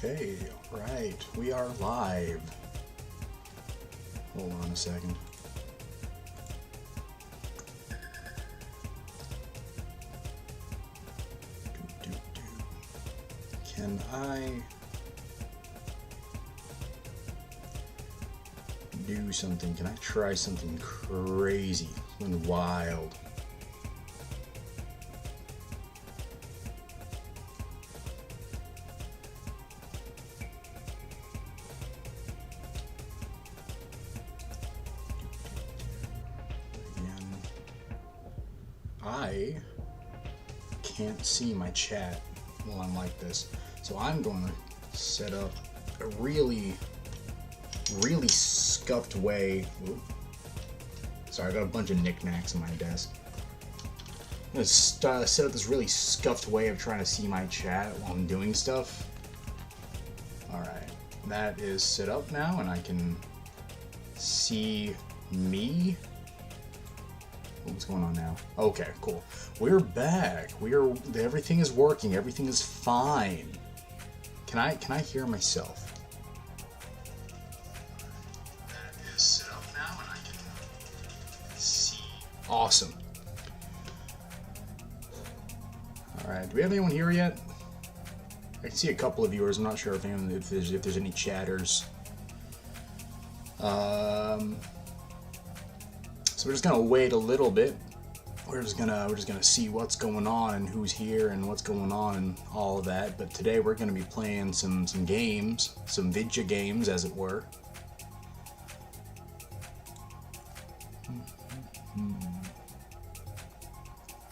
Okay, alright, we are live. Hold on a second. Can I do something? Can I try something crazy and wild? I can't see my chat while I'm like this, so I'm going to set up a really scuffed way. Ooh. Sorry, I got a bunch of knickknacks on my desk. I'm going to set up this really scuffed way of trying to see my chat while I'm doing stuff. Alright, that is set up now, and I can see me. What's going on now? Okay, cool. We're back. Everything is working. Everything is fine. Can I hear myself? That is set up now, and I can see. Awesome. All right. Do we have anyone here yet? I can see a couple of viewers. I'm not sure if there's any chatters. So we're just gonna wait a little bit. We're just gonna see what's going on and who's here and what's going on and all of that. But today we're gonna be playing some games, some video games, as it were.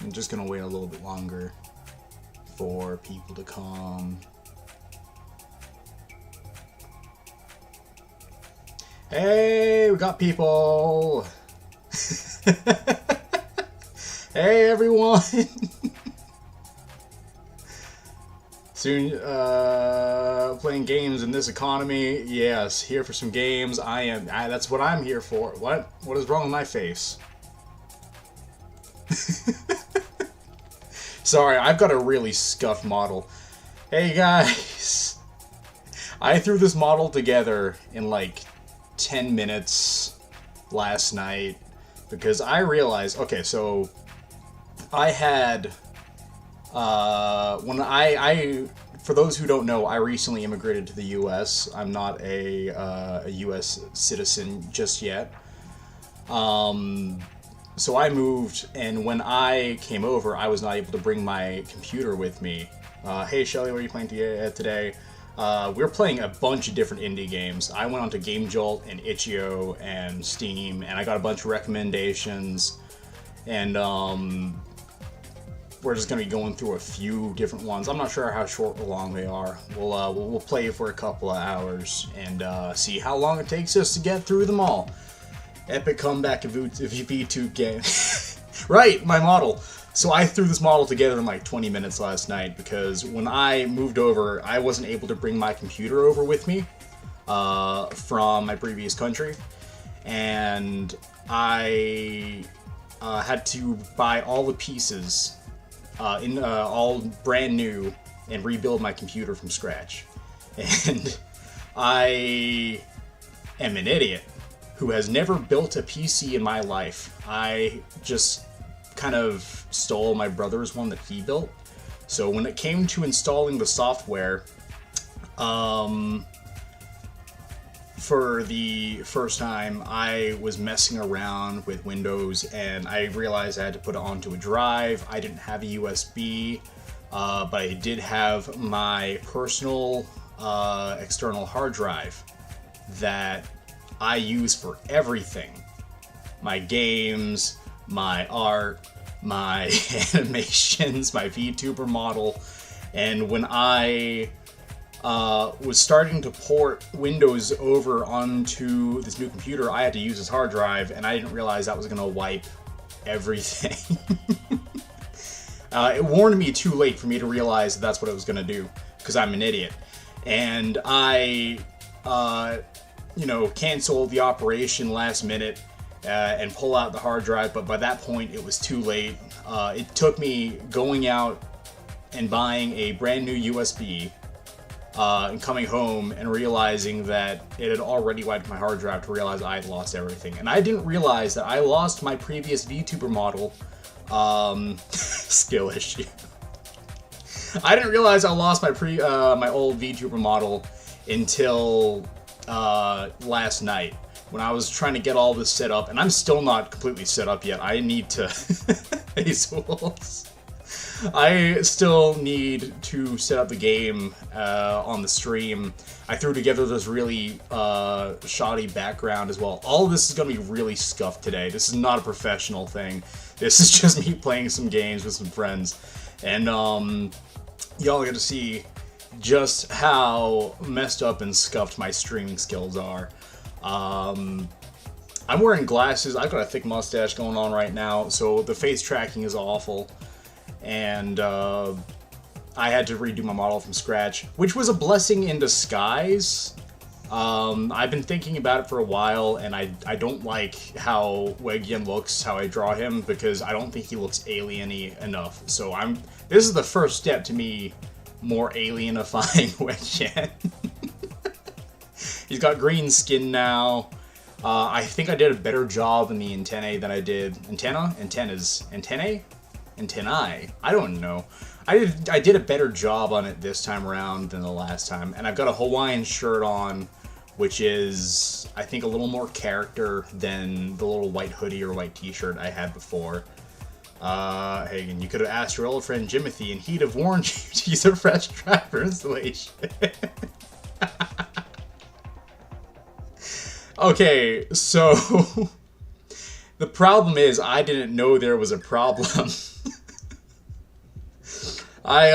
I'm just gonna wait a little bit longer for people to come. Hey, we got people. Hey everyone! Soon, playing games in this economy. Yes, here for some games. That's what I'm here for. What is wrong with my face? Sorry, I've got a really scuffed model. Hey guys! I threw this model together in like 10 minutes last night. Because I realized, okay, so I had, for those who don't know, I recently immigrated to the U.S. I'm not a U.S. citizen just yet. So I moved, and when I came over, I was not able to bring my computer with me. Hey Shelly, what are you playing today? We're playing a bunch of different indie games. I went onto Game Jolt and Itch.io and Steam, and I got a bunch of recommendations. And we're just gonna be going through a few different ones. I'm not sure how short or long they are. We'll play for a couple of hours and see how long it takes us to get through them all. Epic comeback of V2 game. Right, my model. So I threw this model together in like 20 minutes last night because when I moved over, I wasn't able to bring my computer over with me from my previous country. And I had to buy all the pieces, all brand new, and rebuild my computer from scratch. And I am an idiot who has never built a PC in my life. I just kind of stole my brother's one that he built. So when it came to installing the software, for the first time, I was messing around with Windows and I realized I had to put it onto a drive. I didn't have a USB, but I did have my personal external hard drive that I use for everything. My games, my art, my animations, my VTuber model. And when I was starting to port Windows over onto this new computer, I had to use this hard drive, and I didn't realize that was going to wipe everything. It warned me too late for me to realize that's what it was going to do, because I'm an idiot. And I, canceled the operation last minute and pull out the hard drive, but by that point it was too late. It took me going out and buying a brand new USB and coming home and realizing that it had already wiped my hard drive to realize I had lost everything. And I didn't realize that I lost my previous VTuber model, skill issue. I didn't realize I lost my my old VTuber model until last night when I was trying to get all this set up, and I'm still not completely set up yet. I need to I still need to set up the game on the stream. I threw together this really shoddy background as well. All of this is going to be really scuffed today. This is not a professional thing. This is just me playing some games with some friends. And y'all get to see just how messed up and scuffed my streaming skills are. I'm wearing glasses. I've got a thick mustache going on right now, so the face tracking is awful. And I had to redo my model from scratch, which was a blessing in disguise. I've been thinking about it for a while, and I don't like how Oegyein looks, how I draw him, because I don't think he looks alien-y enough. So this is the first step to me more alienifying Oegyein. He's got green skin now. I think I did a better job in the antennae than I did... Antennae? I don't know. I did a better job on it this time around than the last time. And I've got a Hawaiian shirt on, which is, I think, a little more character than the little white hoodie or white t-shirt I had before. Hagen, you could have asked your old friend Jimothy, and he'd have warned you to use a fresh driver installation. Okay, so the problem is I didn't know there was a problem. I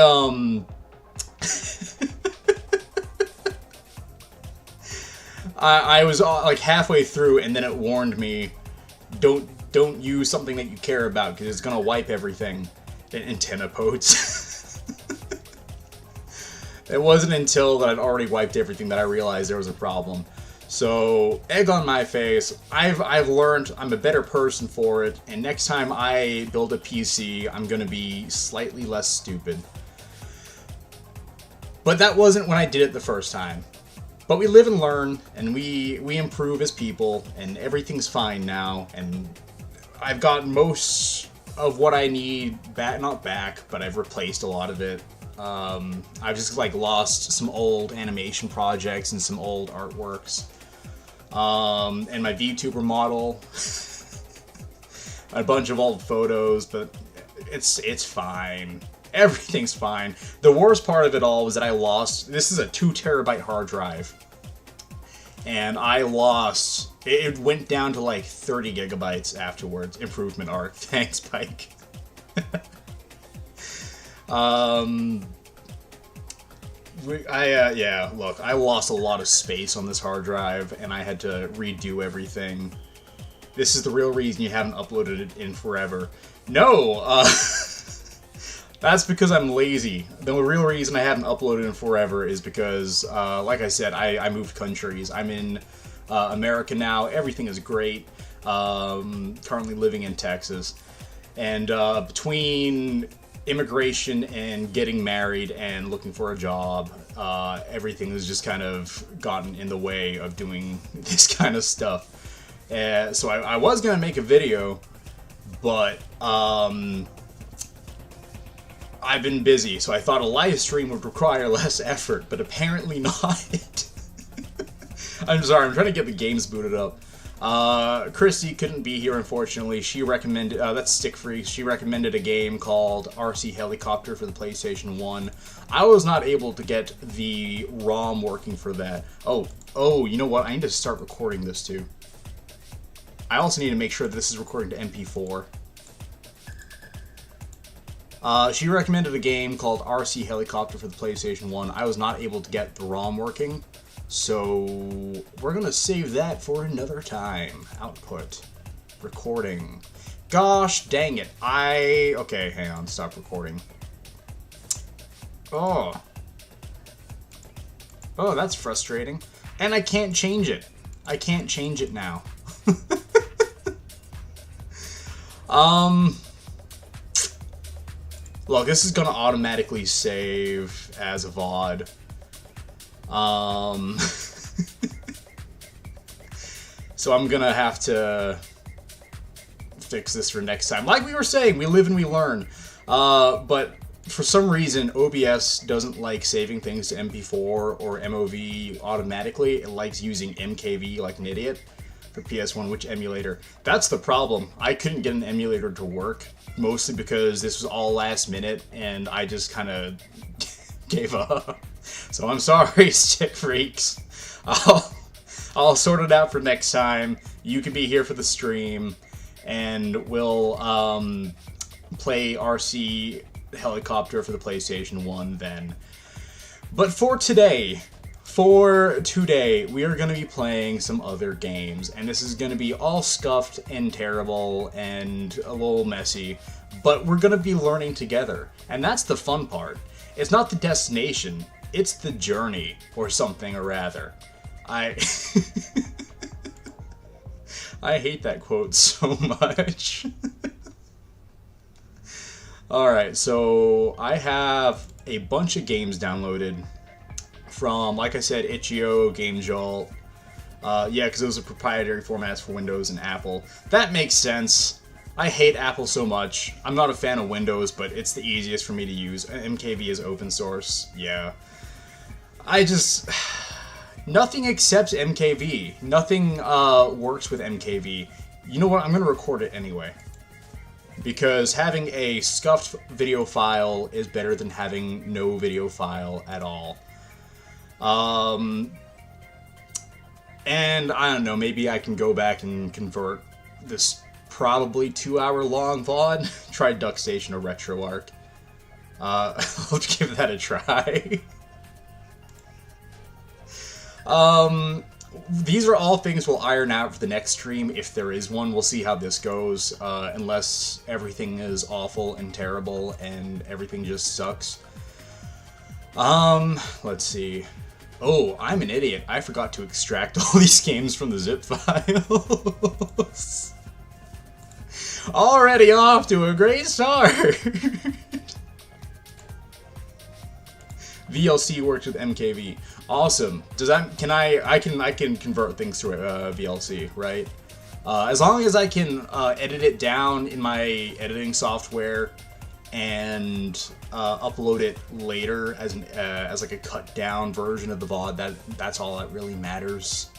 was like halfway through, and then it warned me, don't use something that you care about because it's gonna wipe everything. Antenna podes. It wasn't until that I'd already wiped everything that I realized there was a problem. So, egg on my face. I've learned I'm a better person for it, and next time I build a PC, I'm gonna be slightly less stupid. But that wasn't when I did it the first time. But we live and learn, and we improve as people, and everything's fine now, and I've got most of what I need back, not back, but I've replaced a lot of it. I've just like lost some old animation projects and some old artworks. And my VTuber model, a bunch of old photos, but it's fine. Everything's fine. The worst part of it all was that I lost, this is a 2 terabyte hard drive, and I lost, it went down to like 30 gigabytes afterwards. Improvement arc. Thanks, Pike. Yeah, look, I lost a lot of space on this hard drive, and I had to redo everything. This is the real reason you haven't uploaded it in forever. No, that's because I'm lazy. The real reason I haven't uploaded in forever is because, like I said, I moved countries. I'm in America now. Everything is great. Currently living in Texas. And between immigration and getting married and looking for a job, everything has just kind of gotten in the way of doing this kind of stuff. So I was going to make a video, but I've been busy, so I thought a live stream would require less effort, but apparently not. I'm sorry, I'm trying to get the games booted up. Christy couldn't be here, unfortunately. She recommended, that's Stick Freaks, she recommended a game called RC Helicopter for the PlayStation 1. I was not able to get the ROM working for that. Oh, you know what? I need to start recording this too. I also need to make sure that this is recording to MP4. She recommended a game called RC Helicopter for the PlayStation 1. I was not able to get the ROM working, so we're gonna save that for another time. Output. Recording. Gosh dang it. Okay, hang on. Stop recording. Oh, that's frustrating. And I can't change it. I can't change it now. Look, this is gonna automatically save as a VOD. Um, so I'm gonna have to fix this for next time. Like we were saying, we live and we learn. But for some reason, OBS doesn't like saving things to MP4 or MOV automatically. It likes using MKV like an idiot for PS1, which emulator? That's the problem. I couldn't get an emulator to work, mostly because this was all last minute, and I just kind of gave up. So I'm sorry, stick freaks. I'll sort it out for next time. You can be here for the stream, and we'll play RC Helicopter for the PlayStation 1 then. But for today, we are going to be playing some other games, and this is going to be all scuffed and terrible and a little messy, but we're going to be learning together, and that's the fun part. It's not the destination, it's the journey, or something, or rather. I hate that quote so much. Alright, so I have a bunch of games downloaded from, like I said, Itch.io, GameJolt. Yeah, because those are proprietary formats for Windows and Apple. That makes sense. I hate Apple so much. I'm not a fan of Windows, but it's the easiest for me to use. MKV is open source. Yeah. Nothing accepts MKV. Nothing works with MKV. You know what? I'm going to record it anyway. Because having a scuffed video file is better than having no video file at all. And I don't know, maybe I can go back and convert this probably 2-hour-long VOD. Try DuckStation or RetroArch. I'll give that a try. These are all things we'll iron out for the next stream, if there is one. We'll see how this goes, unless everything is awful and terrible and everything just sucks. Let's see. Oh, I'm an idiot. I forgot to extract all these games from the zip files. Already off to a great start. VLC works with MKV. Awesome. Does that I can convert things to VLC, right? As long as I can edit it down in my editing software and upload it later as like a cut down version of the VOD, that's all that really matters.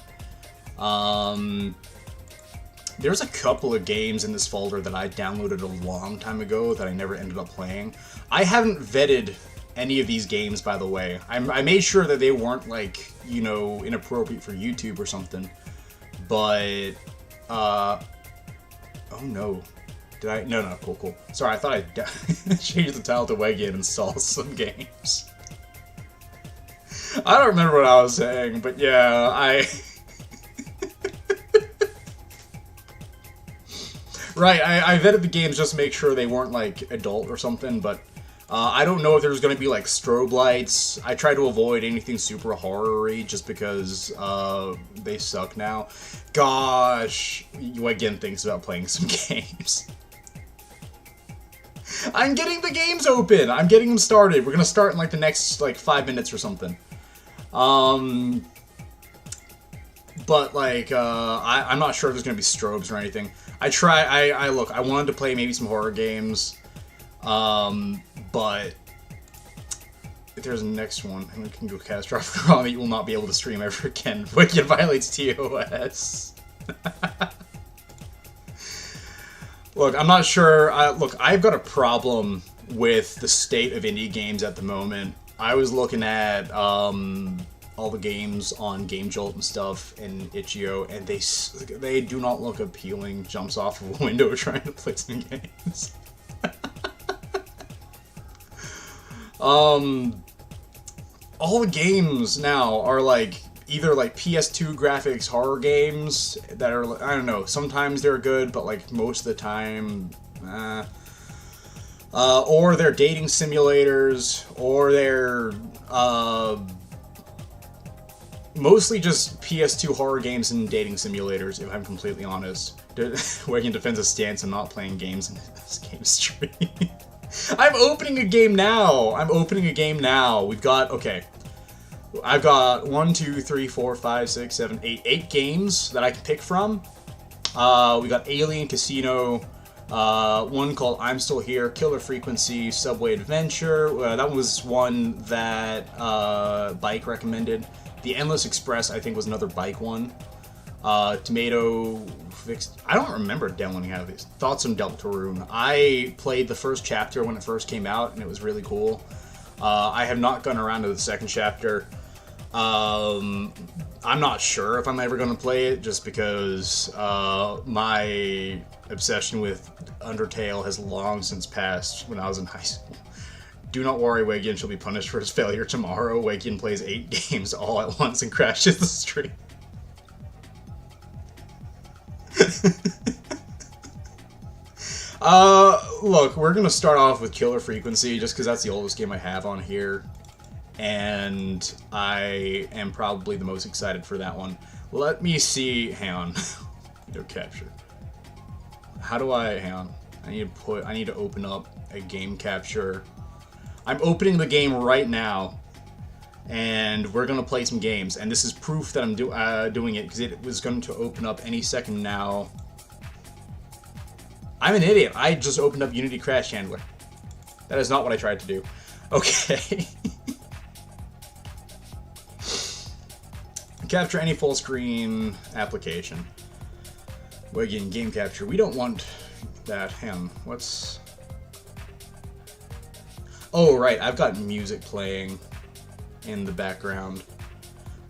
There's a couple of games in this folder that I downloaded a long time ago that I never ended up playing. I haven't vetted any of these games, by the way. I made sure that they weren't, like, you know, inappropriate for YouTube or something. But, oh no. Did I? No, cool. Sorry, I thought I changed the title to Oegyein and installed some games. I don't remember what I was saying, but yeah, Right, I vetted the games just to make sure they weren't, like, adult or something, but I don't know if there's going to be, like, strobe lights. I try to avoid anything super horror-y just because they suck now. Gosh, Oegyein thinks about playing some games. I'm getting the games open! I'm getting them started. We're going to start in, like, the next, like, 5 minutes or something. But, like, I'm not sure if there's going to be strobes or anything. Look, I wanted to play maybe some horror games. But if there's a next one, I can go catastrophic wrong that you will not be able to stream ever again. Oegyein violates TOS. Look, I'm not sure. Look, I've got a problem with the state of indie games at the moment. I was looking at all the games on GameJolt and stuff and Itch.io, and they do not look appealing. Jumps off of a window trying to play some games. All the games now are like either like PS2 graphics horror games that are, I don't know, sometimes they're good, but like most of the time, or they're dating simulators, or they're, mostly just PS2 horror games and dating simulators, if I'm completely honest. Oegyein defends his stance on not playing games in this game stream. I'm opening a game now! We've got, okay. I've got 1, 2, 3, 4, 5, 6, 7, 8, 8 games that I can pick from. We got Alien, Casino, one called I'm Still Here, Killer Frequency, Subway Adventure. That was one that Bike recommended. The Endless Express, I think, was another Bike one. Tomato Fixed. I don't remember downloading how these. Thoughts on Deltarune. I played the first chapter when it first came out, and it was really cool. I have not gone around to the second chapter. I'm not sure if I'm ever going to play it, just because my obsession with Undertale has long since passed when I was in high school. Do not worry, Oegyein shall be punished for his failure tomorrow. Oegyein plays 8 games all at once and crashes the stream. Look, we're gonna start off with Killer Frequency just because that's the oldest game I have on here, and I am probably the most excited for that one. Let me see. Hang on. Video capture. How do I? Hang on. I need to open up a game capture. I'm opening the game right now, and we're gonna play some games. And this is proof that I'm doing it because it was going to open up any second now. I'm an idiot. I just opened up Unity Crash Handler. That is not what I tried to do. Okay. Capture any full screen application. Oegyein game capture. We don't want that. Hang on. What's... Oh, right. I've got music playing in the background.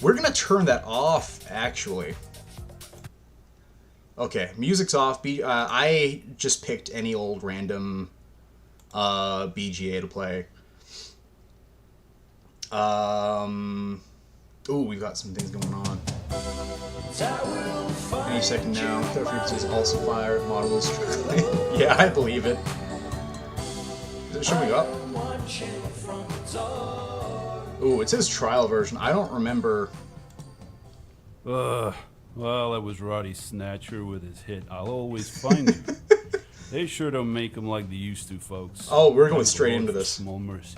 We're going to turn that off, actually. Okay, music's off. I just picked any old random BGA to play. Ooh, we've got some things going on. Any second now. The frequency is also fired. Model is struggling. Yeah, I believe it. Is it showing up? Ooh, it says trial version. I don't remember. Well, that was Roddy Snatcher with his hit I'll Always Find You. They sure don't make them like they used to, folks. Oh, we're going straight into this. Small mercies.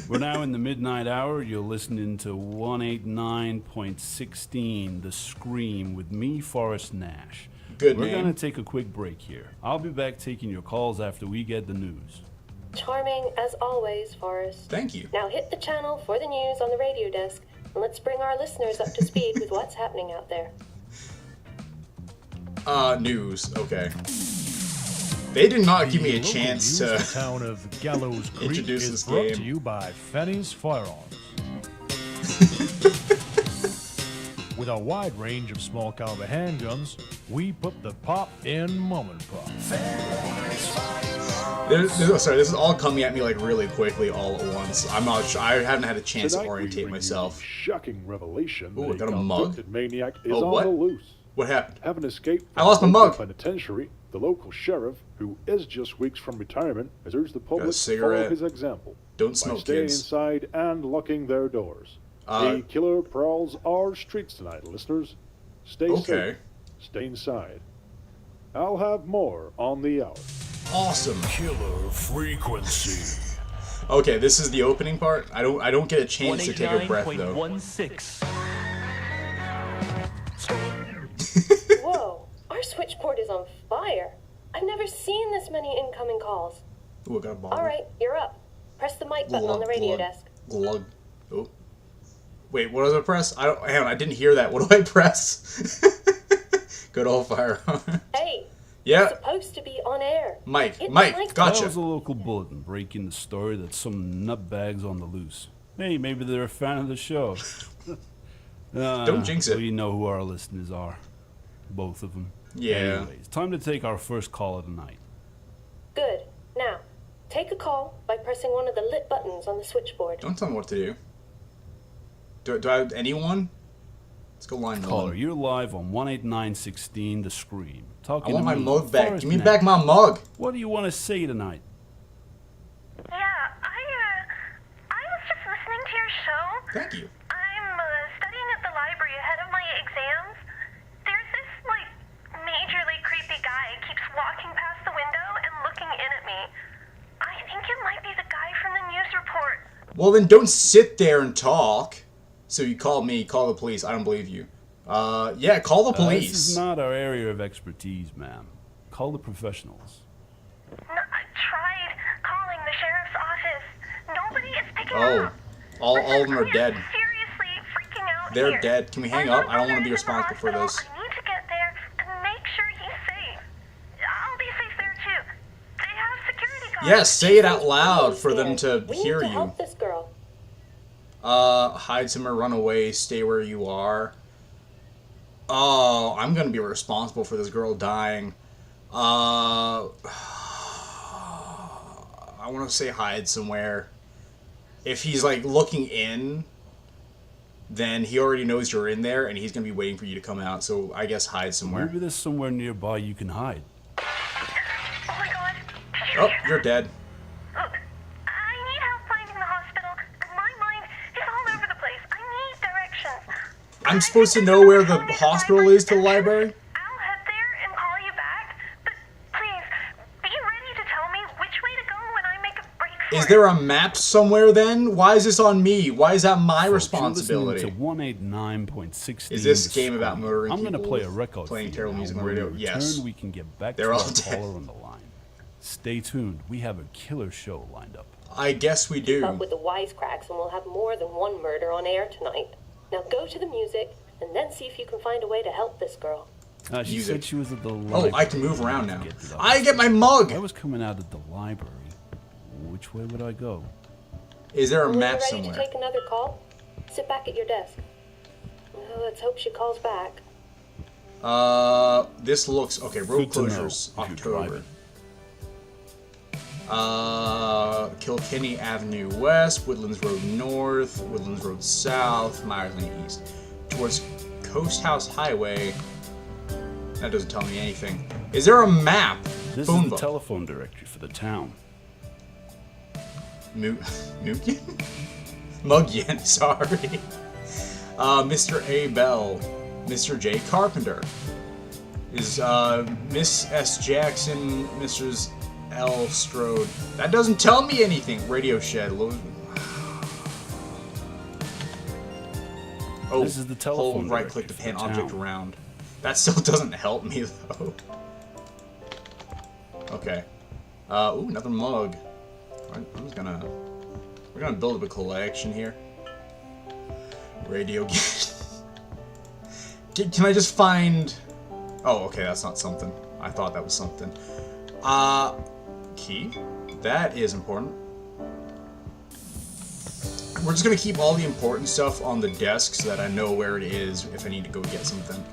We're now in the midnight hour. You're listening to 189.16, The Scream, with me, Forrest Nash. Good We're name. going to take a quick break here. I'll be back taking your calls after we get the news. Charming as always, Forrest. Thank you. Now hit the channel for the news on the radio desk, and let's bring our listeners up to speed with what's happening out there. News. Okay. They did not give me a chance to The town of Gallows Creek introduce is this brought game. to you by Fanny's Firearms. With a wide range of small caliber handguns, we put the pop in mom and pop. Sorry, this is all coming at me like really quickly all at once. I'm not sure. I haven't had a chance to orientate myself. Shocking revelation. Ooh, I that got a mug? convicted maniac is Oh, on what? the loose. What happened? Having escaped I lost my from the mug. penitentiary, the local sheriff, who is just weeks from retirement, has urged the public to cigarette. follow his example Don't by smoke, staying kids. inside and locking their doors. A killer prowls our streets tonight, listeners. Stay Okay. safe. Stay inside. I'll have more on the hour. Awesome. Killer Frequency. Okay, this is the opening part. I don't get a chance to take a breath though. 189.16. Whoa, our switchboard is on fire. I've never seen this many incoming calls. Ooh, I got a bottle. All right, you're up. Press the mic button on the radio desk. Glug. Oh. Wait, what does I press? Hang on, I didn't hear that. What do I press? Good old firearm. Hey, Yeah. you're supposed to be on air. Mike, Hit the Mike, mic That was gotcha. a local bulletin breaking the story that some nutbags on the loose. Hey, maybe they're a fan of the show. Don't jinx it. Well, you know who our listeners are. Both of them. Yeah. Anyways, time to take our first call of the night. Good. Now, take a call by pressing one of the lit buttons on the switchboard. Don't tell me what to do. Do I have anyone? Let's go line Caller, one. you're live on 18916 The Scream. I Talking want to my me, mug back. Forrest Give me Nash. back my mug. What do you want to say tonight? Yeah, I was just listening to your show. Thank you. I'm studying at the library ahead of my exams. There's this, majorly creepy guy keeps walking past the window and looking in at me. I think it might be the guy from the news report. Well, then don't sit there and talk. So you called me, call the police. I don't believe you. Yeah, call the police. This is not our area of expertise, ma'am. Call the professionals. No, I tried calling the sheriff's office. Nobody is picking up. All of them are dead. Seriously freaking out They're here. dead. Can we hang up? I don't want to be responsible for this. I need to get there and make sure he's safe. I'll be safe there too. They have security guards. Yes, say it out loud for them to We hear need to you. help this girl. Hide somewhere, run away, stay where you are. Oh, I'm gonna be responsible for this girl dying. I want to say hide somewhere. If he's like looking in, then he already knows you're in there, and he's gonna be waiting for you to come out. So I guess hide somewhere. Maybe there's somewhere nearby you can hide. Oh my god. Oh, you're dead. Look, I need help finding the hospital. My mind is all over the place. I need directions. I'm supposed to know where the hospital is to the library? I'll head there and call you back. But please, be ready to tell me which way to go when I make a break for Is it. there a map somewhere then? Why is this on me? Why is that my responsibility? To 189.16. Is this game about murdering I'm gonna people? play a record Playing for you terrible now. music on When the we radio? return, Yes. we can get back They're to all our dead. caller on the line. Stay tuned. We have a killer show lined up. I guess we Keep up do. with the wisecracks, and we'll have more than one murder on air tonight. Now go to the music, and then see if you can find a way to help this girl. She Music. said she was at the Oh, library. I can move around now. Get to the I get my mug! I was coming out of the library. Which way would I go? Is there a When map you're ready somewhere? to take another call, sit back at your desk. Well, let's hope she calls back. This looks... Okay, road Good to know closures, if you're October. driving. Kilkenny Avenue West, Woodlands Road North, Woodlands Road South, Myers Lane East. Towards Coast House Highway. That doesn't tell me anything. Is there a map? This Phone is the book. telephone directory for the town. Mugyen? Mugyen, sorry. Mr. A. Bell. Mr. J. Carpenter. Is Miss S. Jackson, Mrs. L. Strode. That doesn't tell me anything. Radio Shed. Oh, This is the telephone hold right click to directory pan for the object town. around. That still doesn't help me though. Okay. Ooh, another mug. I'm just gonna... We're gonna build up a collection here. Radio Can I just find... Oh, okay, that's not something. I thought that was something. Key? That is important. We're just gonna keep all the important stuff on the desk so that I know where it is if I need to go get something.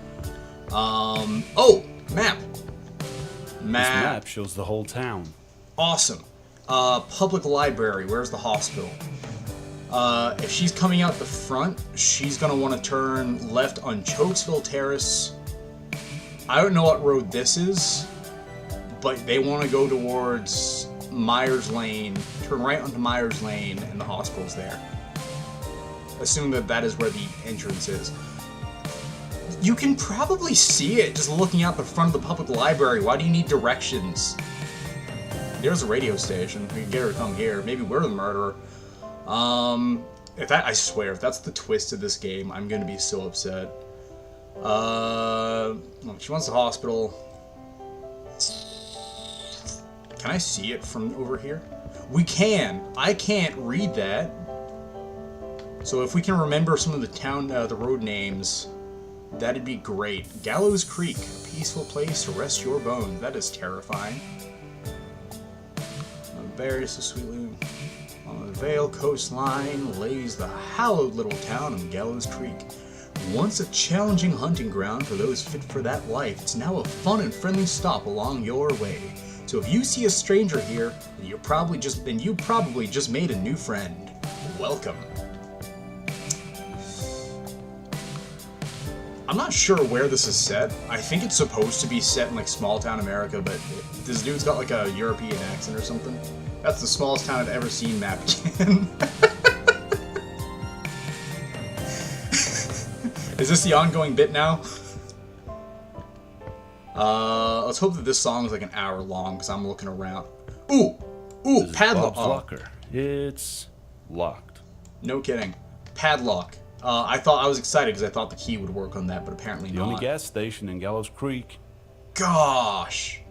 Oh! Map! This map shows the whole town. Awesome. Public library. Where's the hospital? If she's coming out the front, she's gonna want to turn left on Chokesville Terrace. I don't know what road this is, but they want to go towards Myers Lane, turn right onto Myers Lane, and the hospital's there. Assume that that is where the entrance is. You can probably see it just looking out the front of the public library. Why do you need directions? There's a radio station. We can get her to come here. Maybe we're the murderer. If that, I swear, if that's the twist of this game, I'm gonna be so upset. She wants the hospital. Can I see it from over here? We can. I can't read that. So if we can remember some of the town, the road names, that'd be great. Gallows Creek, a peaceful place to rest your bones. That is terrifying. Very so sweetly on the Vale coastline lays the hallowed little town of Gallows Creek. Once a challenging hunting ground for those fit for that life, it's now a fun and friendly stop along your way. So if you see a stranger here, then you probably just made a new friend. Welcome. I'm not sure where this is set. I think it's supposed to be set in like small town America, but this dude's got like a European accent or something. That's the smallest town I've ever seen mapped in. Is this the ongoing bit now? Let's hope that this song is like an hour long because I'm looking around. Ooh, This is padlock. Bob's locker. It's locked. No kidding. Padlock. I was excited because I thought the key would work on that, but apparently The not. only gas station in Gallows Creek. Gosh.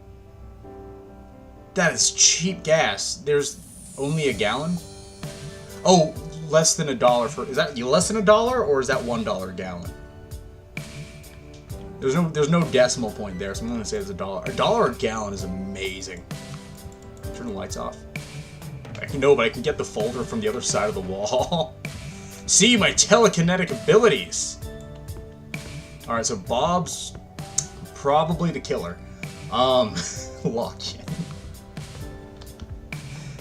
That is cheap gas. There's only a gallon? Oh, less than $1 for... Is that less than $1 or is that $1 a gallon? There's no decimal point there, so I'm going to say it's $1. $1 a gallon is amazing. Turn the lights off. But I can get the folder from the other side of the wall. See my telekinetic abilities. Alright, so Bob's probably the killer. Lock in.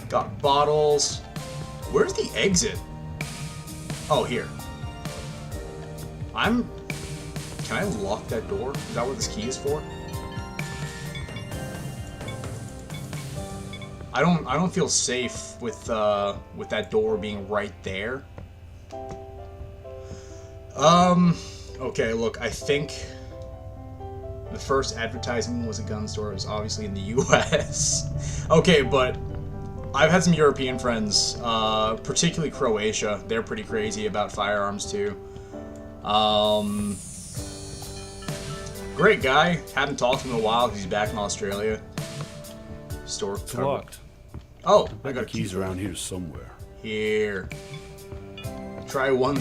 Got bottles. Where's the exit? Oh, here. Can I lock that door? Is that what this key is for? I don't feel safe with that door being right there. Okay, look, I think the first advertising was a gun store. It was obviously in the US. Okay, but I've had some European friends, particularly Croatia. They're pretty crazy about firearms too. Great guy. Hadn't talked to him in a while because he's back in Australia. Store It's locked. Oh, I I got got keys around here somewhere. Here. Try one.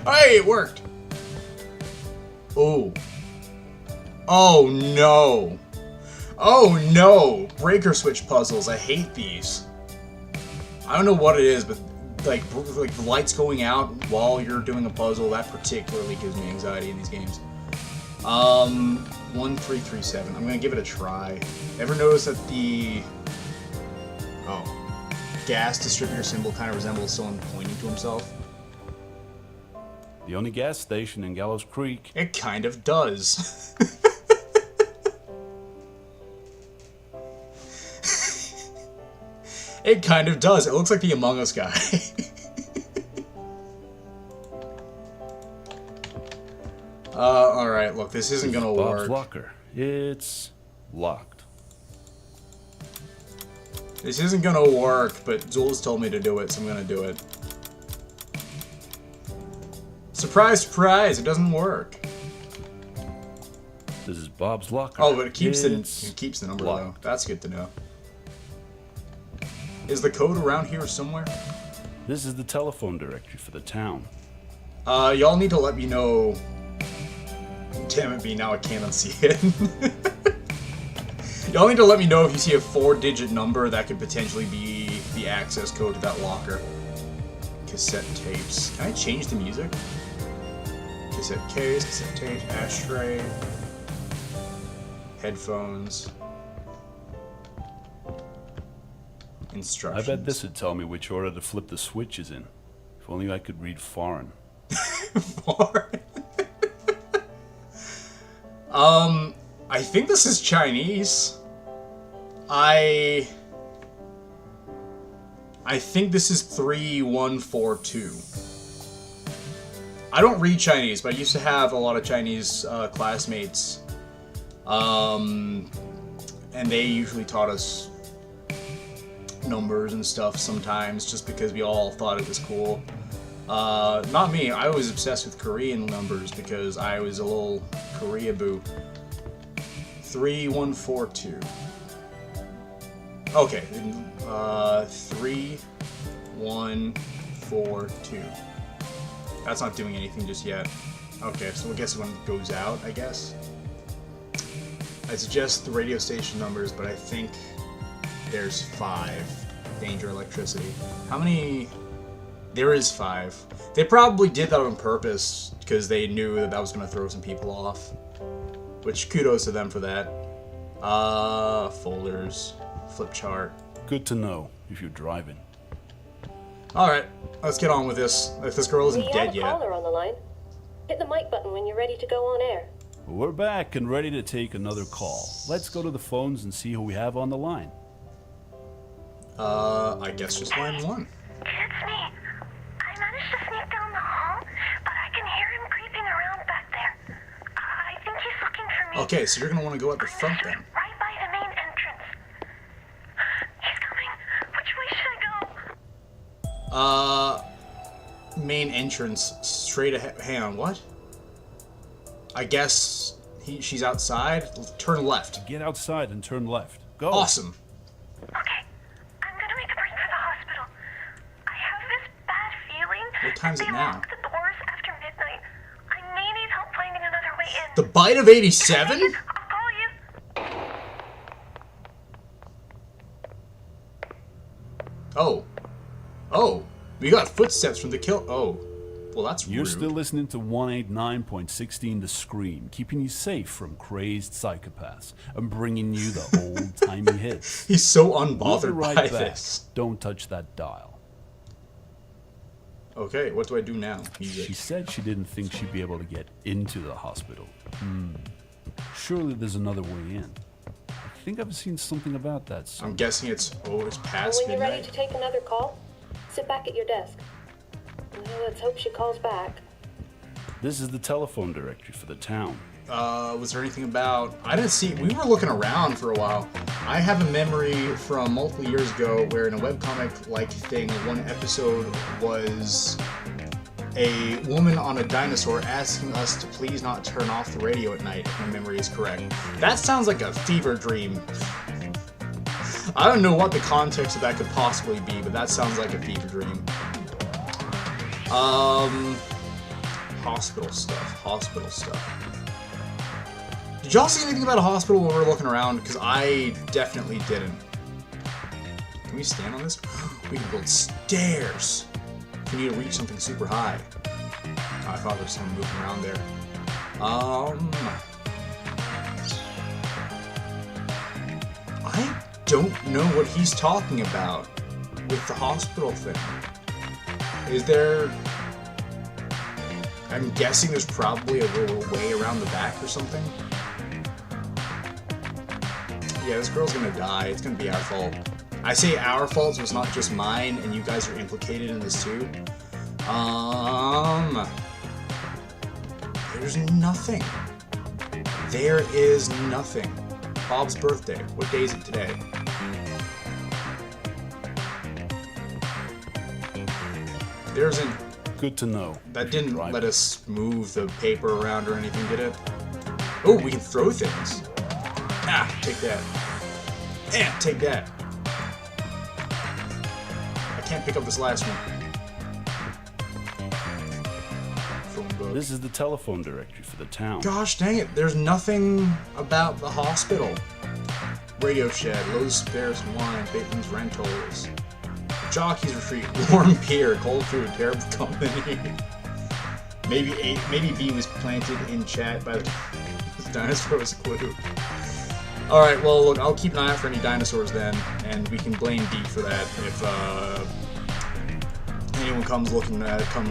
Hey, it worked. Oh. Oh no. Oh no. Breaker switch puzzles. I hate these. I don't know what it is, but like the lights going out while you're doing a puzzle, that particularly gives me anxiety in these games. 1337. I'm gonna give it a try. Ever notice that the gas distributor symbol kind of resembles someone pointing to himself? The only gas station in Gallows Creek. It kind of does. It kind of does. It looks like the Among Us guy. Alright, look, this isn't gonna Bob's work. locker. It's locked. This isn't gonna work, but Zul's told me to do it, so I'm gonna do it. Surprise, surprise, it doesn't work. This is Bob's locker. Oh, but it keeps the number locked. though. That's good to know. Is the code around here somewhere? This is the telephone directory for the town. Y'all need to let me know. Damn it, B, now I can't unsee it. Y'all need to let me know if you see a 4-digit number that could potentially be the access code to that locker. Cassette tapes. Can I change the music? Cassette case, cassette tape, ashtray, headphones, I instructions. bet this would tell me which order to flip the switches in. If only I could read foreign. Foreign. I think this is Chinese. I think this is 3142. I don't read Chinese, but I used to have a lot of Chinese classmates. And they usually taught us numbers and stuff sometimes just because we all thought it was cool. Not me. I was obsessed with Korean numbers because I was a little Korea-boo. 3142. Okay. 3142. That's not doing anything just yet. Okay, so I guess when it goes out, I guess. I suggest the radio station numbers, but I think there's 5. Danger electricity. How many? There is 5. They probably did that on purpose because they knew that that was going to throw some people off. Which, kudos to them for that. Folders. Flip chart. Good to know if you're driving. Alright, let's get on with this. If this girl isn't We dead have a yet. caller on the line. Hit the mic button when you're ready to go on air. We're back and ready to take another call. Let's go to the phones and see who we have on the line. I guess just line 1. It's me. I managed to sneak down the hall, but I can hear him creeping around back there. I think he's looking for me. Okay, so you're gonna want to go at the front then. Right by the main entrance. He's coming. Which way should I go? main entrance straight ahead. Hang on, what? I guess she's outside. Turn left. Get outside and turn left. Go. Awesome. Okay, I'm gonna make a break for the hospital. I have this bad feeling What time's that it they now? lock the doors after midnight. I may need help finding another way in. The Bite of 87? I'll call you. Oh, we got footsteps from the kill. Oh, well, that's You're rude. still listening to 189.16 The Scream, keeping you safe from crazed psychopaths and bringing you the old-timey hits. He's so We'll be unbothered right by back. this. Don't touch that dial. Okay, what do I do now? She Music. said she didn't think she'd be able to get into the hospital. Surely there's another way in. I think I've seen something about that. I'm guessing it's past When you're ready midnight. to take another call, sit back at your desk. Well, let's hope she calls back. This is the telephone directory for the town. Was there anything about... I didn't see... We were looking around for a while. I have a memory from multiple years ago where in a webcomic-like thing, one episode was a woman on a dinosaur asking us to please not turn off the radio at night, if my memory is correct. That sounds like a fever dream. I don't know what the context of that could possibly be, but that sounds like a fever dream. Hospital stuff. Did y'all see anything about a hospital when we were looking around? Because I definitely didn't. Can we stand on this? We can build stairs. We need to reach something super high. I thought there was someone moving around there. I don't know what he's talking about with the hospital thing. Is there... I'm guessing there's probably a little way around the back or something. Yeah, this girl's gonna die. It's gonna be our fault. I say our fault, so it's not just mine, and you guys are implicated in this too. There's nothing. There is nothing. Bob's birthday. What day is it today? There's an... Good to know. That didn't Right. let us move the paper around or anything, did it? Oh, we can throw things. Ah, take that. Take that. I can't pick up this last one. Phone book. This is the telephone directory for the town. Gosh dang it, there's nothing about the hospital. Radio shed, Lowe's spares and wine, Bateman's rentals. Jockey's retreat, warm beer, cold food, terrible company. Maybe B was planted in chat by the dinosaur's clue. Alright, well look, I'll keep an eye out for any dinosaurs then, and we can blame D for that if anyone comes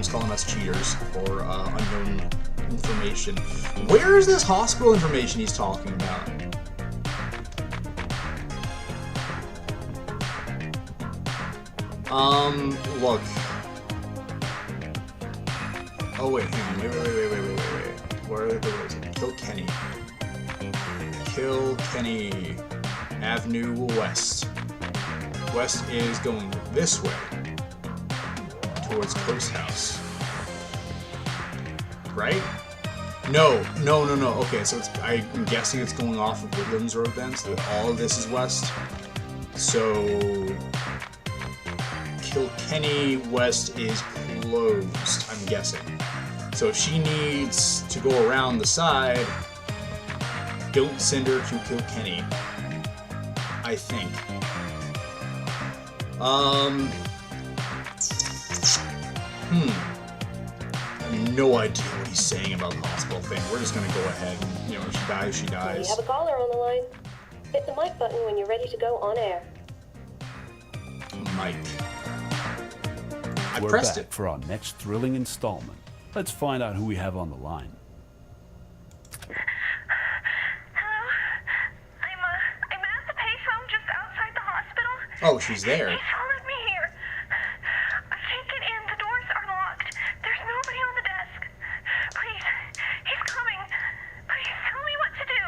calling us cheaters for unknown information. Where is this hospital information he's talking about? Look. Oh wait, hang on, wait. Where are the roads? Kilkenny Avenue West. West is going this way, towards Coast House. Right? No. Okay, so I'm guessing it's going off of Woodlands Road then, so that all of this is west. So Kilkenny West is closed, I'm guessing. So if she needs to go around the side, don't send her to Kilkenny, I think. I have no idea what he's saying about the hospital thing. We're just gonna go ahead and, if she dies, she We dies. have a caller on the line. Hit the mic button when you're ready to go on air. Mike. I We're pressed back it. for our next thrilling installment. Let's find out who we have on the line. Hello? I'm at the payphone just outside the hospital. Oh, she's there. He followed me here. I can't get in. The doors are locked. There's nobody on the desk. Please, he's coming. Please tell me what to do.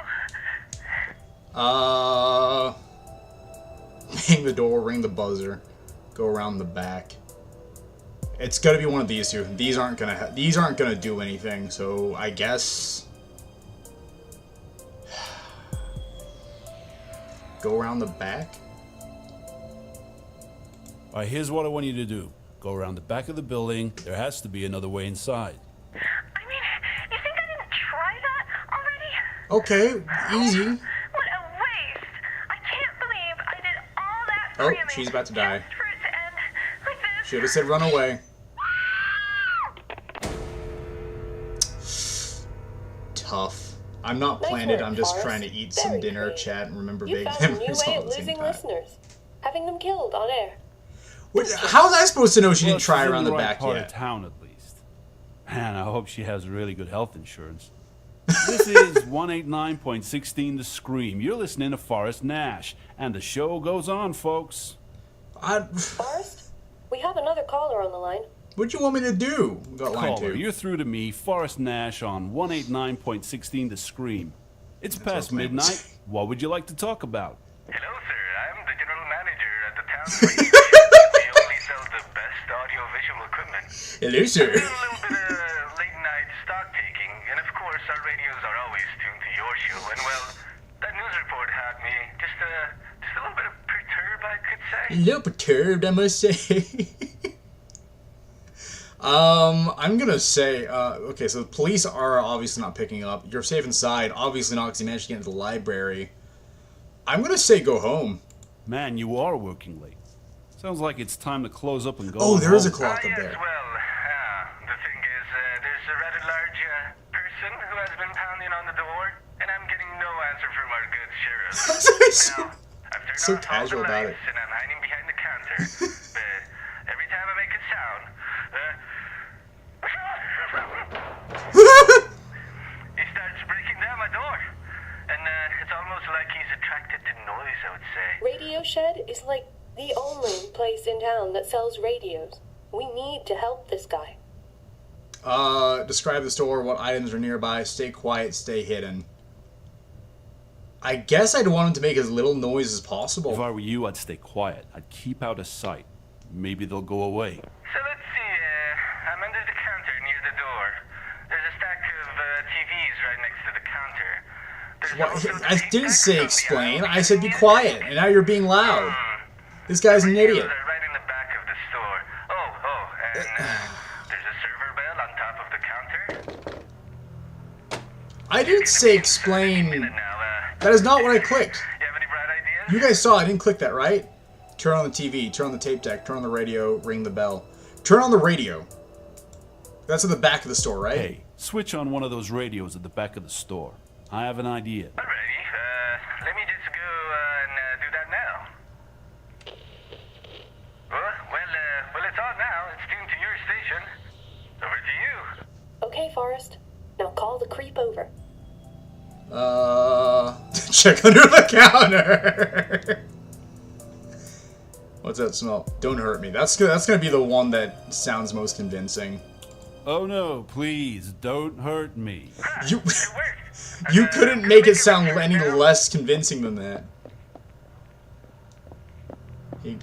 Bang the door, ring the buzzer, go around the back. It's gonna be one of these two. These aren't gonna do anything. So I guess go around the back. All right, here's what I want you to do. Go around the back of the building. There has to be another way inside. I mean, you think I didn't try that already? Okay, easy. What a waste! I can't believe I did all that Oh, cramming she's about to die. just for it to end like this. Should have said run away. Tough. I'm not Nice planted. work, I'm just Forrest. trying to eat some Very dinner, creative. chat, and remember You big found a new memories way all of at the same losing time. listeners. Having them killed on air. How was I supposed to know she Well, didn't try she's in around the right back part yet? of town, at least. Man, I hope she has really good health insurance. This is 189.16 The Scream. You're listening to Forrest Nash, and the show goes on, folks. Forrest, we have another caller on the line. What'd you want me to do? Got line Caller, 2. you're through to me, Forrest Nash, on 189.16 The Scream. It's That's past what his name was. midnight. What would you like to talk about? Hello, sir. I'm the general manager at the town radio station. We only sell the best audio-visual equipment. Hello, sir. We do a little bit of late-night stock taking, and of course, our radios are always tuned to your show. And well, that news report had me just a little bit perturbed, I could say. A little perturbed, I must say. I'm gonna say, okay, so the police are obviously not picking up. You're safe inside. Obviously not, because you managed to get into the library. I'm gonna say go home. Man, you are working late. Sounds like it's time to close up and go. Oh, on there is a home. clock up Yes, there. well, the thing is, there's a rather large person who has been pounding on the door, and I'm getting no answer from our good sheriff. Now, I've turned So off all casual the about lights, it. and I'm hiding behind the counter. But every time I make a sound, he starts breaking down my door. And it's almost like he's attracted to noise, I would say. Radio Shed is like the only place in town that sells radios. We need to help this guy. Describe the store, what items are nearby, stay quiet, stay hidden. I guess I'd want him to make as little noise as possible. If I were you, I'd stay quiet. I'd keep out of sight. Maybe they'll go away. So let's see, I'm under the counter near the door. There's a stack of TVs right next to the counter. There's also the I tape didn't deck say on the explain, aisle I said be between quiet, and now you're being loud. This guy's an radios idiot. are right in the back of the store. And there's a server bell on top of the counter. I didn't say explain. Now, That is not what I clicked. you have any bright ideas? You guys saw I didn't click that, right? Turn on the TV, turn on the tape deck, turn on the radio, ring the bell. Turn on the radio. That's at the back of the store, right? Hey, switch on one of those radios at the back of the store. I have an idea. Alrighty, let me just go and do that now. Well, it's on now. It's tuned to your station. Over to you. Okay, Forrest. Now call the creep over. Check under the counter. What's that smell? Don't hurt me. That's gonna be the one that sounds most convincing. Oh no, please, don't hurt me. You, It worked. you couldn't make it sound any less convincing than that. He-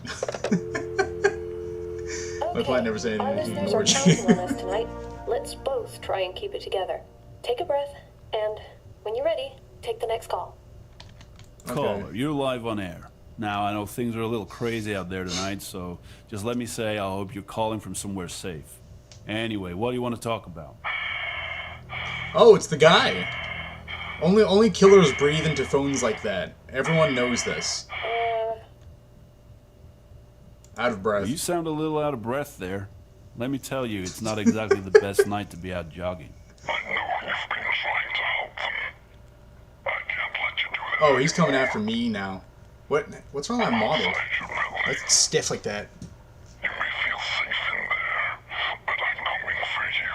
My plan never said Our anything. He listeners are ignored counting on you. us tonight. Let's both try and keep it together. Take a breath, and when you're ready, take the next call. Caller, you're live on air. Now, I know things are a little crazy out there tonight, so just let me say I hope you're calling from somewhere safe. Anyway, what do you want to talk about? Oh, it's the guy. Only killers breathe into phones like that. Everyone knows this. Out of breath. You sound a little out of breath there. Let me tell you, it's not exactly the best night to be out jogging. I know you've been trying to help them. I can't let you do that. Oh, he's coming after me now. What's wrong with my model? It's stiff like that. You may feel safe in there, but I'm coming for you.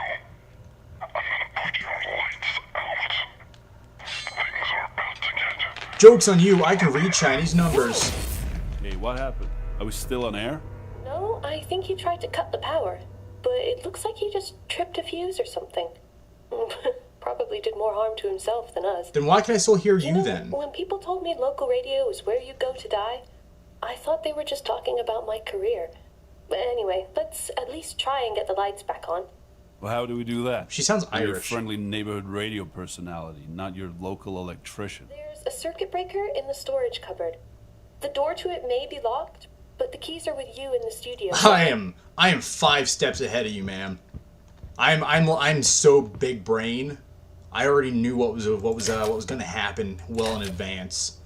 I'm gonna put your lights out. Things are about to get... Joke's on you, I can read Chinese numbers. Hey, what happened? Are we still on air? No, I think he tried to cut the power, but it looks like he just tripped a fuse or something. Probably did more harm to himself than us. Then why can I still hear you know, then? when people told me local radio was where you go to die, I thought they were just talking about my career. Anyway, let's at least try and get the lights back on. Well, how do we do that? She sounds You're a Irish. friendly neighborhood radio personality, not your local electrician. There's a circuit breaker in the storage cupboard. The door to it may be locked, but the keys are with you in the studio. I am 5 steps ahead of you, man. I'm so big brain. I already knew what was going to happen well in advance.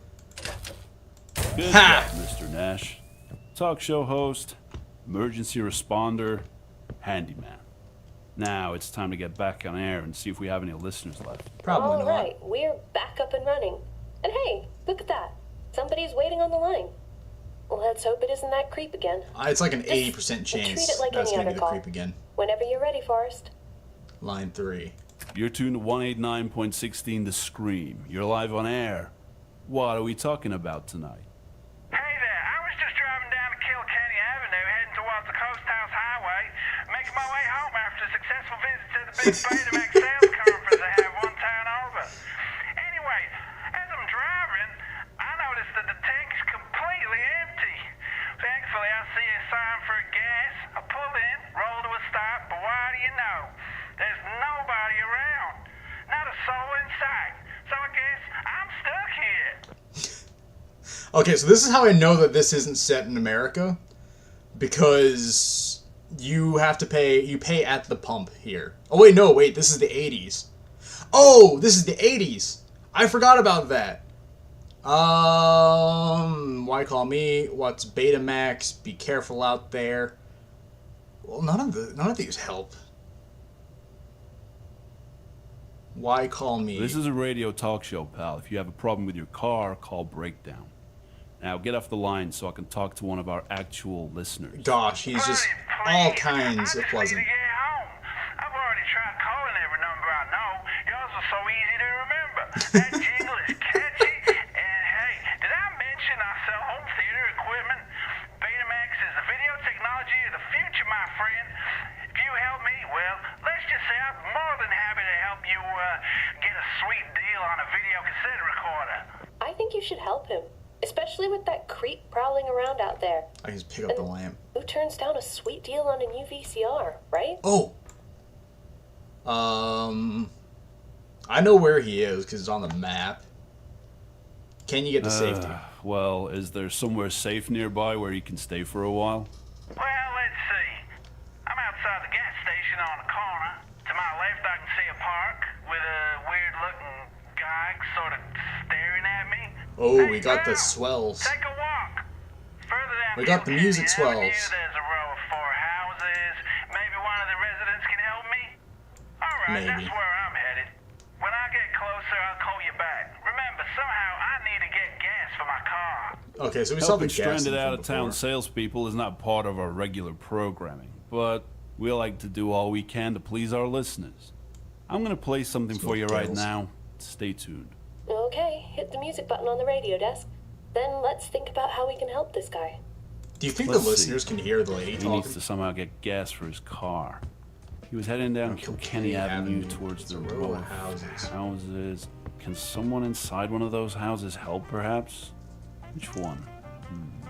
Good Ha! job, Mr. Nash. Talk show host, emergency responder, handyman. Now it's time to get back on air and see if we have any listeners left. Probably All not. right, we're back up and running. And hey, look at that. Somebody's waiting on the line. Let's hope it isn't that creep again. It's like an 80% Treat chance it like that's any going to other be the call. creep again. Whenever you're ready, Forrest. Line 3. You're tuned to 189.16 The Scream. You're live on air. What are we talking about tonight? Hey there, I was just driving down to Kilkenny Avenue, heading towards the Coast House Highway, making my way home after a successful visit to the big Betamax sales conference they have one town over. Anyway, as I'm driving, I noticed that the tank's completely empty. Thankfully, I see a sign for gas. I pull in, roll to a stop, but what do you know? There's nobody around. Not a soul in sight. So I guess I'm stuck here. Okay, so this is how I know that this isn't set in America, because you pay at the pump here. Oh wait, no, wait, this is the 80s. Oh, this is the 80s. I forgot about that. Why call me? What's Betamax? Be careful out there. Well, none of these help. Why call me? This is a radio talk show, pal. If you have a problem with your car, call Breakdown. Now get off the line so I can talk to one of our actual listeners. Gosh, he's just all kinds of pleasant. I just need to get home. I've already tried calling every number I know. Yours was so easy to remember. That jingle is catchy. And hey, did I mention I sell home theater equipment? Betamax is the video technology of the future, my friend. If you help me, well, let's just say I'm more than happy to help you get a sweet deal on a video cassette recorder. I think you should help him, especially with that creep prowling around out there. I can just pick up the lamp. Who turns down a sweet deal on a new VCR, right? Oh! I know where he is because it's on the map. Can you get to safety? Well, is there somewhere safe nearby where you can stay for a while? Well, let's see. I'm outside the gas station on the corner. To my left, I can see a park with a weird-looking guy sort of staring at me. Oh, Hey, we got the pal, swells. Take a walk. Further down We got the music Kilkenny Avenue, swells. There's a row of 4 houses. Maybe one of the residents can help me. All right, Maybe. that's where I'm headed. When I get closer, I'll call you back. Remember, somehow I need to get gas for my car. Okay, so we saw the Helping gas stranded from out-of-town before. salespeople is not part of our regular programming, but we like to do all we can to please our listeners. I'm going to play something for you right Girls. now. Stay tuned. Okay, hit the music button on the radio desk. Then let's think about how we can help this guy. Do you think Let's the listeners see. can hear the lady He talking? needs to somehow get gas for his car. He was heading down Kilkenny Avenue towards It's the a row row of of houses. houses. Can someone inside one of those houses help, perhaps? Which one?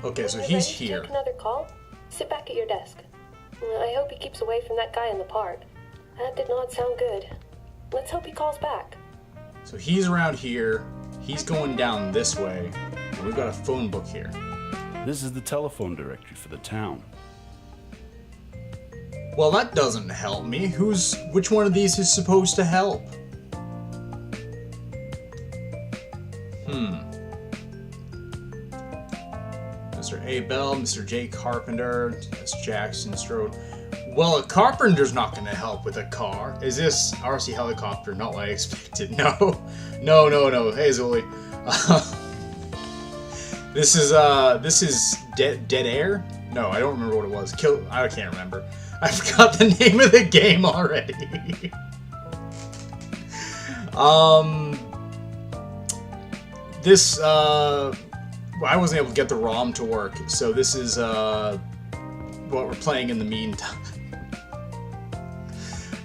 Okay, so When you're he's ready to here. Take another call. Sit back at your desk. I hope he keeps away from that guy in the park. That did not sound good. Let's hope he calls back. So he's around here. He's going down this way. And we've got a phone book here. This is the telephone directory for the town. Well, that doesn't help me. Which one of these is supposed to help? Mr. A. Bell, Mr. J. Carpenter, S. Jackson Strode. Well, a carpenter's not going to help with a car. Is this RC helicopter? Not what I expected. No. No. Hey, Zuli. This is dead air? No, I don't remember what it was. I can't remember. I forgot the name of the game already. I wasn't able to get the ROM to work, so this is what we're playing in the meantime.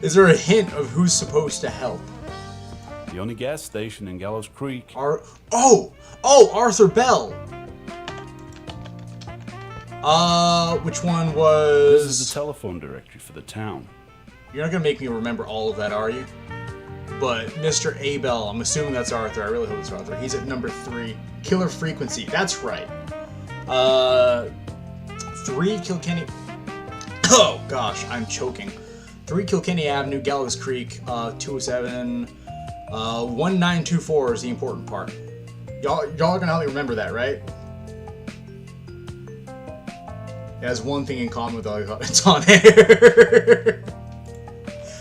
Is there a hint of who's supposed to help? The only gas station in Gallows Creek. Arthur Bell. Which one was... This is the telephone directory for the town. You're not gonna make me remember all of that, are you? But Mr. Abel, I'm assuming that's Arthur. I really hope it's Arthur. He's at number 3. Killer frequency. That's right. 3 Kilkenny... Oh, gosh, I'm choking. 3 Kilkenny Avenue, Gallows Creek, 207... 1924 is the important part. Y'all are gonna help me remember that, right? It has one thing in common with all it's on air.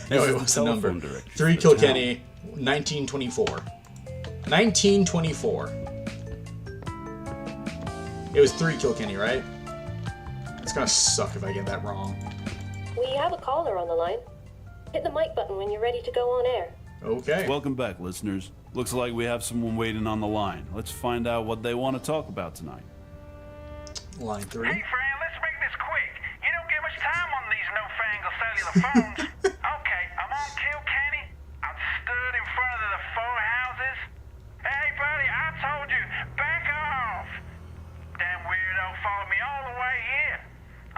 Anyway, what's the number? 3 Kilkenny, 1924. 1924. It was 3 Kilkenny, right? It's gonna suck if I get that wrong. We have a caller on the line. Hit the mic button when you're ready to go on air. Okay. Welcome back, listeners. Looks like we have someone waiting on the line. Let's find out what they want to talk about tonight. Line 3. Hey, friend, let's make this quick. You don't get much time on these no-fangled cellular phones. Okay, I'm on Kilkenny. I'm stood in front of the 4 houses. Hey, buddy, I told you, back off. Damn weirdo followed me all the way here.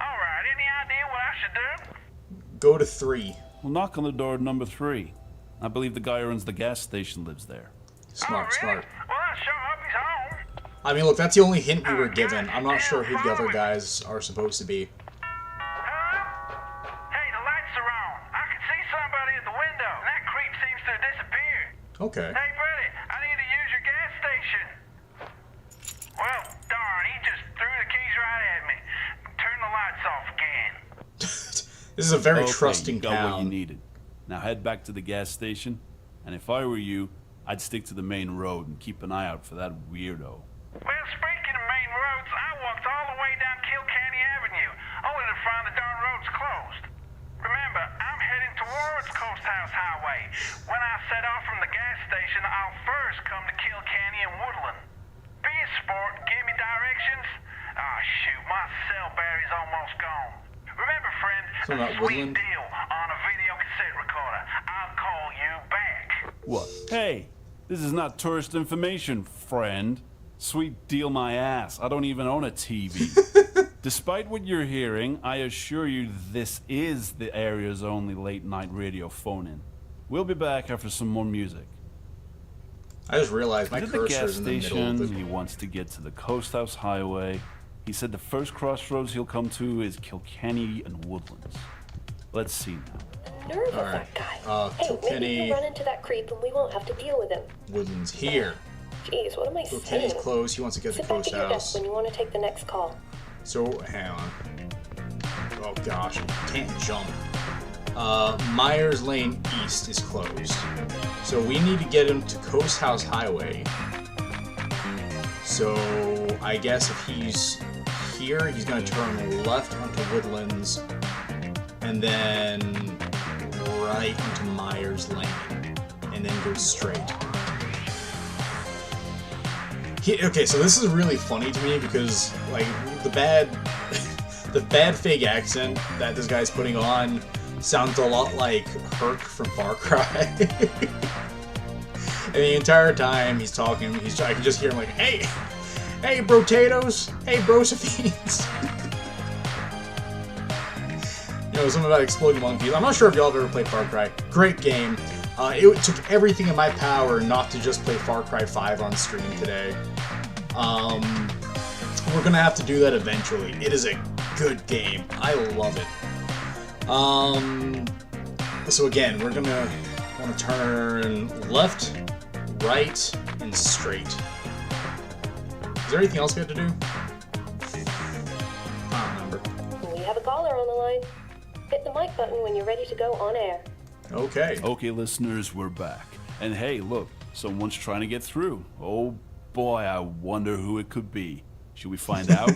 All right, any idea what I should do? Go to 3. We'll knock on the door at number 3. I believe the guy who runs the gas station lives there. Smart, smart. Well, I sure hope he's home. I mean, look, that's the only hint we were given. I'm not sure who the other guys are supposed to be. Hello? Hey, the lights are on. I can see somebody at the window. That creep seems to have disappeared. Okay. Hey, buddy, I need to use your gas station. Well, darn, he just threw the keys right at me. Turn the lights off again. This is a very Okay, trusting you got what you town. needed. Now head back to the gas station, and if I were you, I'd stick to the main road and keep an eye out for that weirdo. Well, speaking of main roads, I walked all the way down Kilkenny Avenue, only to find the darn road's closed. Remember, I'm heading towards Coast House Highway. When I set off from the gas station, I'll first come to Kilkenny and Woodland. Be a sport and give me directions. Ah, shoot, my cell battery's almost gone. Remember, friend, So a not sweet Woodland? deal on a video cassette recorder. I'll call you back. What? Hey, this is not tourist information, friend. Sweet deal my ass. I don't even own a TV. Despite what you're hearing, I assure you this is the area's only late-night radio phone-in. We'll be back after some more music. I just realized my He's at the cursor gas is in the middle station. of the... He wants to get to the Coast House Highway. He said the first crossroads he'll come to is Kilkenny and Woodlands. Let's see now. Nerve of Alright, that guy. Hey, maybe Kilkenny- he'll run into that creep and we won't have to deal with him. Woodlands here. Jeez, what am I Kilkenny's saying? close. He wants to get to Sit back Coast at your House. desk when you want to take the next call. So, hang on. Oh gosh, can't jump. Myers Lane East is closed. So we need to get him to Coast House Highway. So I guess if he's here, he's gonna turn left onto Woodlands and then right onto Myers Lane and then go straight. Okay, so this is really funny to me because like the bad fake accent that this guy's putting on sounds a lot like Herc from Far Cry. And the entire time he's talking, I can just hear him like, hey, brotatoes, hey, brosephines. You know, something about exploding monkeys. I'm not sure if y'all have ever played Far Cry. Great game. It took everything in my power not to just play Far Cry 5 on stream today. We're gonna have to do that eventually. It is a good game. I love it. So again, we're gonna want to turn left, right, and straight. Is there anything else we have to do? I don't remember. We have a caller on the line. Hit the mic button when you're ready to go on air. Okay. Okay, listeners, we're back. And hey, look, someone's trying to get through. Oh boy, I wonder who it could be. Should we find out?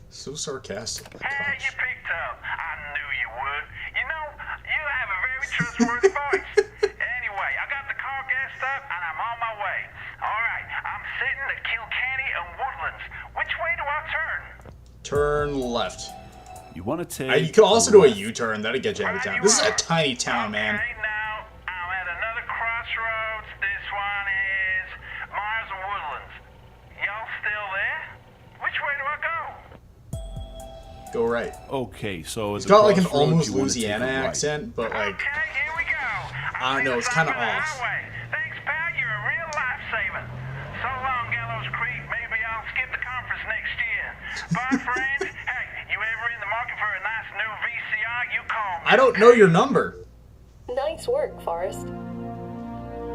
So sarcastic. Hey, you Gosh. picked up. I knew you would. You know, you have a very trustworthy voice. Anyway, I got the car gassed up and I'm on my way. All right, I'm sitting at Kilkenny and Woodlands. Which way do I turn? Turn left. You want to take... You can also do a left. U-turn. That'll get you out of town. This is a tiny town, man. Okay, now I'm at another crossroads. This one is Myers and Woodlands. Y'all still there? Which way do I go? Go right. Okay, so It's at got the like an crossroads, almost you wanna take a Louisiana right. accent, but like, Okay, here we go. I don't know, it's kind of off. Thanks, pal. You're a real lifesaver. So long, Gallows Creek. Maybe I'll skip the conference next year. Bye, friend. Hey, you ever in the market for a nice new VCR? You call me. I don't know your number. Nice work, Forrest.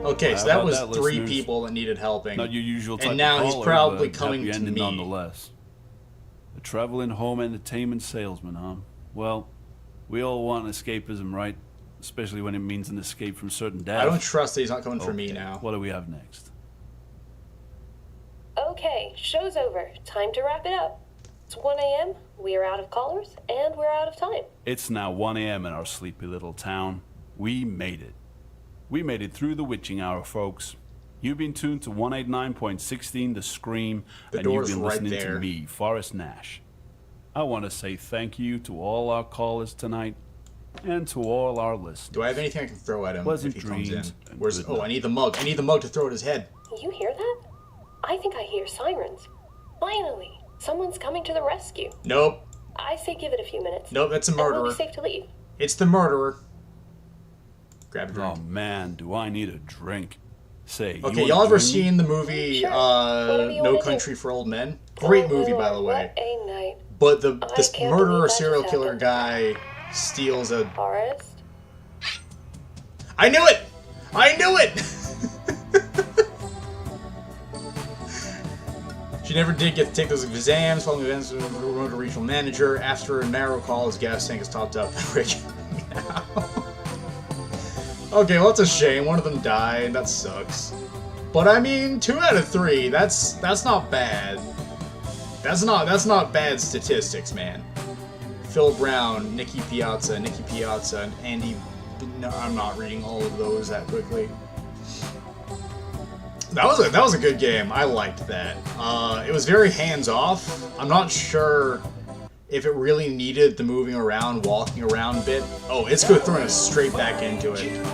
Okay, so How that about was that, 3 listeners? people that needed helping. Not your usual type And now of he's caller, probably but coming happy to ending me. nonetheless. A traveling home entertainment salesman, huh? Well, we all want escapism, right? Especially when it means an escape from certain death. I don't trust that he's not coming for me Okay, now. What do we have next? Okay, show's over. Time to wrap it up. It's 1 a.m., we are out of callers, and we're out of time. It's now 1 a.m. in our sleepy little town. We made it. We made it through the witching hour, folks. You've been tuned to 189.16 The Scream, The and you've door's been right listening there. to me, Forrest Nash. I want to say thank you to all our callers tonight, and to all our listeners. Do I have anything I can throw at him Pleasant if he comes in? dreams and Where's? good Oh, I night. need the mug. I need the mug to throw at his head. You hear that? I think I hear sirens. Finally, someone's coming to the rescue. Nope. I say give it a few minutes. Nope, that's a And we'll murderer. be safe to leave. It's the murderer. Grab a drink. Oh man, do I need a drink? Say, Okay, you y'all wanna ever join me? seen the movie Sure. Whatever you No wanna do. Country for Old Men? Great Oh, movie, my by the Lord, way. What a night. But this can't murderer believe that serial just killer happened. guy steals a... Forrest? I knew it! I knew it! She never did get to take those exams. Following events with a remote regional manager. After a narrow call, his gas tank is topped up. Now. Okay, well, that's a shame. One of them died. That sucks. But I mean, 2 out of 3. That's not bad. That's not bad statistics, man. Phil Brown, Nikki Piazza, and Andy. No, I'm not reading all of those that quickly. That was a good game. I liked that. It was very hands-off. I'm not sure if it really needed the moving around, walking around bit. Oh, it's good throwing us straight back into it.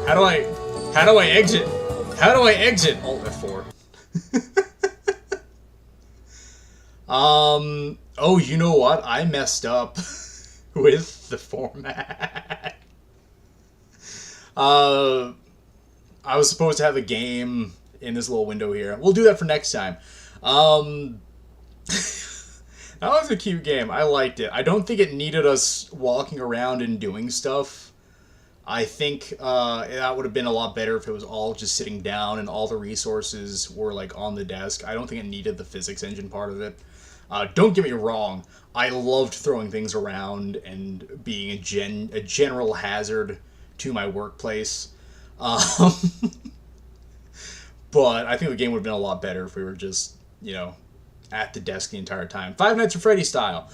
How do I exit? How do I exit? Alt F4. Oh, you know what? I messed up with the format. I was supposed to have a game in this little window here. We'll do that for next time. That was a cute game. I liked it. I don't think it needed us walking around and doing stuff. I think that would have been a lot better if it was all just sitting down and all the resources were like on the desk. I don't think it needed the physics engine part of it. Don't get me wrong. I loved throwing things around and being a general hazard to my workplace. But I think the game would have been a lot better if we were just, at the desk the entire time. Five Nights at Freddy style.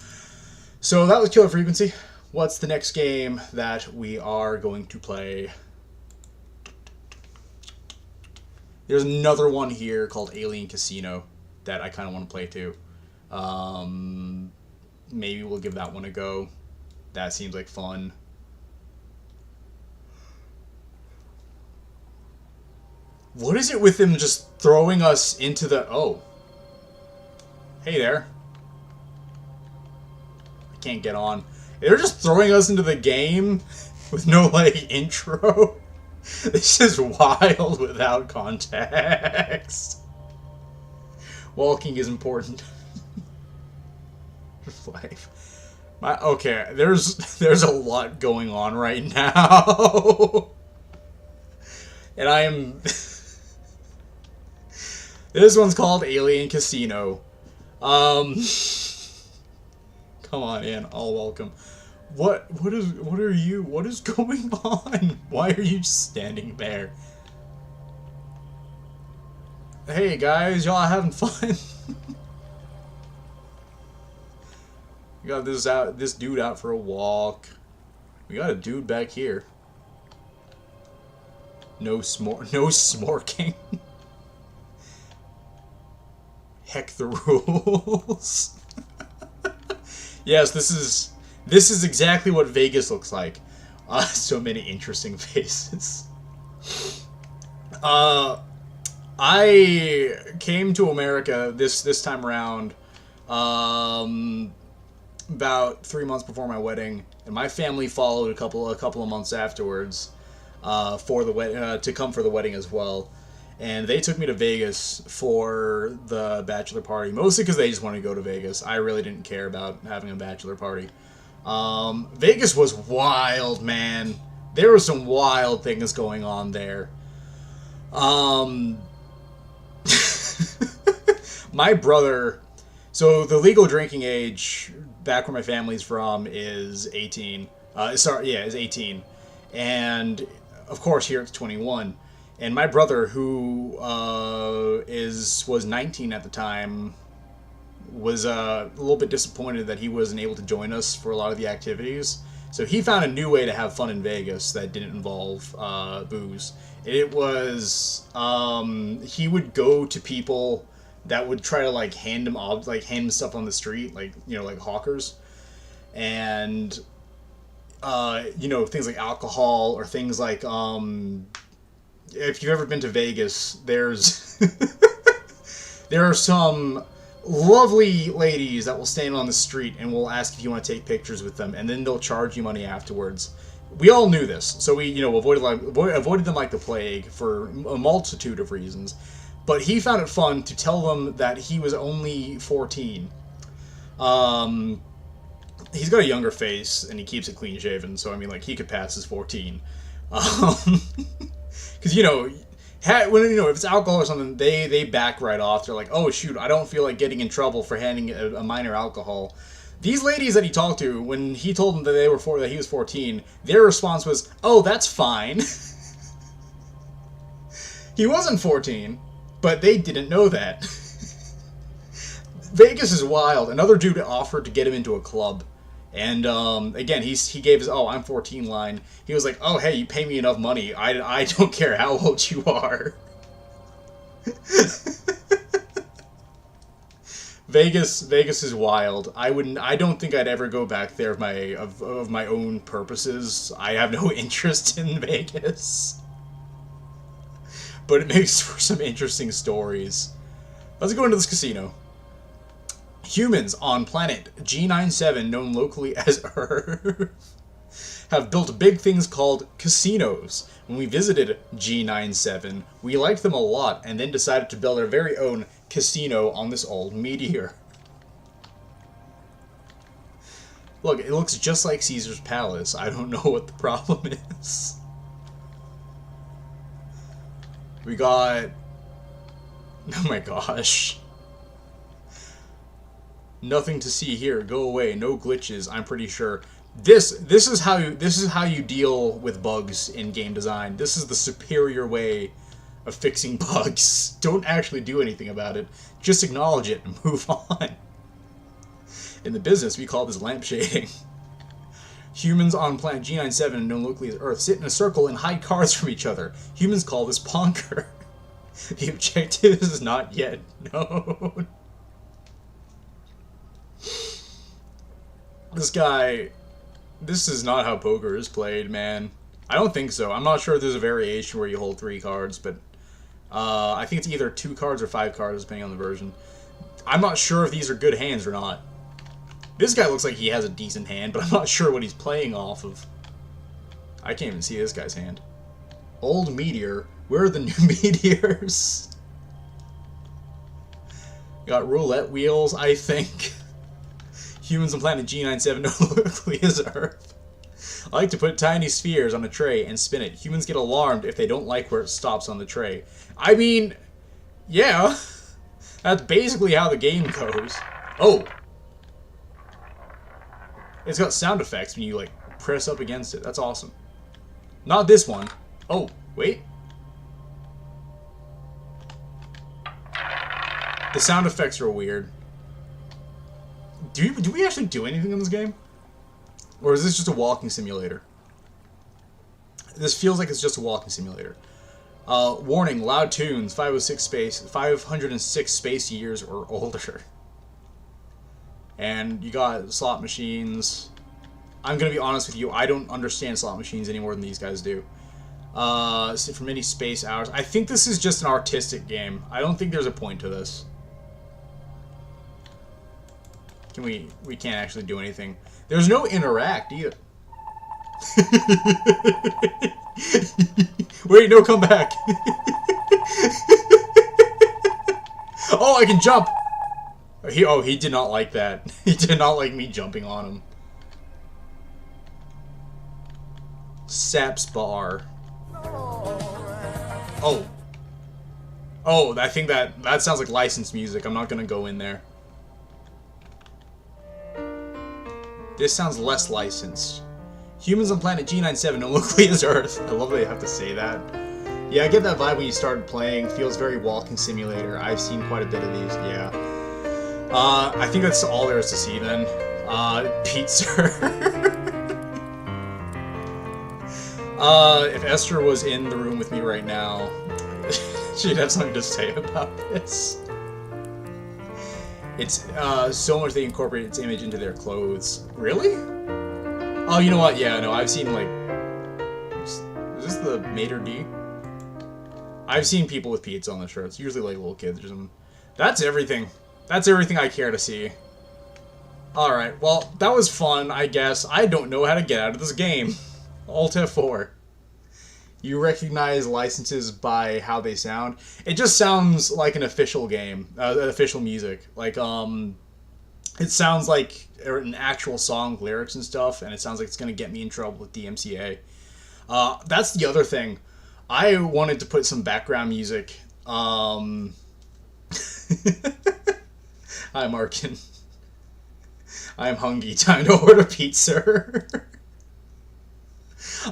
So that was Killer Frequency. What's the next game that we are going to play? There's another one here called Alien Casino that I kind of want to play too. Maybe we'll give that one a go. That seems like fun. What is it with him just throwing us into the... Oh. Hey there. I can't get on. They're just throwing us into the game with no, intro. This is wild without context. Walking is important. Life. Okay, there's a lot going on right now. And I am... This one's called Alien Casino. Come on in, all welcome. What are you? What is going on? Why are you just standing there? Hey guys, y'all having fun? We got this dude out for a walk. We got a dude back here. No smorking. Heck the rules. Yes, this is exactly what Vegas looks like. So many interesting faces. I came to America this time around about 3 months before my wedding, and my family followed a couple of months afterwards to come for the wedding as well. And they took me to Vegas for the bachelor party, mostly because they just wanted to go to Vegas. I really didn't care about having a bachelor party. Vegas was wild, man. There were some wild things going on there. My brother... So the legal drinking age, back where my family's from, is 18. Is 18. And, of course, here it's 21. And my brother, who was 19 at the time, was a little bit disappointed that he wasn't able to join us for a lot of the activities. So he found a new way to have fun in Vegas that didn't involve booze. It was he would go to people that would try to like hand him stuff on the street, like hawkers, and things like alcohol or things like if you've ever been to Vegas, there are some lovely ladies that will stand on the street and will ask if you want to take pictures with them, and then they'll charge you money afterwards. We all knew this, so we avoided them like the plague for a multitude of reasons. But he found it fun to tell them that he was only 14. He's got a younger face, and he keeps it clean shaven, so I mean, like, he could pass as 14. Because if it's alcohol or something, they back right off. They're like, oh shoot, I don't feel like getting in trouble for handing a minor alcohol. These ladies that he talked to, when he told them that that he was 14, their response was, oh, that's fine. He wasn't 14. But they didn't know that. Vegas is wild. Another dude offered to get him into a club. And, again, he gave his, oh, I'm 14 line. He was like, oh, hey, you pay me enough money. I don't care how old you are. Vegas is wild. I don't think I'd ever go back there of my own purposes. I have no interest in Vegas. But it makes for some interesting stories. Let's go into this casino. Humans on planet G97, known locally as Earth, have built big things called casinos. When we visited G97, we liked them a lot and then decided to build our very own casino on this old meteor. Look, it looks just like Caesar's Palace. I don't know what the problem is. We got... Oh my gosh. Nothing to see here. Go away. No glitches, I'm pretty sure. This is how you deal with bugs in game design. This is the superior way of fixing bugs. Don't actually do anything about it. Just acknowledge it and move on. In the business, we call this lamp shading. Humans on planet G97, known locally as Earth, sit in a circle and hide cards from each other. Humans call this Ponker. The objective is not yet known. This is not how poker is played, man. I don't think so. I'm not sure if there's a variation where you hold 3 cards, but I think it's either 2 cards or 5 cards, depending on the version. I'm not sure if these are good hands or not. This guy looks like he has a decent hand, but I'm not sure what he's playing off of. I can't even see this guy's hand. Old meteor. Where are the new meteors? Got roulette wheels, I think. Humans on planet G97 know locally as Earth. I like to put tiny spheres on a tray and spin it. Humans get alarmed if they don't like where it stops on the tray. I mean, yeah. That's basically how the game goes. Oh! It's got sound effects when you, like, press up against it. That's awesome. Not this one. Oh, wait. The sound effects are weird. Do we actually do anything in this game? Or is this just a walking simulator? This feels like it's just a walking simulator. Warning, loud tunes, 506 space years or older. And you got slot machines. I'm gonna be honest with you, I don't understand slot machines any more than these guys do. For many space hours. I think this is just an artistic game. I don't think there's a point to this. Can we can't actually do anything. There's no interact either. Wait, no, come back. Oh, I can jump. He did not like that. He did not like me jumping on him. Saps bar. Oh. Oh, I think that sounds like licensed music. I'm not gonna go in there. This sounds less licensed. Humans on planet G97 don't look like as Earth. I love that they have to say that. Yeah, I get that vibe when you started playing. Feels very walking simulator. I've seen quite a bit of these, yeah. I think that's all there is to see then. Pizza. If Esther was in the room with me right now, she'd have something to say about this. It's so much they incorporate its image into their clothes. Really? Oh, you know what? Yeah, no, I've seen like... Is this the maitre d'? I've seen people with pizza on their shirts. Usually like little kids or something. That's everything. That's everything I care to see. Alright, well, that was fun, I guess. I don't know how to get out of this game. Alt F4. You recognize licenses by how they sound. It just sounds like an official game, official music. Like, it sounds like an actual song with lyrics and stuff, and it sounds like it's gonna get me in trouble with DMCA. That's the other thing. I wanted to put some background music. Hi, Markin. I'm hungry. Time to order pizza.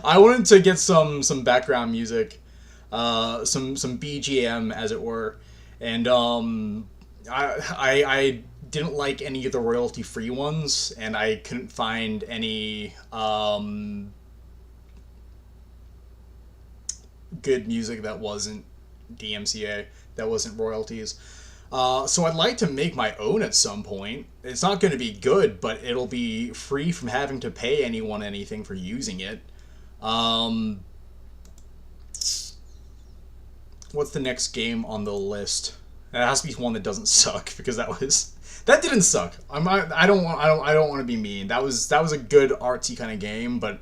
I wanted to get some background music, some BGM as it were, and I didn't like any of the royalty free ones, and I couldn't find any good music that wasn't DMCA, that wasn't royalties. So I'd like to make my own at some point. It's not going to be good, but it'll be free from having to pay anyone anything for using it. What's the next game on the list? It has to be one that doesn't suck, because that didn't suck. I don't want to be mean. That was a good artsy kind of game, but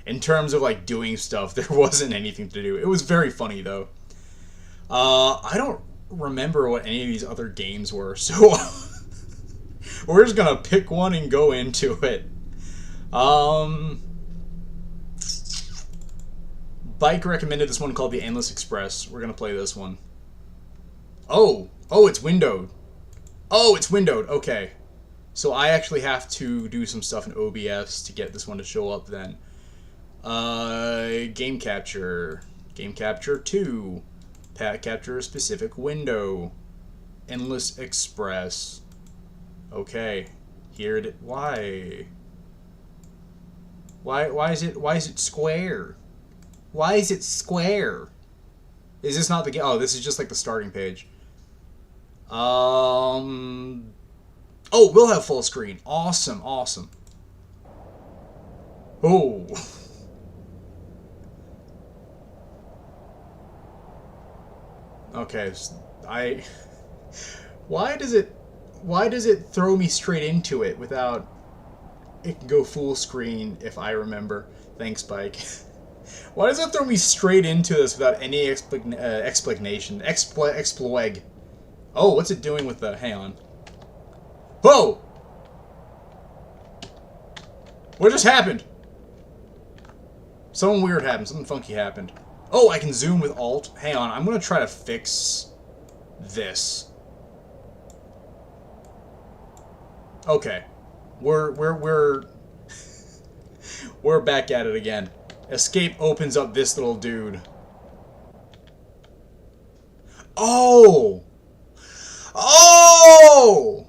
in terms of like doing stuff, there wasn't anything to do. It was very funny though. I don't remember what any of these other games were, so we're just gonna pick one and go into it. Bike recommended this one called the Endless Express. We're gonna play this one. Oh, it's windowed. Oh, it's windowed. Okay. So I actually have to do some stuff in OBS to get this one to show up then. Game capture. Game capture 2. Capture a specific window. Endless Express. Okay. Here it is. Why is it square? Why is it square? Is this not the game? Oh, this is just like the starting page. Oh, we'll have full screen. Awesome, awesome. Oh. Okay, why does it throw me straight into it without... It can go full screen if I remember. Thanks, Bike. Why does it throw me straight into this without any explanation? Exploeg. Oh, what's it doing with the... Hang on. Whoa! What just happened? Something weird happened. Something funky happened. Oh, I can zoom with Alt. Hang on, I'm gonna try to fix this. Okay. We're back at it again. Escape opens up this little dude. Oh! Oh!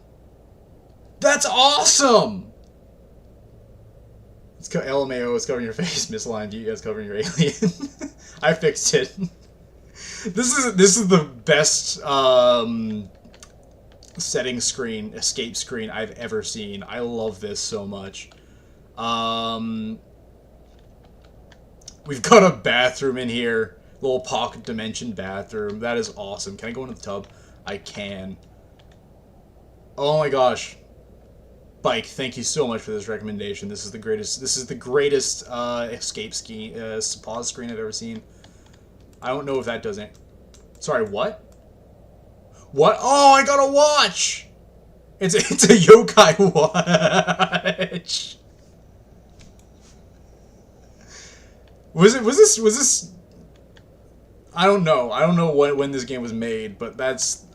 That's awesome! It's LMAO is covering your face. Misaligned. You guys covering your alien. I fixed it. This is the best setting screen, escape screen I've ever seen. I love this so much. We've got a bathroom in here. Little pocket dimension bathroom. That is awesome. Can I go into the tub? I can. Oh my gosh. Bike, thank you so much for this recommendation. This is the greatest. This is the greatest escape ski pause screen I've ever seen. I don't know if that doesn't. Sorry, what? What? Oh, I got a watch. It's a yokai watch. Was this? I don't know. I don't know when this game was made, but this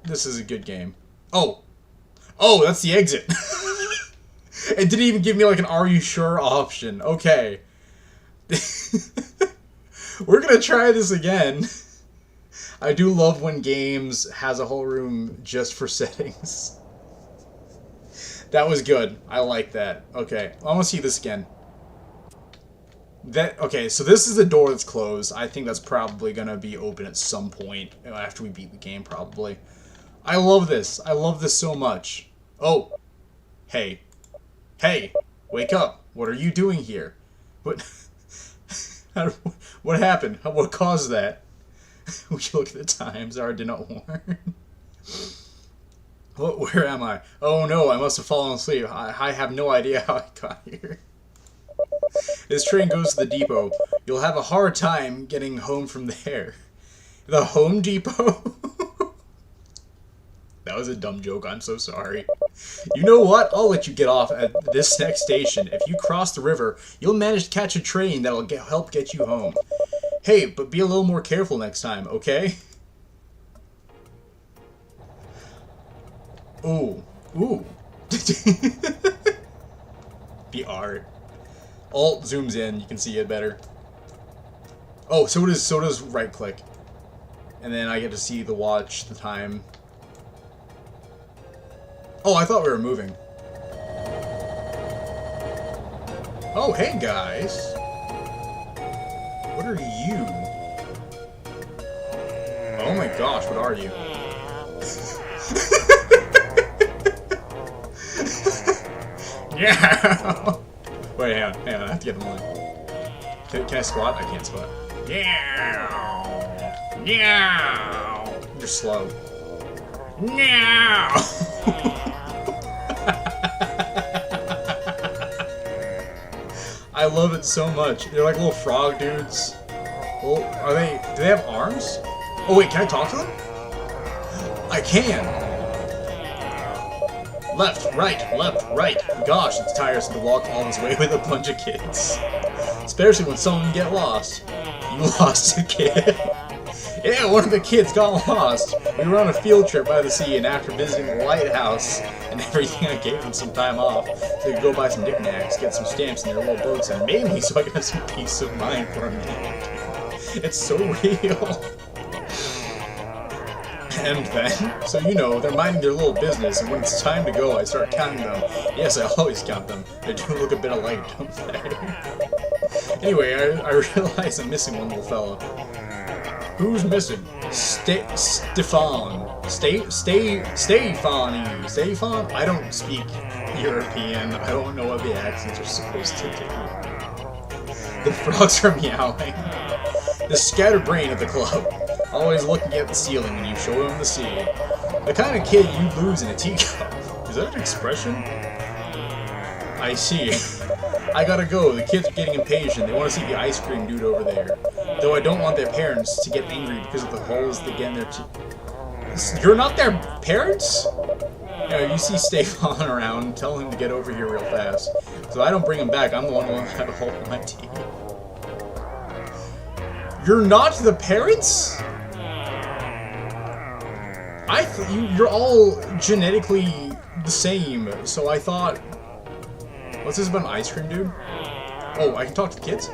is a good game. Oh, that's the exit. It didn't even give me like an "Are you sure?" option. Okay. We're gonna try this again. I do love when games has a whole room just for settings. That was good. I like that. Okay, I want to see this again. Okay, so this is the door that's closed. I think that's probably gonna be open at some point after we beat the game, probably. I love this. I love this so much. Oh, hey, wake up! What are you doing here? What? What happened? What caused that? We look at the time. Zara did not warn. Where am I? Oh no, I must have fallen asleep. I have no idea how I got here. This train goes to the depot. You'll have a hard time getting home from there. The Home Depot? That was a dumb joke. I'm so sorry. You know what? I'll let you get off at this next station. If you cross the river, you'll manage to catch a train that'll help get you home. Hey, but be a little more careful next time, okay? Ooh. The art. Alt zooms in, you can see it better. Oh, so does right click. And then I get to see the watch, the time. Oh, I thought we were moving. Oh, hey guys. What are you? Oh my gosh, what are you? Yeah. Wait, hang on, I have to get the line. Can I squat? I can't squat. Yeah. You're slow. Yeah. I love it so much. They're like little frog dudes. Well, do they have arms? Oh wait, can I talk to them? I can. Left, right. Gosh, it's tiresome to walk all this way with a bunch of kids. Especially when some of them get lost. You lost a kid? Yeah, one of the kids got lost. We were on a field trip by the sea, and after visiting the lighthouse and everything, I gave them some time off so they could go buy some knickknacks, get some stamps in their little boats, and mainly so I could have some peace of mind for a minute. It's so real. And then, so you know, they're minding their little business, and when it's time to go, I start counting them. Yes, I always count them. They do look a bit alike, don't they? Anyway, I realize I'm missing one little fella. Who's missing? Stefan. Stefan? I don't speak European. I don't know what the accents are supposed to do. The frogs are meowing. The scatterbrain of the club. Always looking at the ceiling when you show him the sea. The kind of kid you lose in a teacup. Is that an expression? I see. I gotta go. The kids are getting impatient. They want to see the ice cream dude over there. Though I don't want their parents to get angry because of the holes they get in their teeth. You're not their parents? Yeah, you see Stefan around, tell him to get over here real fast. So I don't bring him back. I'm the one who will have a hole in my teeth. You're not the parents? You're all genetically the same, so I thought... What's this about an ice cream dude? Oh, I can talk to the kids?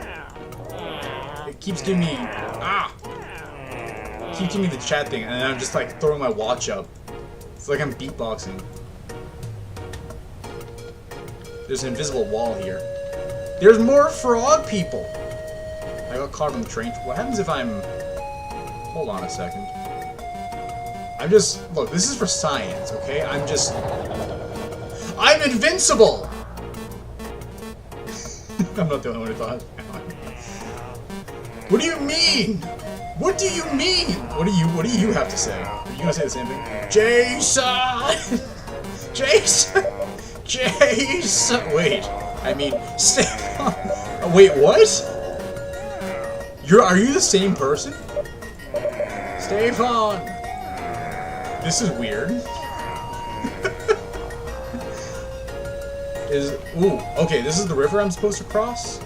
It keeps giving me... It keeps giving me the chat thing, and then I'm just like throwing my watch up. It's like I'm beatboxing. There's an invisible wall here. There's more frog people! I got caught on the train. What happens if I'm... Hold on a second. I'm just... Look, this is for science, okay? I'm invincible! I'm not the only one who thought. What do you mean? What do you mean? What do you have to say? Are you gonna say the same thing? Jason! Jason! Chase! Wait, I mean, Stefan. Wait, what? Are you the same person? Stefan! This is weird. Ooh, okay, this is the river I'm supposed to cross?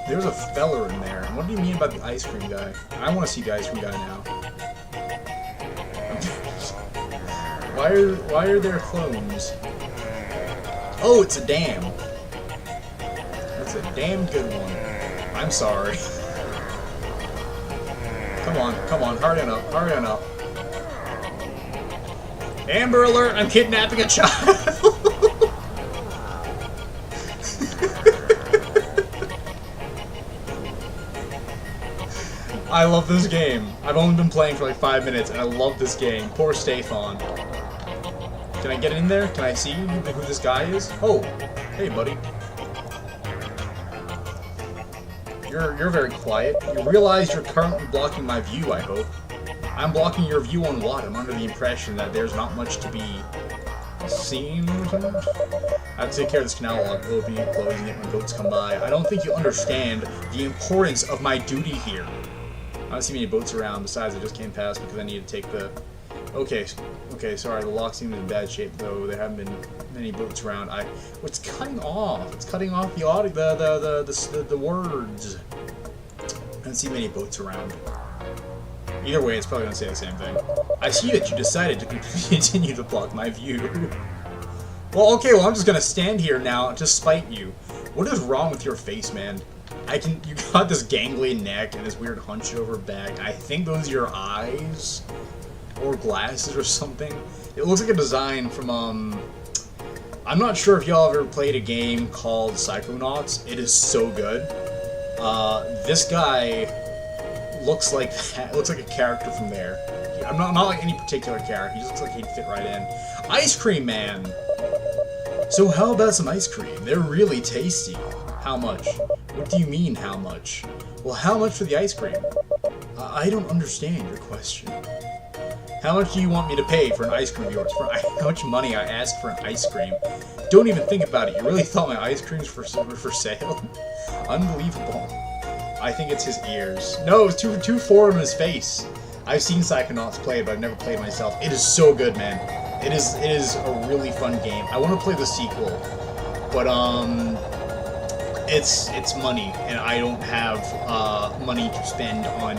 There's a feller in there. What do you mean about the ice cream guy? I want to see the ice cream guy now. Why are there clones? Oh, it's a dam. That's a damn good one. I'm sorry. Come on, hurry on up. Amber alert, I'm kidnapping a child! I love this game. I've only been playing for like 5 minutes, and I love this game. Poor Stefan. Can I get in there? Can I see who this guy is? Oh, hey, buddy. You're very quiet. You realize you're currently blocking my view, I hope. I'm blocking your view on what? I'm under the impression that there's not much to be seen or something. I have to take care of this canal while I'm closing it when boats come by. I don't think you understand the importance of my duty here. I don't see many boats around. Besides, I just came past because I need to take the... Okay, sorry. The lock seems in bad shape, though. There haven't been many boats around. What's cutting off? It's cutting off the audio, the words. I don't see many boats around. Either way, it's probably gonna say the same thing. I see that you decided to continue to block my view. Well, okay. Well, I'm just gonna stand here now to spite you. What is wrong with your face, man? You got this gangly neck and this weird hunched over back. I think those are your eyes. Or glasses or something. It looks like a design from, I'm not sure if y'all have ever played a game called Psychonauts. It is so good. This guy looks like a character from there. I'm not like any particular character. He just looks like he'd fit right in. Ice Cream Man! So how about some ice cream? They're really tasty. How much? What do you mean, how much? Well, how much for the ice cream? I don't understand your question. How much do you want me to pay for an ice cream of yours? For how much money I asked for an ice cream? Don't even think about it. You really thought my ice creams were for sale? Unbelievable. I think it's his ears. No, it's too forward in his face. I've seen Psychonauts play it, but I've never played it myself. It is so good, man. It is a really fun game. I want to play the sequel, but it's money, and I don't have money to spend on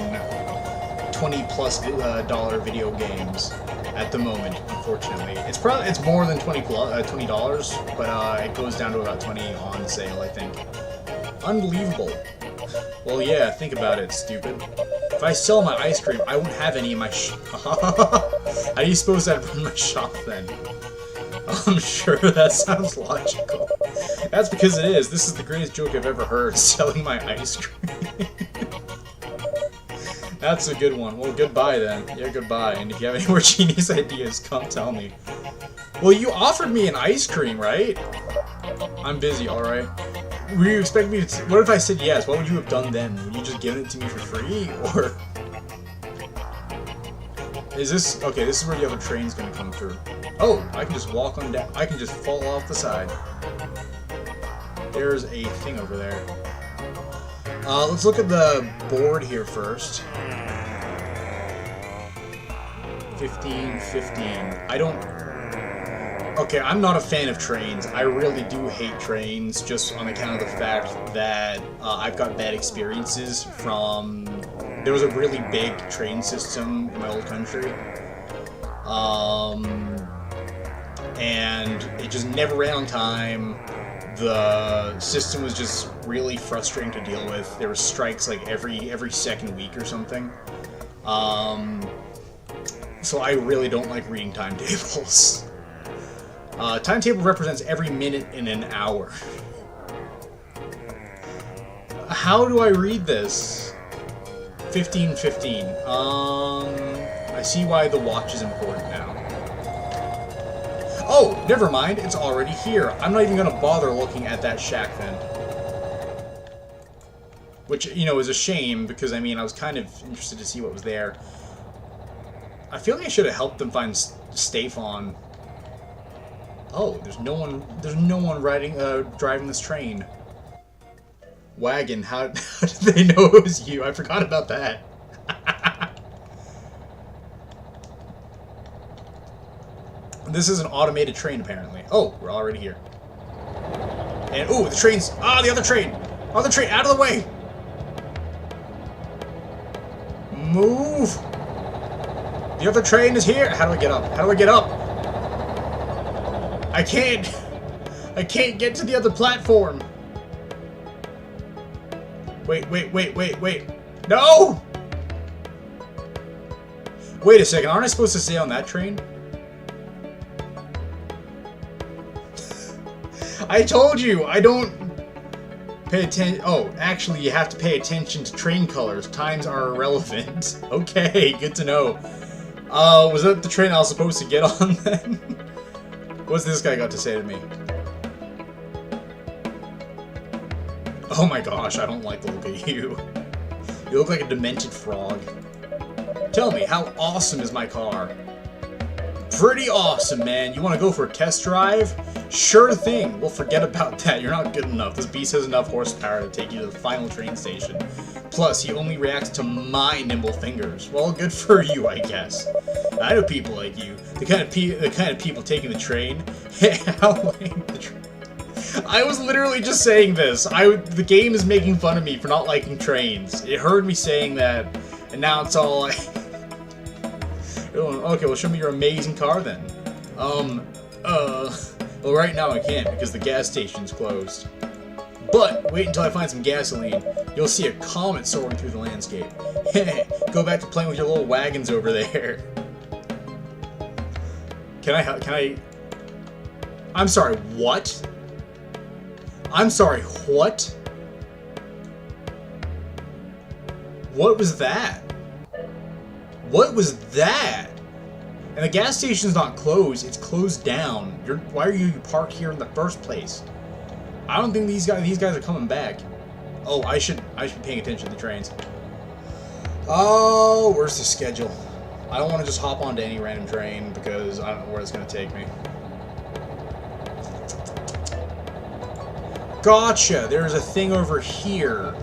$20+ video games at the moment, unfortunately. It's more than $20, but it goes down to about 20 on sale, I think. Unbelievable. Well, yeah, think about it, stupid. If I sell my ice cream, I won't have any in my shop. How do you suppose that run my shop then? I'm sure that sounds logical. That's because it is. This is the greatest joke I've ever heard, selling my ice cream. That's a good one. Well, goodbye then. Yeah, goodbye. And if you have any more genius ideas, come tell me. Well, you offered me an ice cream, right? I'm busy, alright? Were you expecting me to... What if I said yes? What would you have done then? Would you just given it to me for free? Or... Is this... Okay, this is where the other train's gonna come through. Oh, I can just walk on down. I can just fall off the side. There's a thing over there. Let's look at the board here first. 15. I don't... Okay, I'm not a fan of trains. I really do hate trains, just on account of the fact that I've got bad experiences from... There was a really big train system in my old country. And it just never ran on time. The system was just really frustrating to deal with. There were strikes like every second week or something. So I really don't like reading timetables. Timetable represents every minute in an hour. How do I read this? 15:15. I see why the watch is important now. Oh, never mind. It's already here. I'm not even gonna bother looking at that shack then. Which, you know, is a shame because, I mean, I was kind of interested to see what was there. I feel like I should have helped them find Stefan. Oh, there's no one driving this train. Wagon, how did they know it was you? I forgot about that. This is an automated train, apparently. Oh, we're already here. And, ooh, the train's... Ah, the other train! Other train, out of the way! Move! The other train is here! How do I get up? How do I get up? I can't get to the other platform! Wait. No! Wait a second, aren't I supposed to stay on that train? I told you, I don't pay attention. Oh, actually, you have to pay attention to train colors. Times are irrelevant. Okay, good to know. Was that the train I was supposed to get on then? What's this guy got to say to me? Oh my gosh, I don't like the look of you. You look like a demented frog. Tell me, how awesome is my car? Pretty awesome, man. You want to go for a test drive? Sure thing. Well, forget about that. You're not good enough. This beast has enough horsepower to take you to the final train station. Plus, he only reacts to my nimble fingers. Well, good for you, I guess. I know people like you. The kind of people taking the train. How lame the train. I was literally just saying this. The game is making fun of me for not liking trains. It heard me saying that, and now it's all like... Okay, well, show me your amazing car then. Well, right now I can't because the gas station's closed. But wait until I find some gasoline. You'll see a comet soaring through the landscape. Go back to playing with your little wagons over there. Can I... I'm sorry, what? I'm sorry, what? What was that? What was that? And the gas station's not closed, it's closed down. Why are you parked here in the first place? I don't think these guys are coming back. Oh, I should be paying attention to the trains. Oh, where's the schedule? I don't want to just hop onto any random train because I don't know where it's going to take me. Gotcha! There's a thing over here.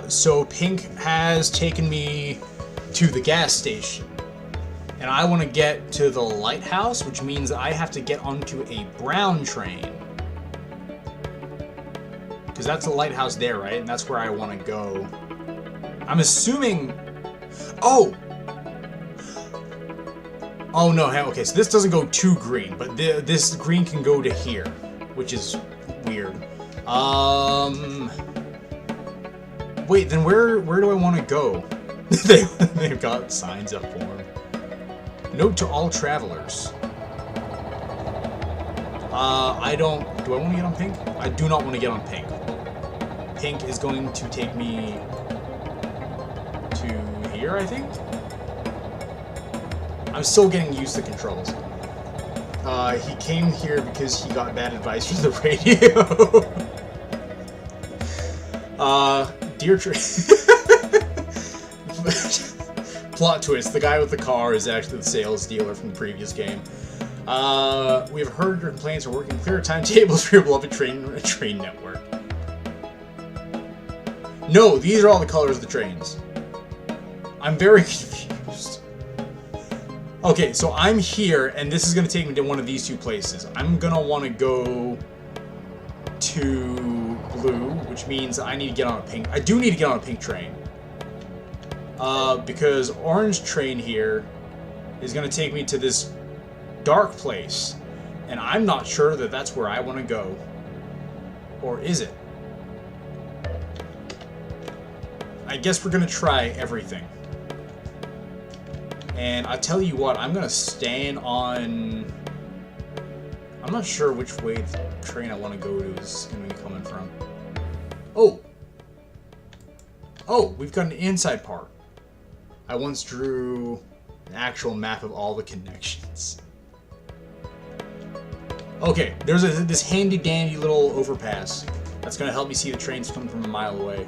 So Pink has taken me to the gas station. And I want to get to the lighthouse, which means I have to get onto a brown train. Because that's the lighthouse there, right? And that's where I want to go. I'm assuming... Oh! Oh, no. Okay, so this doesn't go to green, but this green can go to here, which is weird. Wait, then where do I want to go? They've got signs up for them. Note to all travelers. Do I want to get on Pink? I do not want to get on Pink. Pink is going to take me to here, I think? I'm still getting used to controls. He came here because he got bad advice from the radio. Dear Plot twist, the guy with the car is actually the sales dealer from the previous game. We've heard your complaints are working clear timetables for your beloved train network. No, these are all the colors of the trains. I'm very confused. Okay, so I'm here, and this is going to take me to one of these two places. I'm going to want to go to blue, which means I need to get on a pink. I do need to get on a pink train. Because orange train here is going to take me to this dark place. And I'm not sure that that's where I want to go. Or is it? I guess we're going to try everything. And I tell you what, I'm going to stand on... I'm not sure which way the train I want to go to is going to be coming from. Oh! Oh, we've got an inside part. I once drew an actual map of all the connections. Okay, there's this handy-dandy little overpass that's going to help me see the trains coming from a mile away.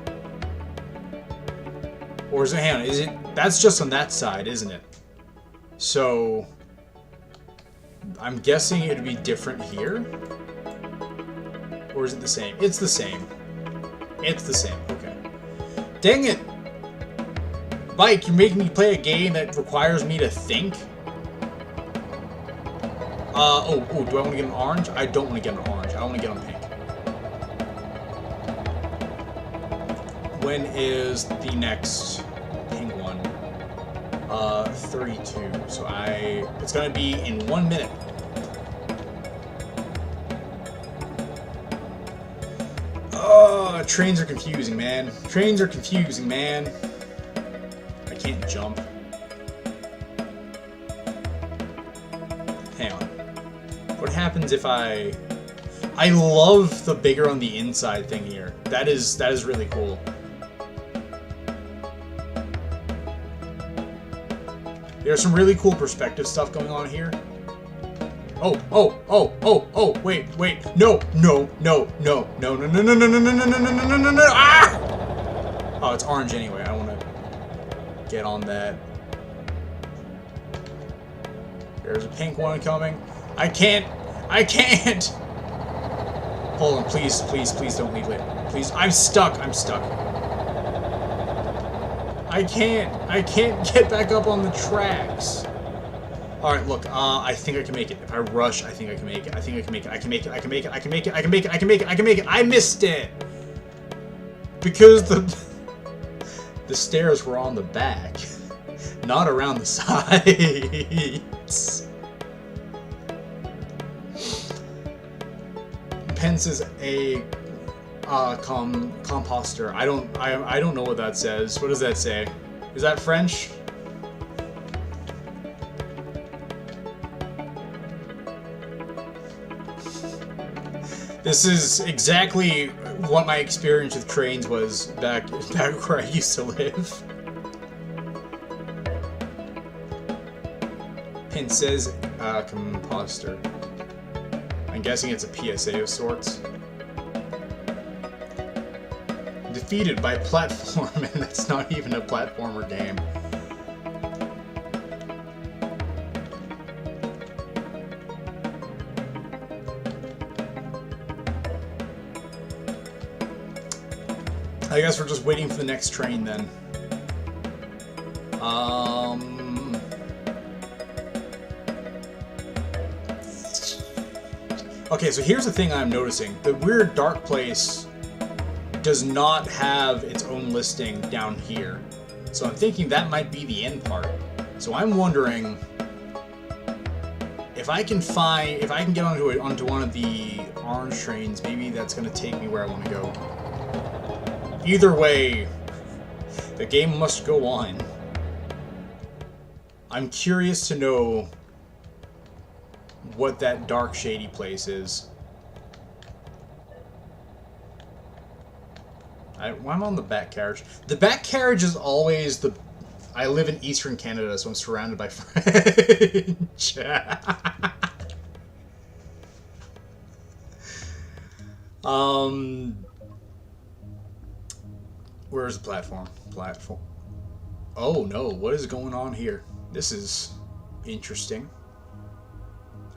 Or is it, hang on, is it, that's just on that side, isn't it? So I'm guessing it'd be different here. Or is it the same? It's the same. It's the same. Okay. Dang it! Mike, you're making me play a game that requires me to think? Oh, do I want to get an orange? I don't want to get an orange. I want to get on pink. When is the next pink one? 32. So it's gonna be in 1 minute. Oh, trains are confusing, man. Trains are confusing, man. I can't jump. Hang on. What happens if I love the bigger on the inside thing here. That is really cool. There's some really cool perspective stuff going on here. Oh, wait. No. Ah! Oh, it's orange anyway. I want to get on that. There's a pink one coming. I can't. Hold on, please don't leave it. Please, I'm stuck. I can't get back up on the tracks. Alright, look, I think I can make it. If I rush, I think I can make it. I can make it. I missed it! Because the stairs were on the back, not around the sides. Pence is a composter. I don't know what that says. What does that say? Is that French? This is exactly what my experience with trains was back where I used to live. Pence says composter. I'm guessing it's a PSA of sorts. Defeated by platform, and that's not even a platformer game. I guess we're just waiting for the next train then. Okay, so here's the thing I'm noticing. The weird dark place does not have its own listing down here. So I'm thinking that might be the end part. So I'm wondering if I can get onto one of the orange trains, maybe that's gonna take me where I want to go. Either way, the game must go on. I'm curious to know what that dark, shady place is. I'm on the back carriage. The back carriage is always the... I live in Eastern Canada, so I'm surrounded by French. Where's the platform? Oh no, what is going on here? This is interesting.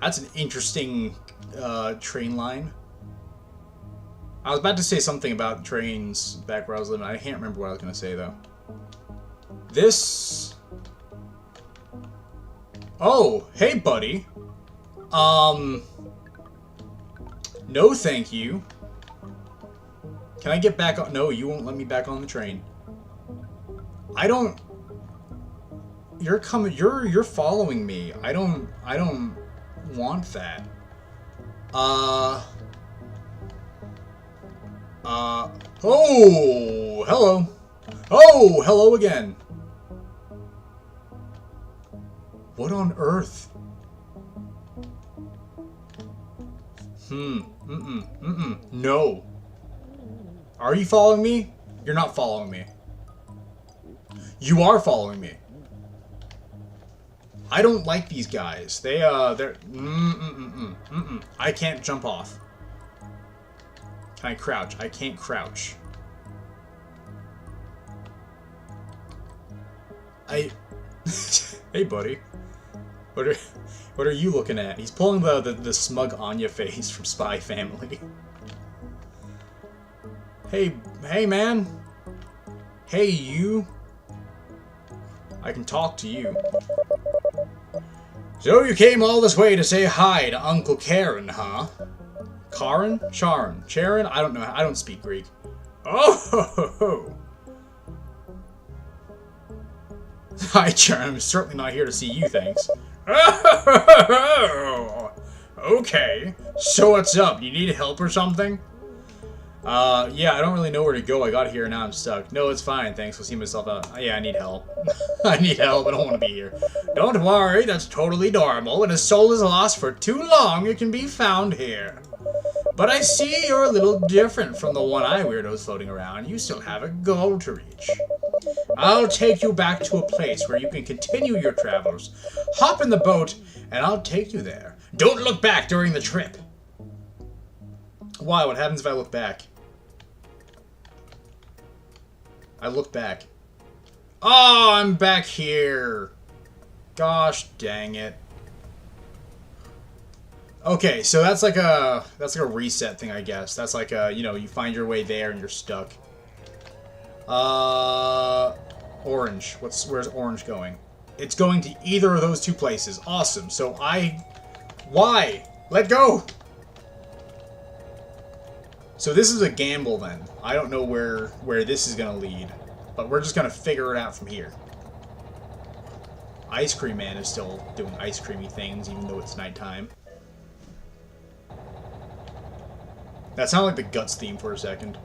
That's an interesting train line. I was about to say something about trains back where I was living. I can't remember what I was going to say, though. This... Oh, hey, buddy. No, thank you. Can I get back on... No, you won't let me back on the train. I don't... You're coming... You're following me. I don't want that. Oh, hello. Oh, hello again. What on earth? No. Are you following me? You're not following me. You are following me. I don't like these guys. They're... I can't jump off. Can I crouch? I can't crouch. Hey, buddy. What are you looking at? He's pulling the smug Anya face from Spy Family. Hey man. Hey you. I can talk to you. So you came all this way to say hi to Uncle Karen, huh? Karen? Charon? Charon? I don't know. I don't speak Greek. Oh ho ho ho. Hi Charon, I'm certainly not here to see you, thanks. Oh, okay. So what's up? You need help or something? Yeah, I don't really know where to go. I got here and now I'm stuck. No, it's fine, thanks. I'll see myself out. Yeah, I need help. I need help. I don't want to be here. Don't worry, that's totally normal. When a soul is lost for too long, it can be found here. But I see you're a little different from the one-eye weirdos floating around. You still have a goal to reach. I'll take you back to a place where you can continue your travels. Hop in the boat, and I'll take you there. Don't look back during the trip. Why? What happens if I look back? I look back. Oh, I'm back here. Gosh dang it. Okay, so that's like a reset thing, I guess. That's like a, you know, you find your way there and you're stuck. Orange. Where's orange going? It's going to either of those two places. Awesome. So why? Let go! So this is a gamble then. I don't know where this is gonna lead. But we're just gonna figure it out from here. Ice Cream Man is still doing ice creamy things even though it's nighttime. That sounded like the Guts theme for a second.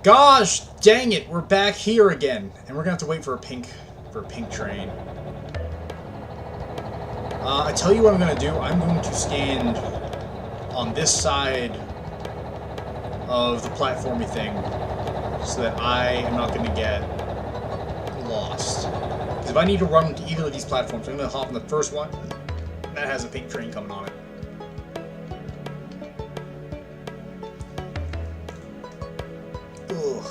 Gosh dang it, we're back here again. And we're gonna have to wait for a pink train. I tell you what I'm gonna do. I'm going to stand on this side of the platformy thing so that I am not gonna get lost. Because if I need to run to either of these platforms, I'm gonna hop on the first one. That has a pink train coming on it. Ugh.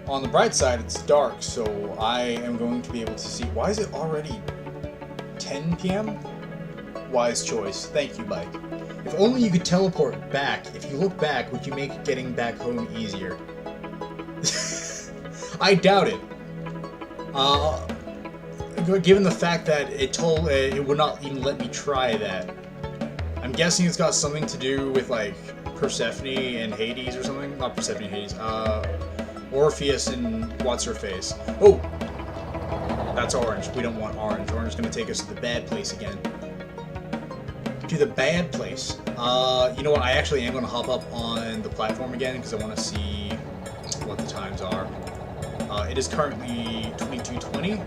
On the bright side, it's dark, so I am going to be able to see. Why is it already 10 p.m.? Wise choice. Thank you, bike. If only you could teleport back. If you look back, would you make getting back home easier? I doubt it. Given the fact that it would not even let me try that. I'm guessing it's got something to do with, like, Persephone and Hades or something? Not Persephone and Hades. Orpheus and what's-her-face. Oh! That's orange. We don't want orange. Orange is going to take us to the bad place again. To the bad place. You know what? I actually am going to hop up on the platform again because I want to see what the times are. It is currently 22:20.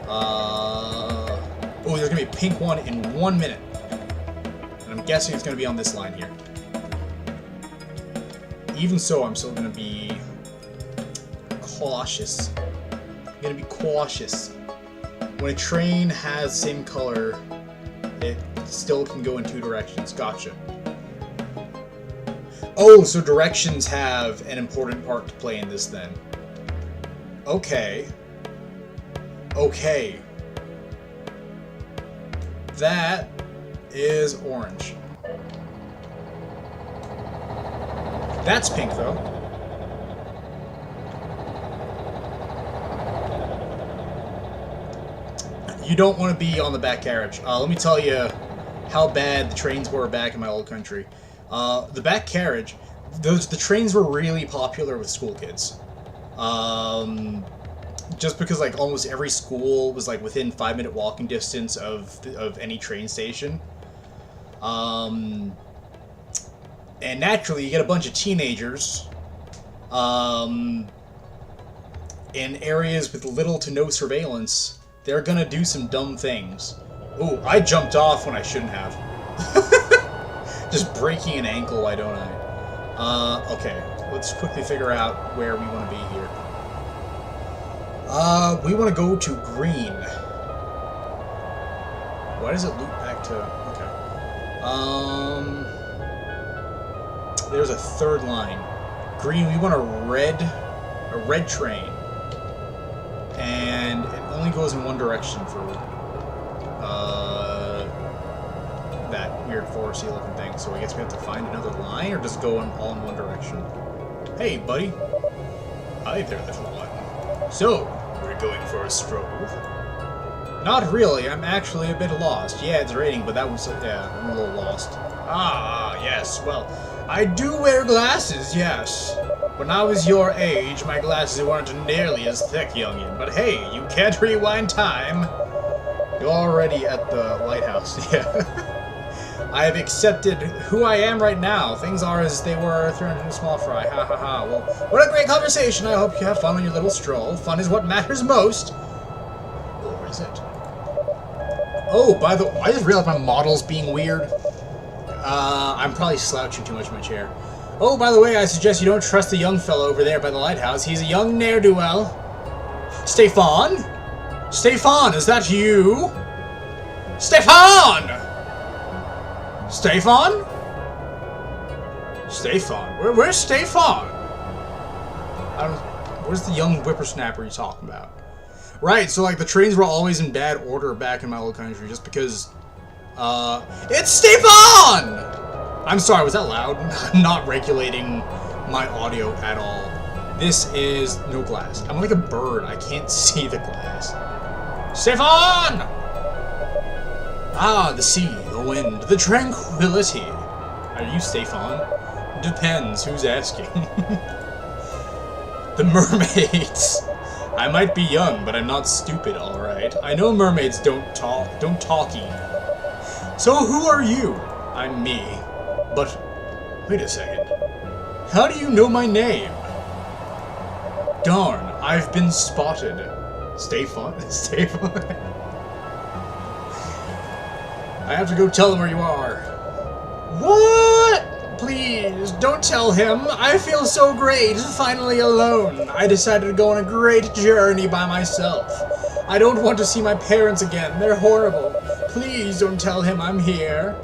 Oh, there's going to be a pink one in 1 minute. And I'm guessing it's going to be on this line here. Even so, I'm still going to be cautious. I'm going to be cautious. When a train has same color, it still can go in two directions. Gotcha. Oh, so directions have an important part to play in this then. Okay. Okay. That is orange. That's pink, though. You don't want to be on the back carriage. Let me tell you how bad the trains were back in my old country. The back carriage, the trains were really popular with school kids. Just because, like, almost every school was, like, within 5-minute walking distance of any train station. And naturally, you get a bunch of teenagers in areas with little to no surveillance. They're gonna do some dumb things. Ooh, I jumped off when I shouldn't have. Just breaking an ankle, why don't I? Okay, let's quickly figure out where we want to be here. We want to go to green. Why does it loop back to... Okay. There's a third line. Green, we want a red train. And it only goes in one direction for that weird foresty looking thing. So I guess we have to find another line, or does it go all in one direction? Hey, buddy. Hi there, little one. So, we're going for a stroll? Not really. I'm actually a bit lost. Yeah, it's raining, but that was... yeah, I'm a little lost. Ah, yes. Well, I do wear glasses, yes. When I was your age, my glasses weren't nearly as thick, youngin'. But hey, you can't rewind time. You're already at the lighthouse, yeah. I have accepted who I am right now. Things are as they were 300 small fry. Ha ha ha. Well, what a great conversation. I hope you have fun on your little stroll. Fun is what matters most. Or is it? Oh, by the way, I just realized my model's being weird. I'm probably slouching too much in my chair. Oh, by the way, I suggest you don't trust the young fellow over there by the lighthouse. He's a young ne'er-do-well. Stefan? Stefan, is that you? Stefan! Stefan? Stefan? Where's Stefan? I don't... Where's the young whippersnapper you're talking about? Right, so like the trains were always in bad order back in my old country just because... It's Stefan! I'm sorry, was that loud? I'm not regulating my audio at all. This is no glass. I'm like a bird. I can't see the glass. Stefan! Ah, the sea, the wind, the tranquility. Are you Stefan? Depends who's asking. The mermaids. I might be young, but I'm not stupid, alright. I know mermaids don't talky. So who are you? I'm me. But, wait a second. How do you know my name? Darn, I've been spotted. Stefan? Stefan? I have to go tell him where you are. What? Please, don't tell him. I feel so great, finally alone. I decided to go on a great journey by myself. I don't want to see my parents again. They're horrible. Please don't tell him I'm here.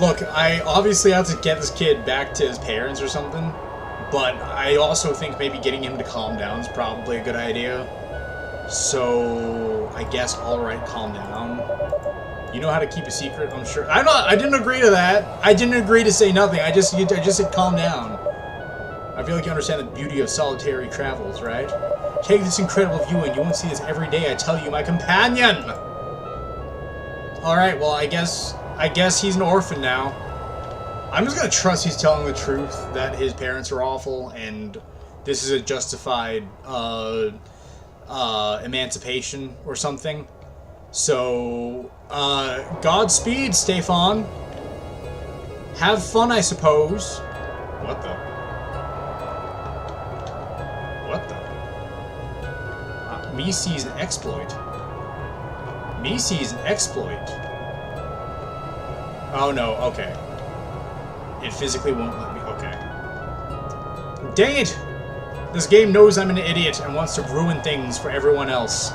Look, I obviously have to get this kid back to his parents or something, but I also think maybe getting him to calm down is probably a good idea. So, I guess, alright, calm down. You know how to keep a secret, I'm sure. I didn't agree to that. I didn't agree to say nothing. I just said calm down. I feel like you understand the beauty of solitary travels, right? Take this incredible view and you won't see this every day, I tell you, my companion! Alright, well, I guess he's an orphan now. I'm just gonna trust he's telling the truth, that his parents are awful, and this is a justified, emancipation or something. So, Godspeed, Stefan. Have fun, I suppose. What the? What the? Me sees an exploit. Me sees an exploit. Oh no, okay. It physically won't let me, okay. Dang it! This game knows I'm an idiot and wants to ruin things for everyone else.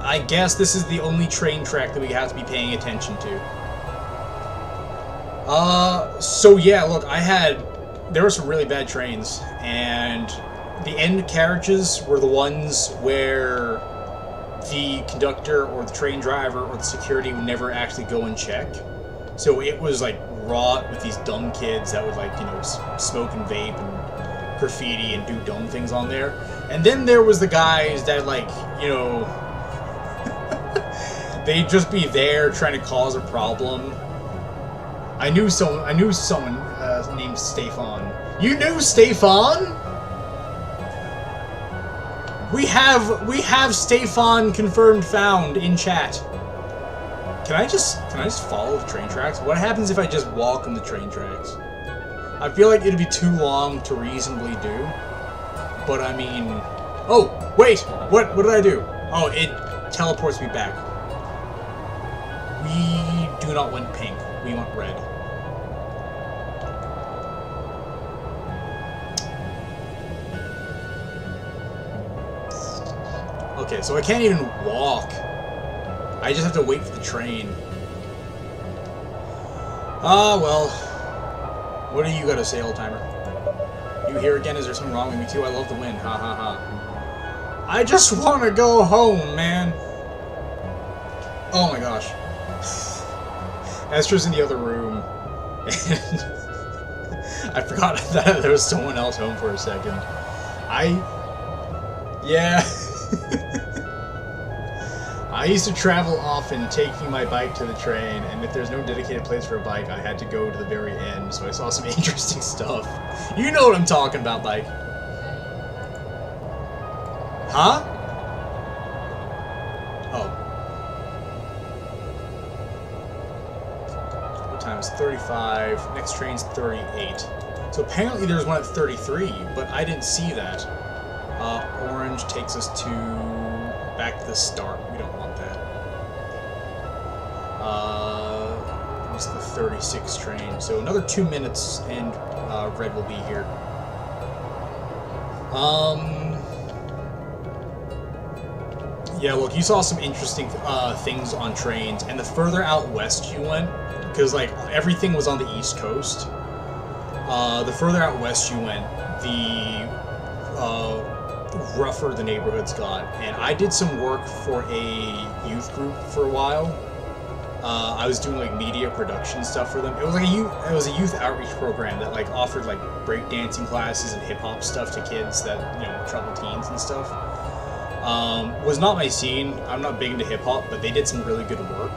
I guess this is the only train track that we have to be paying attention to. So yeah, look, there were some really bad trains, and the end carriages were the ones where the conductor or the train driver or the security would never actually go and check. So it was like wrought with these dumb kids that would, like, you know, smoke and vape and graffiti and do dumb things on there. And then there was the guys that, like, you know, they'd just be there trying to cause a problem. I knew someone named Stefan. You knew Stefan? We have Stefan confirmed found in chat. Can I just follow the train tracks? What happens if I just walk on the train tracks? I feel like it'd be too long to reasonably do. But I mean, oh wait, what did I do? Oh, it teleports me back. We do not want pink. We want red. Okay, so I can't even walk. I just have to wait for the train. Ah, well. What do you got to say, old timer? You here again? Is there something wrong with me too? I love the wind. Ha ha ha. I just want to go home, man. Oh my gosh. Esther's in the other room, and I forgot that there was someone else home for a second. Yeah. I used to travel often, taking my bike to the train, and if there's no dedicated place for a bike, I had to go to the very end, so I saw some interesting stuff. You know what I'm talking about, like. Huh? Oh. What time is 35? Next train's 38. So apparently there's one at 33, but I didn't see that. Orange takes us to back to the start. We don't want that. What's the 36 train? So another 2 minutes and Red will be here. Yeah, look, you saw some interesting things on trains, and the further out west you went, because like everything was on the East Coast. The further out west you went, the rougher the neighborhoods got. And I did some work for a youth group for a while. I was doing like media production stuff for them. It was like a youth outreach program that like offered like breakdancing classes and hip hop stuff to kids that, you know, troubled teens and stuff. Was not my scene. I'm not big into hip hop, but they did some really good work.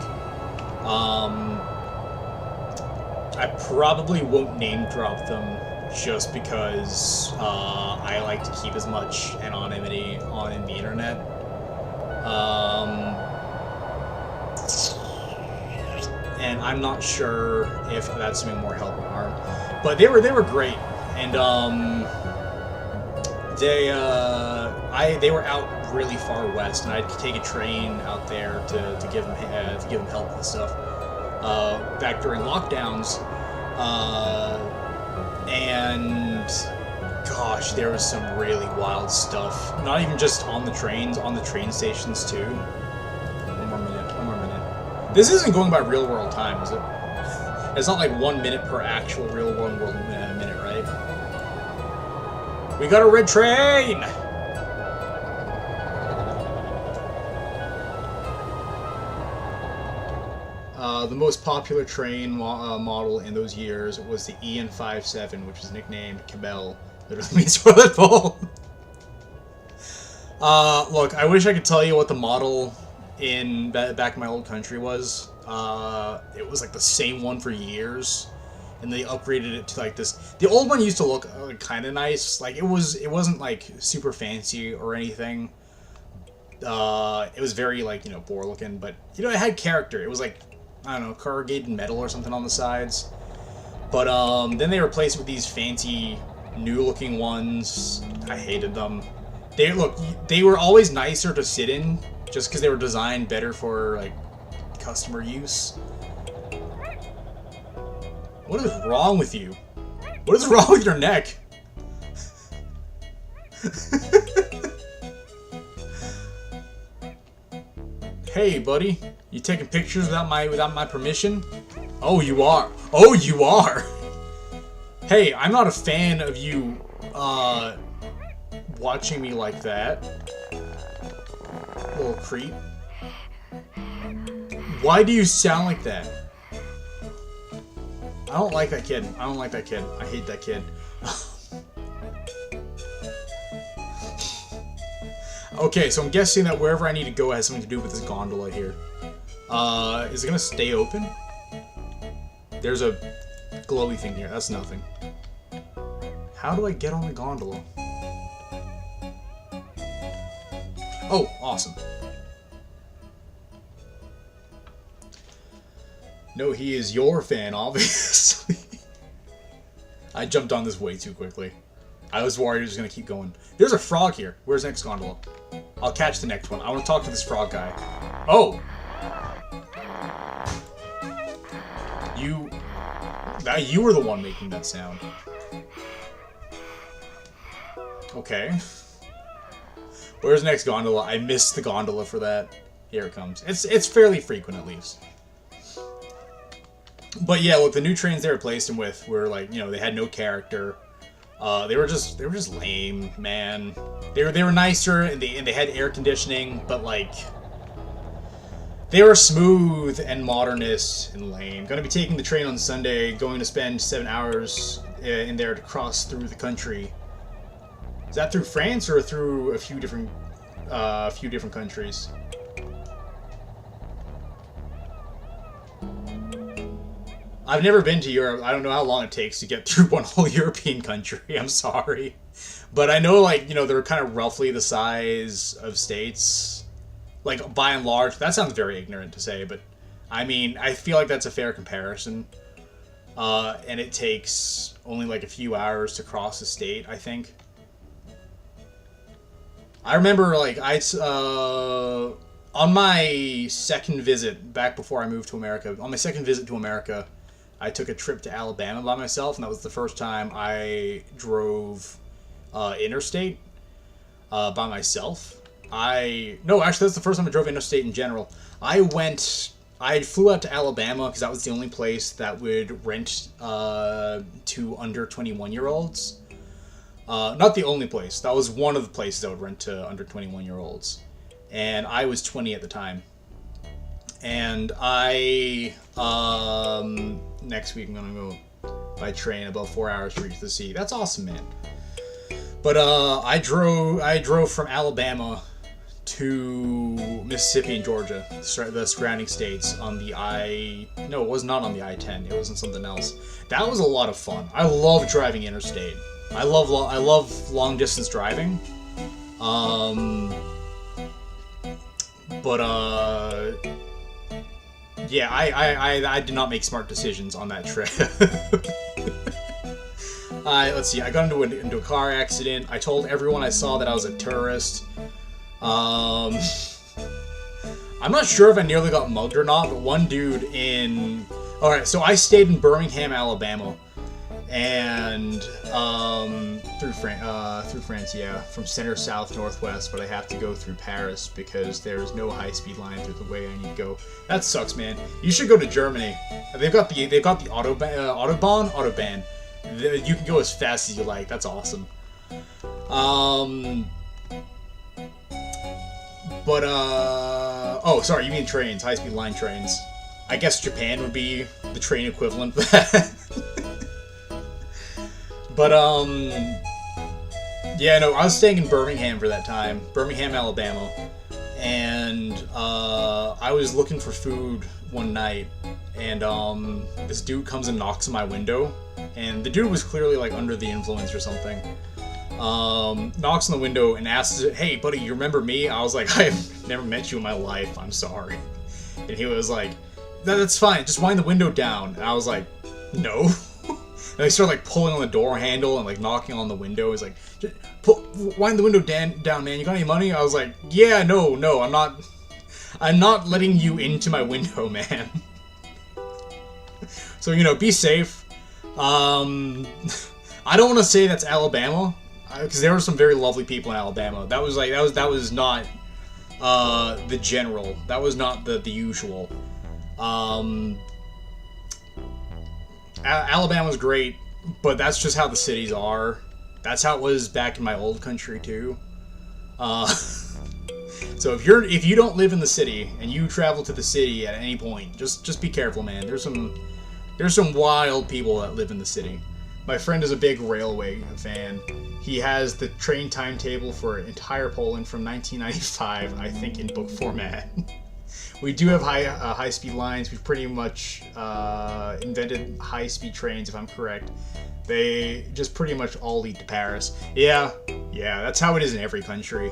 I probably won't name drop them just because I like to keep as much anonymity on in the internet. And I'm not sure if that's doing more help or harm. But they were great, and they were out really far west, and I'd take a train out there to give them help and stuff. Back during lockdowns, and gosh, there was some really wild stuff. Not even just on the trains, on the train stations too. One more minute. This isn't going by real world time, is it? It's not like 1 minute per actual real world minute, right? We got a red train! The most popular train model in those years was the EN57, which was nicknamed Cabell. Literally means toilet bowl. Look, I wish I could tell you what the model in back in my old country was. It was like the same one for years, and they upgraded it to like this. The old one used to look kind of nice. Like it wasn't like super fancy or anything. It was very like, you know, boar looking, but you know, it had character. It was like, I don't know, corrugated metal or something on the sides. But then they replaced it with these fancy, new-looking ones. I hated them. They were always nicer to sit in, just because they were designed better for like customer use. What is wrong with you? What is wrong with your neck? Hey, buddy. You taking pictures without my permission? Oh, you are. Oh, you are. Hey, I'm not a fan of you watching me like that. Little creep. Why do you sound like that? I don't like that kid. I don't like that kid. I hate that kid. Okay, so I'm guessing that wherever I need to go has something to do with this gondola here. Is it gonna stay open? There's a glowy thing here. That's nothing. How do I get on the gondola? Oh, awesome. No, he is your fan, obviously. I jumped on this way too quickly. I was worried it was going to keep going. There's a frog here. Where's the next gondola? I'll catch the next one. I want to talk to this frog guy. Oh! You were the one making that sound. Okay. Where's the next gondola? I missed the gondola for that. Here it comes. It's fairly frequent, at least. But yeah, look, the new trains they replaced them with were like, you know, they had no character. They were just lame, man. They were nicer and they had air conditioning, but like they were smooth and modernist and lame. Gonna be taking the train on Sunday, going to spend 7 hours in there to cross through the country. Is that through France or through a few different countries? I've never been to Europe. I don't know how long it takes to get through one whole European country. I'm sorry. But I know, like, you know, they're kind of roughly the size of states. Like, by and large. That sounds very ignorant to say, but I mean, I feel like that's a fair comparison. And it takes only like a few hours to cross the state, I think. I remember, like, on my second visit, back before I moved to America, on my second visit to America, I took a trip to Alabama by myself, and that was the first time I drove interstate by myself. No, actually, that's the first time I drove interstate in general. I flew out to Alabama because that was the only place that would rent to under 21-year-olds. Not the only place. That was one of the places that would rent to under 21-year-olds. And I was 20 at the time. And next week I'm gonna go by train about 4 hours to reach the sea. That's awesome, man. But I drove from Alabama to Mississippi and Georgia, the surrounding states, on the No, it was not on the I-10. It was on something else. That was a lot of fun. I love driving interstate. I love long distance driving. Yeah, I did not make smart decisions on that trip. Let's see. I got into a car accident. I told everyone I saw that I was a terrorist. I'm not sure if I nearly got mugged or not, but one dude all right, so I stayed in Birmingham, Alabama, and through France, yeah, from center south northwest, but I have to go through Paris because there's no high-speed line through the way I need to go. That sucks, man. You should go to Germany. They've got the autobahn. You can go as fast as you like. That's awesome. Oh, sorry, you mean trains, high-speed line trains. I guess Japan would be the train equivalent for that. But, yeah, no, I was staying in Birmingham for that time. Birmingham, Alabama. And, I was looking for food one night, and, this dude comes and knocks on my window. And the dude was clearly, like, under the influence or something. Knocks on the window and asks, "Hey, buddy, you remember me?" I was like, "I've never met you in my life. I'm sorry." And he was like, "That's fine. Just wind the window down." And I was like, "No." And he started like pulling on the door handle and like knocking on the window. He's like, "Wind the window down, man. You got any money?" I was like, "Yeah, no, I'm not letting you into my window, man." So, you know, be safe. I don't want to say that's Alabama, because there were some very lovely people in Alabama. That was not the general. That was not the usual. Alabama's great, but that's just how the cities are. That's how it was back in my old country too. So if you don't live in the city and you travel to the city at any point, just be careful, man. There's some wild people that live in the city. My friend is a big railway fan. He has the train timetable for entire Poland from 1995, I think, in book format. We do have high-speed lines. We've pretty much invented high-speed trains, if I'm correct. They just pretty much all lead to Paris. Yeah, that's how it is in every country.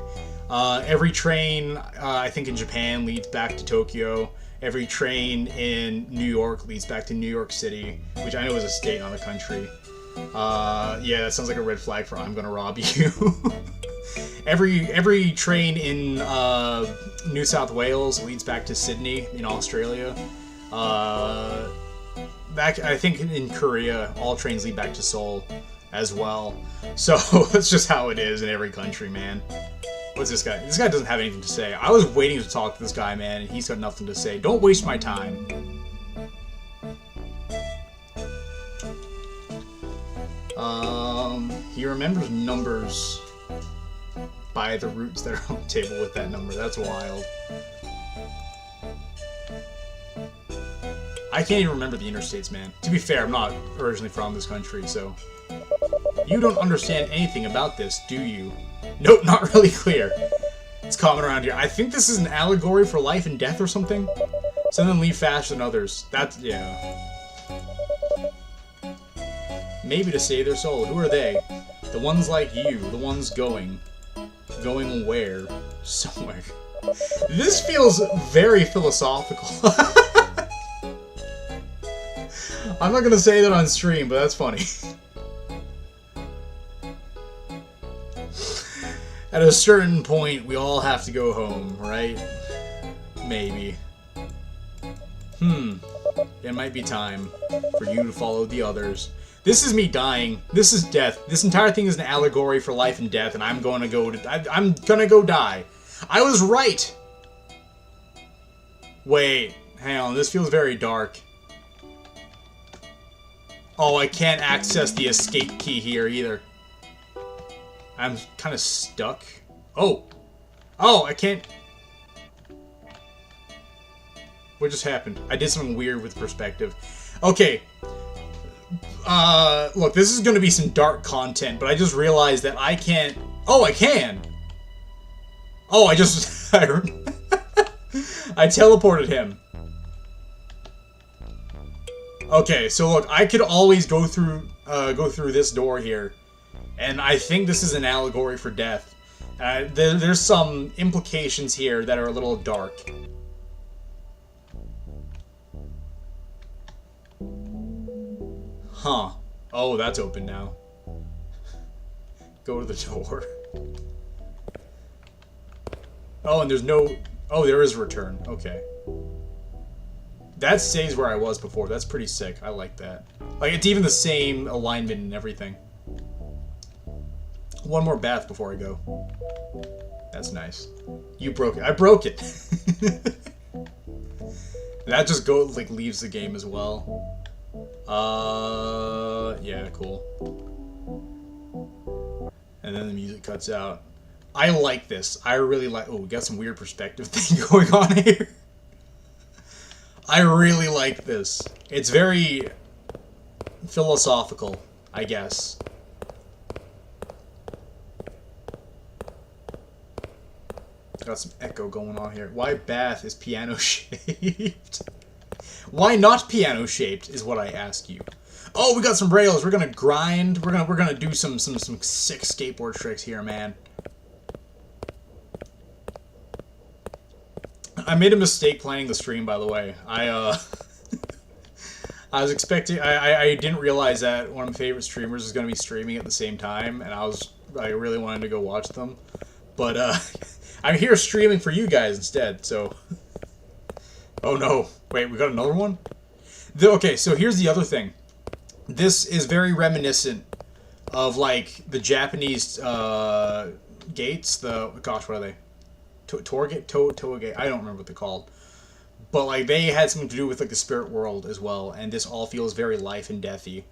Every train, I think, in Japan leads back to Tokyo. Every train in New York leads back to New York City, which I know is a state, not a country. Yeah, that sounds like a red flag for I'm gonna rob you. Every train in New South Wales leads back to Sydney in Australia. I think in Korea, all trains lead back to Seoul as well. So that's just how it is in every country, man. What's this guy? This guy doesn't have anything to say. I was waiting to talk to this guy, man, and he's got nothing to say. Don't waste my time. He remembers numbers by the roots that are on the table with that number. That's wild. I can't even remember the interstates, man. To be fair, I'm not originally from this country, so... You don't understand anything about this, do you? Nope, not really clear. It's common around here. I think this is an allegory for life and death or something. Some of them leave faster than others. That's... yeah. Maybe to save their soul. Who are they? The ones like you. The ones going. Going where? Somewhere. This feels very philosophical. I'm not gonna say that on stream, but that's funny. At a certain point, we all have to go home, right? Maybe. It might be time for you to follow the others. This is me dying. This is death. This entire thing is an allegory for life and death, and I'm gonna go die. I was right! Wait, hang on, this feels very dark. Oh, I can't access the escape key here either. I'm kind of stuck. Oh! Oh, I can't... What just happened? I did something weird with perspective. Okay. Look, this is gonna be some dark content, but I just realized that I can't... Oh, I can! Oh, I just... I teleported him. Okay, so look, I could always go through this door here, and I think this is an allegory for death. There's some implications here that are a little dark. Huh. Oh, that's open now. Go to the door. Oh, and there's no... Oh, there is a return. Okay. That stays where I was before. That's pretty sick. I like that. Like, it's even the same alignment and everything. One more bath before I go. That's nice. You broke it. I broke it! That just leaves the game as well. Yeah, cool. And then the music cuts out. I like this. I really like... Oh, we got some weird perspective thing going on here. I really like this. It's very philosophical, I guess. Got some echo going on here. Why bath is piano-shaped? Why not piano-shaped is what I ask you. Oh, we got some rails. We're gonna grind. We're gonna do some sick skateboard tricks here, man. I made a mistake planning the stream, by the way. I was expecting... I didn't realize that one of my favorite streamers is going to be streaming at the same time, and I really wanted to go watch them. But, I'm here streaming for you guys instead, so... Oh no. Wait, we got another one? Okay, so here's the other thing. This is very reminiscent of, like, the Japanese, gates. Gosh, what are they? Toegate. I don't remember what they're called. But, like, they had something to do with, like, the spirit world as well. And this all feels very life and deathy.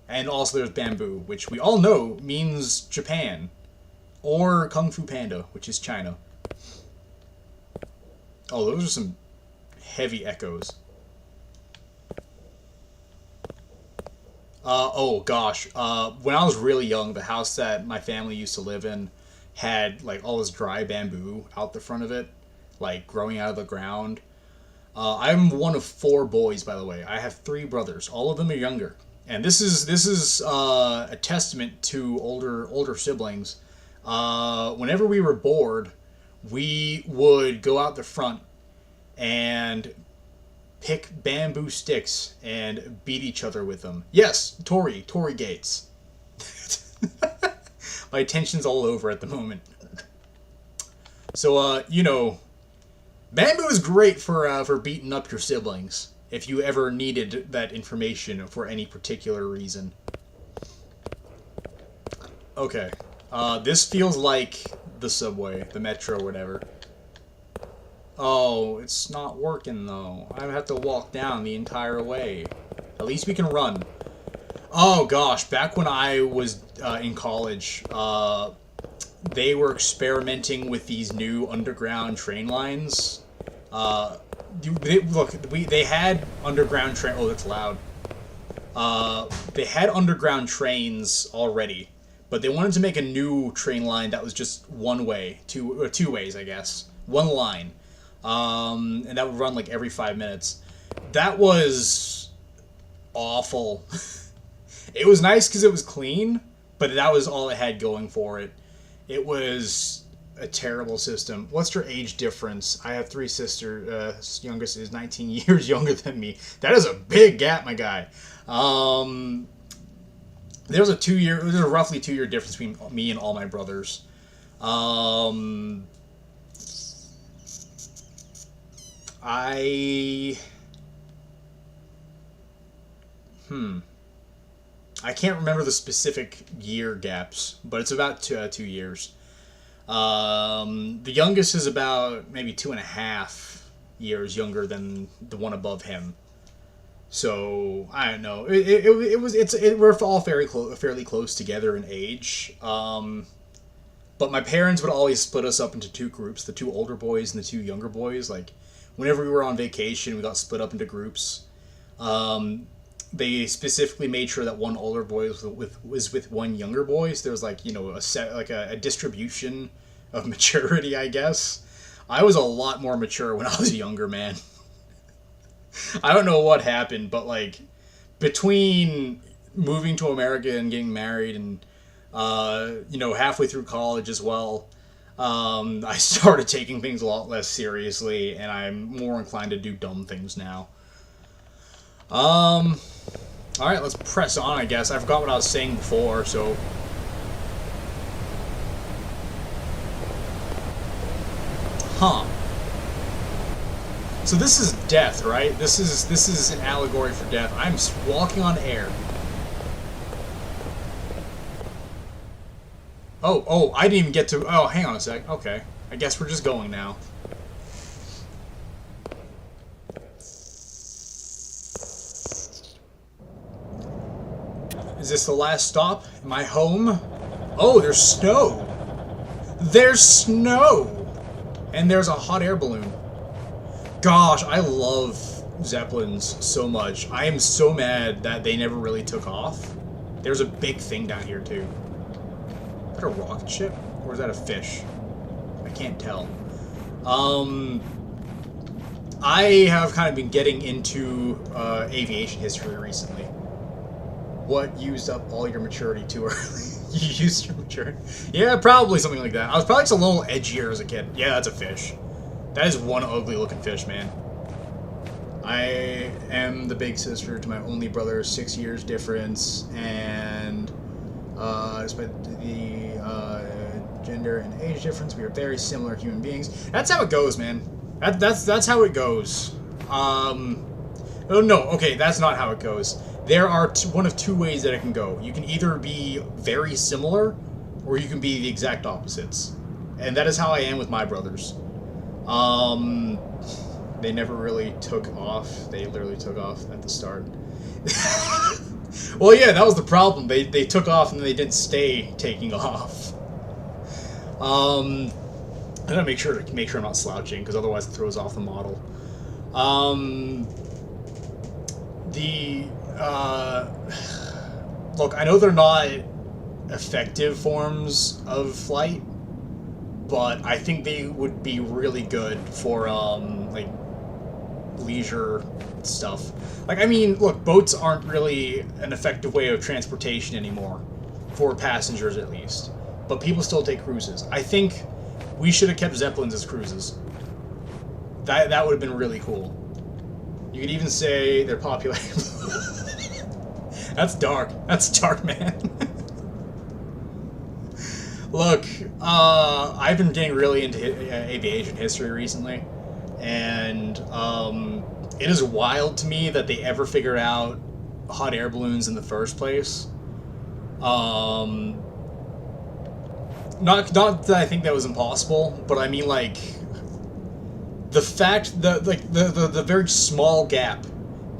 And also there's bamboo, which we all know means Japan. Or Kung Fu Panda, which is China. Oh, those are some heavy echoes. Oh, gosh. When I was really young, the house that my family used to live in had, like, all this dry bamboo out the front of it, like, growing out of the ground. I'm one of 4 boys, by the way. I have 3 brothers. All of them are younger. And this is a testament to older siblings. Whenever we were bored, we would go out the front and pick bamboo sticks and beat each other with them. Yes, Tory Gates. My attention's all over at the moment. So, you know, bamboo is great for beating up your siblings if you ever needed that information for any particular reason. Okay. This feels like the subway, the metro, whatever. Oh, it's not working, though. I have to walk down the entire way. At least we can run. Oh gosh, back when I was in college, they were experimenting with these new underground train lines. They had underground train. Oh, that's loud. They had underground trains already, but they wanted to make a new train line that was just one way, two ways, I guess, one line, and that would run like every 5 minutes. That was awful. It was nice because it was clean, but that was all it had going for it. It was a terrible system. What's your age difference? I have 3 sisters. Youngest is 19 years younger than me. That is a big gap, my guy. There's a roughly 2-year difference between me and all my brothers. I can't remember the specific year gaps, but it's about 2 years. The youngest is about maybe 2.5 years younger than the one above him. So I don't know. We're all fairly close together in age. But my parents would always split us up into 2 groups: the 2 older boys and the 2 younger boys. Like whenever we were on vacation, we got split up into groups. They specifically made sure that one older boy was with one younger boy. So there was a distribution of maturity, I guess. I was a lot more mature when I was younger, man. I don't know what happened, but like between moving to America and getting married and halfway through college as well, I started taking things a lot less seriously, and I'm more inclined to do dumb things now. Alright, let's press on, I guess. I forgot what I was saying before, so... Huh. So this is death, right? This is an allegory for death. I'm walking on air. Oh, I didn't even get to... Oh, hang on a sec. Okay. I guess we're just going now. Is this the last stop? Am I home? Oh, there's snow! There's snow! And there's a hot air balloon. Gosh, I love Zeppelins so much. I am so mad that they never really took off. There's a big thing down here, too. Is that a rocket ship? Or is that a fish? I can't tell. I have kind of been getting into aviation history recently. What used up all your maturity too early? You used your maturity? Yeah, probably something like that. I was probably just a little edgier as a kid. Yeah, that's a fish. That is one ugly looking fish, man. I am the big sister to my only brother, 6 years difference, and despite the gender and age difference, we are very similar human beings. That's how it goes, man. That's how it goes. Oh no, okay, that's not how it goes. There are one of 2 ways that it can go. You can either be very similar, or you can be the exact opposites. And that is how I am with my brothers. They never really took off. They literally took off at the start. Well, yeah, that was the problem. They took off and they didn't stay taking off. I gotta make sure I'm not slouching, because otherwise it throws off the model. Look, I know they're not effective forms of flight, but I think they would be really good for, like, leisure stuff. Like, I mean, look, boats aren't really an effective way of transportation anymore, for passengers at least, but people still take cruises. I think we should have kept Zeppelins as cruises. That would have been really cool. You could even say they're popular. That's dark. That's dark, man. Look, I've been getting really into aviation history recently, and it is wild to me that they ever figured out hot air balloons in the first place. Not that I think that was impossible, but I mean, like, the fact that, like, the very small gap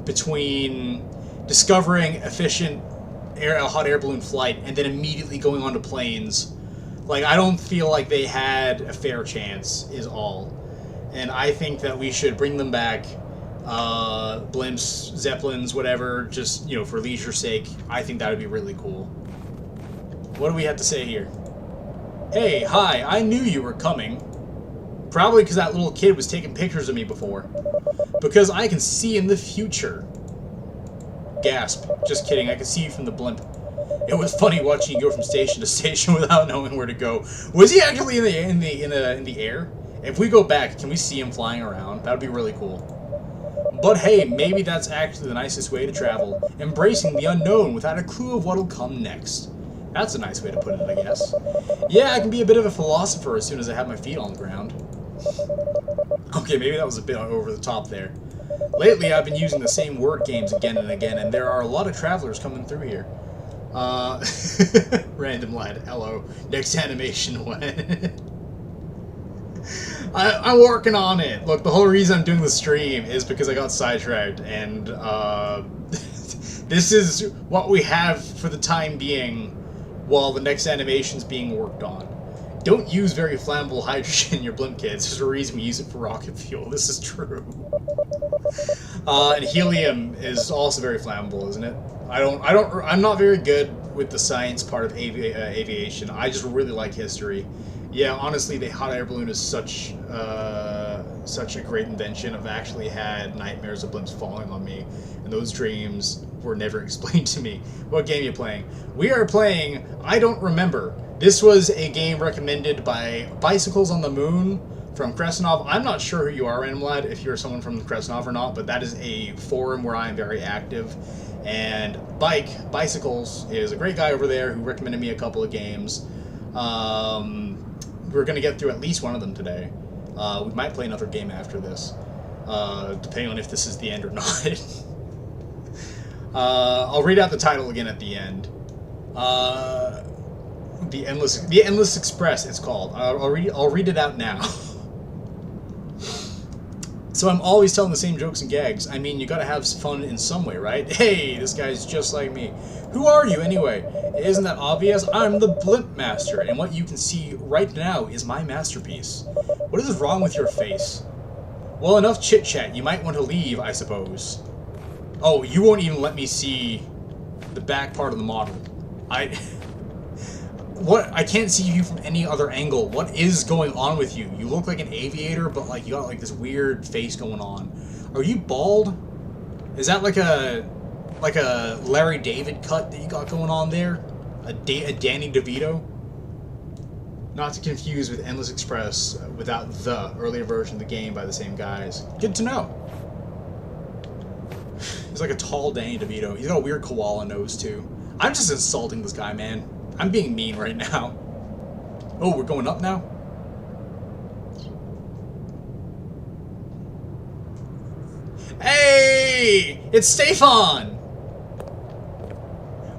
between discovering efficient hot air balloon flight and then immediately going onto planes. Like, I don't feel like they had a fair chance, is all. And I think that we should bring them back. Blimps, Zeppelins, whatever, just, you know, for leisure's sake. I think that would be really cool. What do we have to say here? Hey, hi, I knew you were coming. Probably because that little kid was taking pictures of me before. Because I can see in the future. Gasp. Just kidding, I can see you from the blimp. It was funny watching you go from station to station without knowing where to go. Was he actually in the air? If we go back, can we see him flying around? That would be really cool. But hey, maybe that's actually the nicest way to travel. Embracing the unknown without a clue of what'll come next. That's a nice way to put it, I guess. Yeah, I can be a bit of a philosopher as soon as I have my feet on the ground. Okay, maybe that was a bit over the top there. Lately, I've been using the same word games again and again, and there are a lot of travelers coming through here. Random lad, hello. Next animation when? I'm working on it. Look, the whole reason I'm doing the stream is because I got sidetracked, and this is what we have for the time being while the next animation's being worked on. Don't use very flammable hydrogen in your blimp, kids. There's a reason we use it for rocket fuel. This is true. And helium is also very flammable, isn't it? I'm not very good with the science part of aviation. I just really like history. Yeah, honestly, the hot air balloon is such a great invention. I've actually had nightmares of blimps falling on me, and those dreams were never explained to me. What game are you playing? We are playing I Don't Remember. This was a game recommended by Bicycles on the Moon from Cresnov. I'm not sure who you are, Random Lad, if you're someone from Cresnov or not, but that is a forum where I am very active. And Bicycles is a great guy over there who recommended me a couple of games. We're going to get through at least one of them today. We might play another game after this, depending on if this is the end or not. I'll read out the title again at the end. The Endless Express, it's called. I'll read it out now. So I'm always telling the same jokes and gags. I mean, you gotta have fun in some way, right? Hey, this guy's just like me. Who are you, anyway? Isn't that obvious? I'm the Blimp Master, and what you can see right now is my masterpiece. What is wrong with your face? Well, enough chit-chat. You might want to leave, I suppose. Oh, you won't even let me see the back part of the model. What? I can't see you from any other angle. What is going on with you? You look like an aviator, but like you got like this weird face going on. Are you bald? Is that like a Larry David cut that you got going on there? A Danny DeVito? Not to confuse with Endless Express without the earlier version of the game by the same guys. Good to know. He's like a tall Danny DeVito. He's got a weird koala nose too. I'm just insulting this guy, man. I'm being mean right now. Oh, we're going up now? Hey! It's Stefan!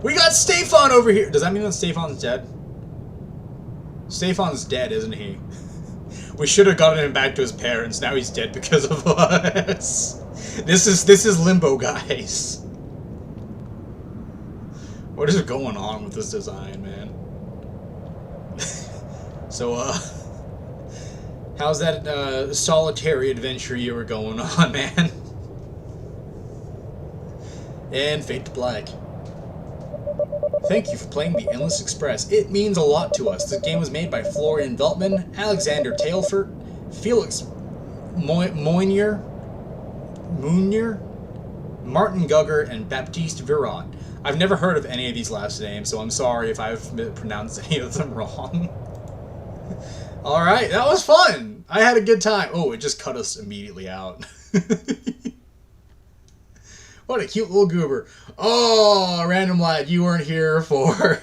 We got Stefan over here! Does that mean that Stefan's dead? Stefan's dead, isn't he? We should have gotten him back to his parents. Now he's dead because of us. This is Limbo, guys. What is going on with this design, man? So, how's that, solitary adventure you were going on, man? And fade to black. Thank you for playing the Endless Express. It means a lot to us. This game was made by Florian Veltman, Alexander Tailfort, Felix Mounier, Martin Gugger, and Baptiste Viron. I've never heard of any of these last names, so I'm sorry if I've pronounced any of them wrong. Alright, that was fun! I had a good time. Oh, it just cut us immediately out. What a cute little goober. Oh, Random Lad, you weren't here for...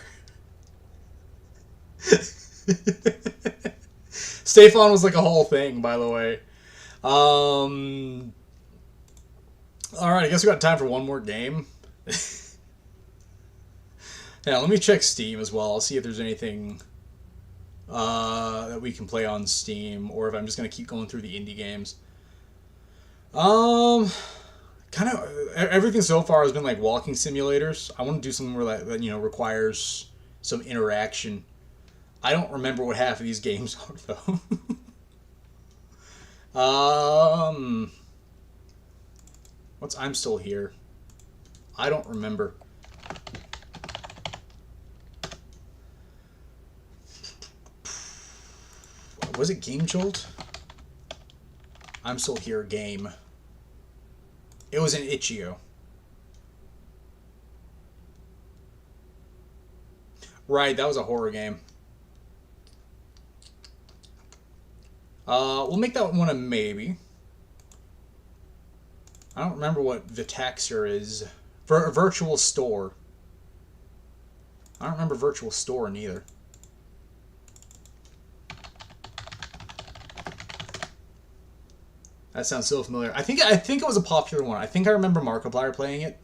Stefan was like a whole thing, by the way. Alright, I guess we got time for one more game. Yeah, let me check Steam as well. I'll see if there's anything that we can play on Steam, or if I'm just going to keep going through the indie games. kind of everything so far has been like walking simulators. I want to do something where that you know requires some interaction. I don't remember what half of these games are though. What's I'm Still Here? I don't remember. Was it Game Jolt? I'm Still Here game. It was an Itch.io. Right, that was a horror game. We'll make that one a maybe. I don't remember what Vitaxer is. Virtual Store. I don't remember Virtual Store neither. That sounds so familiar. I think it was a popular one. I think I remember Markiplier playing it.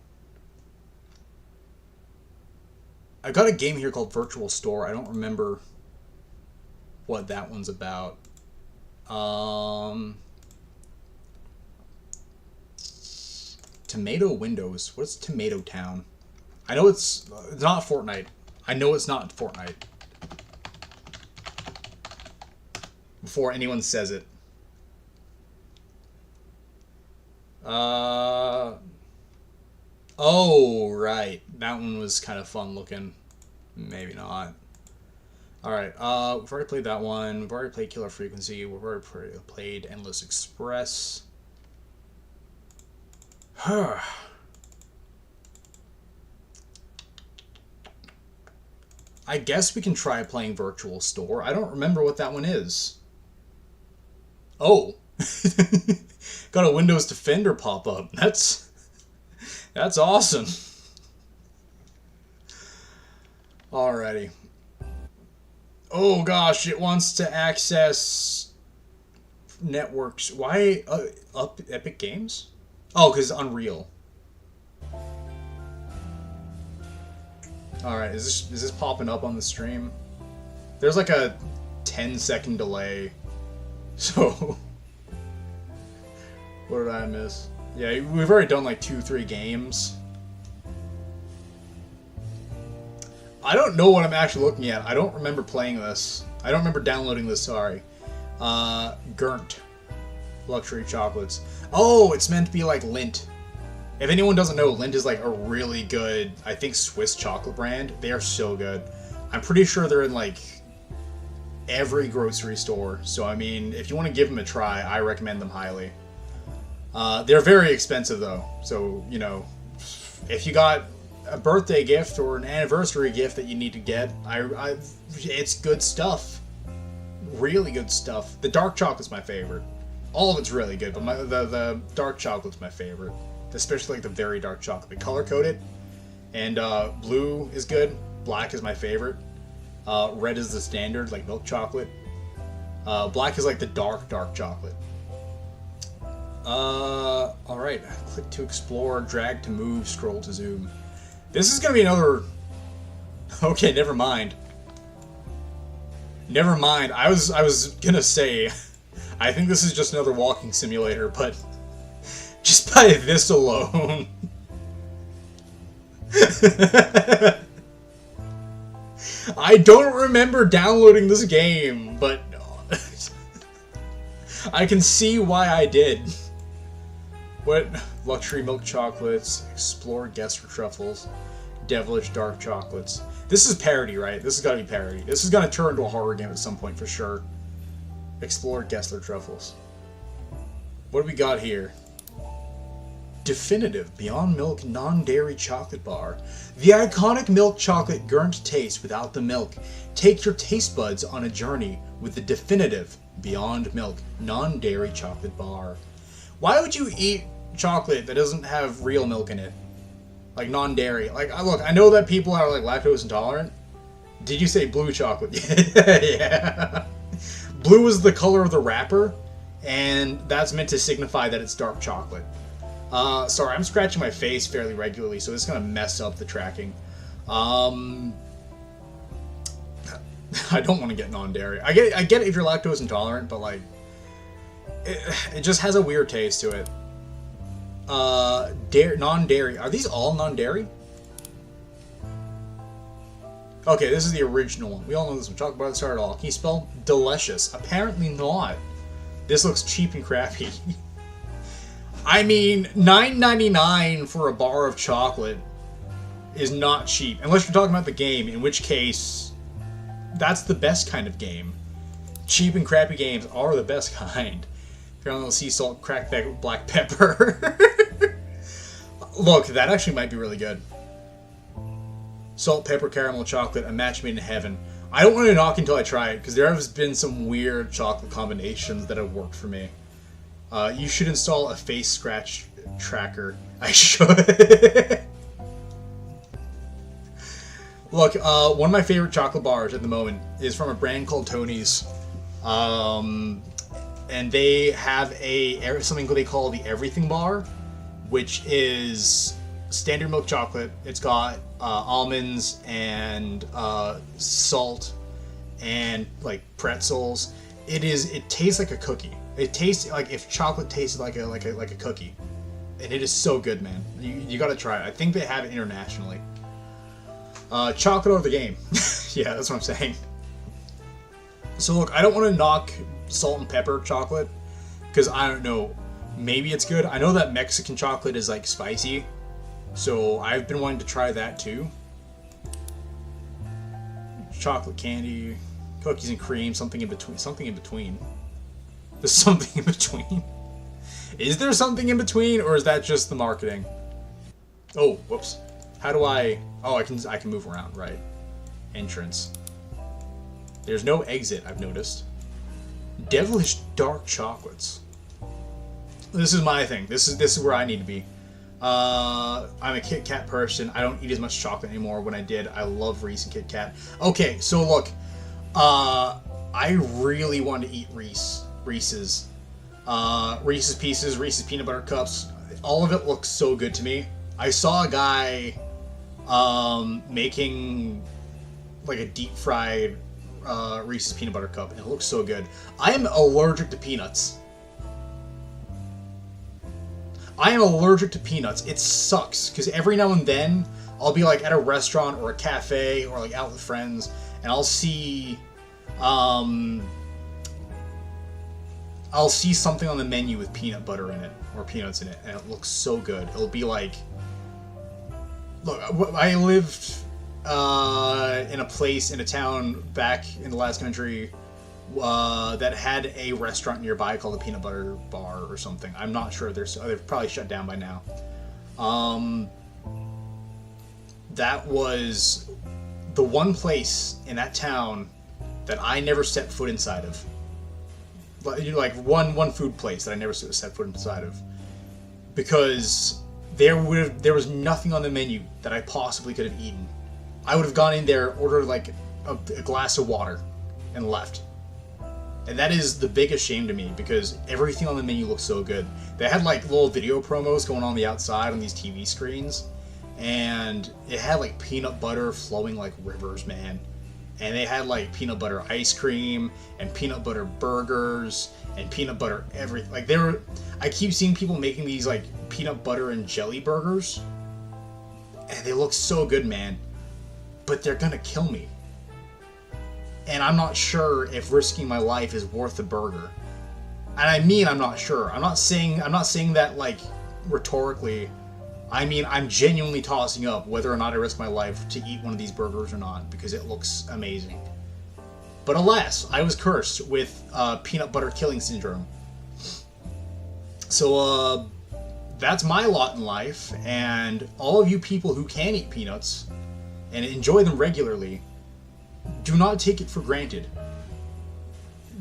I got a game here called Virtual Store. I don't remember what that one's about. Tomato Windows. What's Tomato Town? I know it's not Fortnite. I know it's not Fortnite. Before anyone says it. Oh, right. That one was kind of fun looking. Maybe not. Alright, we've already played that one. We've already played Killer Frequency. We've already played Endless Express. I guess we can try playing Virtual Store. I don't remember what that one is. Oh. Got a Windows Defender pop up. That's awesome. Alrighty. Oh gosh, it wants to access networks. Why up Epic Games? Oh, because Unreal. Alright, is this popping up on the stream? There's like a 10-second delay. So what did I miss? Yeah, we've already done like 2-3 games. I don't know what I'm actually looking at. I don't remember playing this. I don't remember downloading this, sorry. Gurnt. Luxury chocolates. Oh, it's meant to be like Lindt. If anyone doesn't know, Lindt is like a really good, I think, Swiss chocolate brand. They are so good. I'm pretty sure they're in like every grocery store. So, I mean, if you want to give them a try, I recommend them highly. They're very expensive though. So, you know, if you got a birthday gift or an anniversary gift that you need to get, it's good stuff. Really good stuff. The dark chocolate's my favorite. All of it's really good, but the dark chocolate's my favorite. Especially like the very dark chocolate. They color code it. And blue is good. Black is my favorite. Red is the standard, like milk chocolate. Black is like the dark chocolate. Alright. Click to explore, drag to move, scroll to zoom. This is gonna be another... Okay, never mind. Never mind. I was gonna say... I think this is just another walking simulator, but... Just by this alone... I don't remember downloading this game, but... I can see why I did. What? Luxury milk chocolates, explore Gessler truffles, devilish dark chocolates. This is parody, right? This has got to be parody. This is going to turn into a horror game at some point for sure. Explore Gessler truffles. What do we got here? Definitive Beyond Milk Non-Dairy Chocolate Bar. The iconic milk chocolate Gurnt taste without the milk. Take your taste buds on a journey with the definitive Beyond Milk Non-Dairy Chocolate Bar. Why would you eat chocolate that doesn't have real milk in it? Like non-dairy. Like, look, I know that people are like lactose intolerant. Did you say blue chocolate? Yeah. Blue is the color of the wrapper, and that's meant to signify that it's dark chocolate. Sorry, I'm scratching my face fairly regularly, so it's gonna mess up the tracking. I don't want to get non-dairy. I get it if you're lactose intolerant, but like, it just has a weird taste to it. Non-dairy. Are these all non-dairy? Okay, this is the original one. We all know this one. Chocolate bar that started all. Can you spell delicious? Apparently not. This looks cheap and crappy. I mean, $9.99 for a bar of chocolate is not cheap. Unless you're talking about the game, in which case, that's the best kind of game. Cheap and crappy games are the best kind. Ground little sea salt, cracked black pepper. Look, that actually might be really good. Salt, pepper, caramel, chocolate, a match made in heaven. I don't want to knock until I try it, because there has been some weird chocolate combinations that have worked for me. You should install a face scratch tracker. I should. Look, one of my favorite chocolate bars at the moment is from a brand called Tony's. And they have something they call the Everything Bar, which is standard milk chocolate. It's got almonds and salt and like pretzels. It tastes like a cookie. It tastes like if chocolate tasted like a cookie, and it is so good, man. You got to try it. I think they have it internationally. Chocolate over the game. Yeah, that's what I'm saying. So look, I don't want to knock salt and pepper chocolate because I don't know. Maybe it's good. I know that Mexican chocolate is like spicy, so I've been wanting to try that too. Chocolate candy, cookies and cream, something in between. Something in between. There's something in between. Is there something in between, or is that just the marketing? Oh, whoops. How do I? Oh, I can move around, right? Entrance. There's no exit, I've noticed. Devilish dark chocolates. This is my thing. This is where I need to be. I'm a Kit Kat person. I don't eat as much chocolate anymore. When I did, I love Reese and Kit Kat. Okay, so look, I really want to eat Reese's. Reese's Pieces, Reese's Peanut Butter Cups. All of it looks so good to me. I saw a guy making like a deep fried Reese's Peanut Butter Cup, and it looks so good. I am allergic to peanuts. I am allergic to peanuts. It sucks, because every now and then, I'll be like at a restaurant or a cafe or like out with friends, and I'll see something on the menu with peanut butter in it, or peanuts in it, and it looks so good. It'll be like... Look, I lived in a town back in the last country that had a restaurant nearby called the Peanut Butter Bar or something. I'm not sure. They've probably shut down by now. That was the one place in that town that I never set foot inside of. Like one food place that I never set foot inside of, because there was nothing on the menu that I possibly could have eaten. I would have gone in there, ordered like a glass of water, and left. And that is the biggest shame to me, because everything on the menu looks so good. They had like little video promos going on the outside on these TV screens, and it had like peanut butter flowing like rivers, man. And they had like peanut butter ice cream and peanut butter burgers and peanut butter everything. Like I keep seeing people making these like peanut butter and jelly burgers, and they look so good, man. But they're gonna kill me. And I'm not sure if risking my life is worth the burger. And I mean, I'm not sure. I'm not saying that like rhetorically. I mean, I'm genuinely tossing up whether or not I risk my life to eat one of these burgers or not, because it looks amazing. But alas, I was cursed with peanut butter killing syndrome. So that's my lot in life, and all of you people who can eat peanuts and enjoy them regularly, do not take it for granted.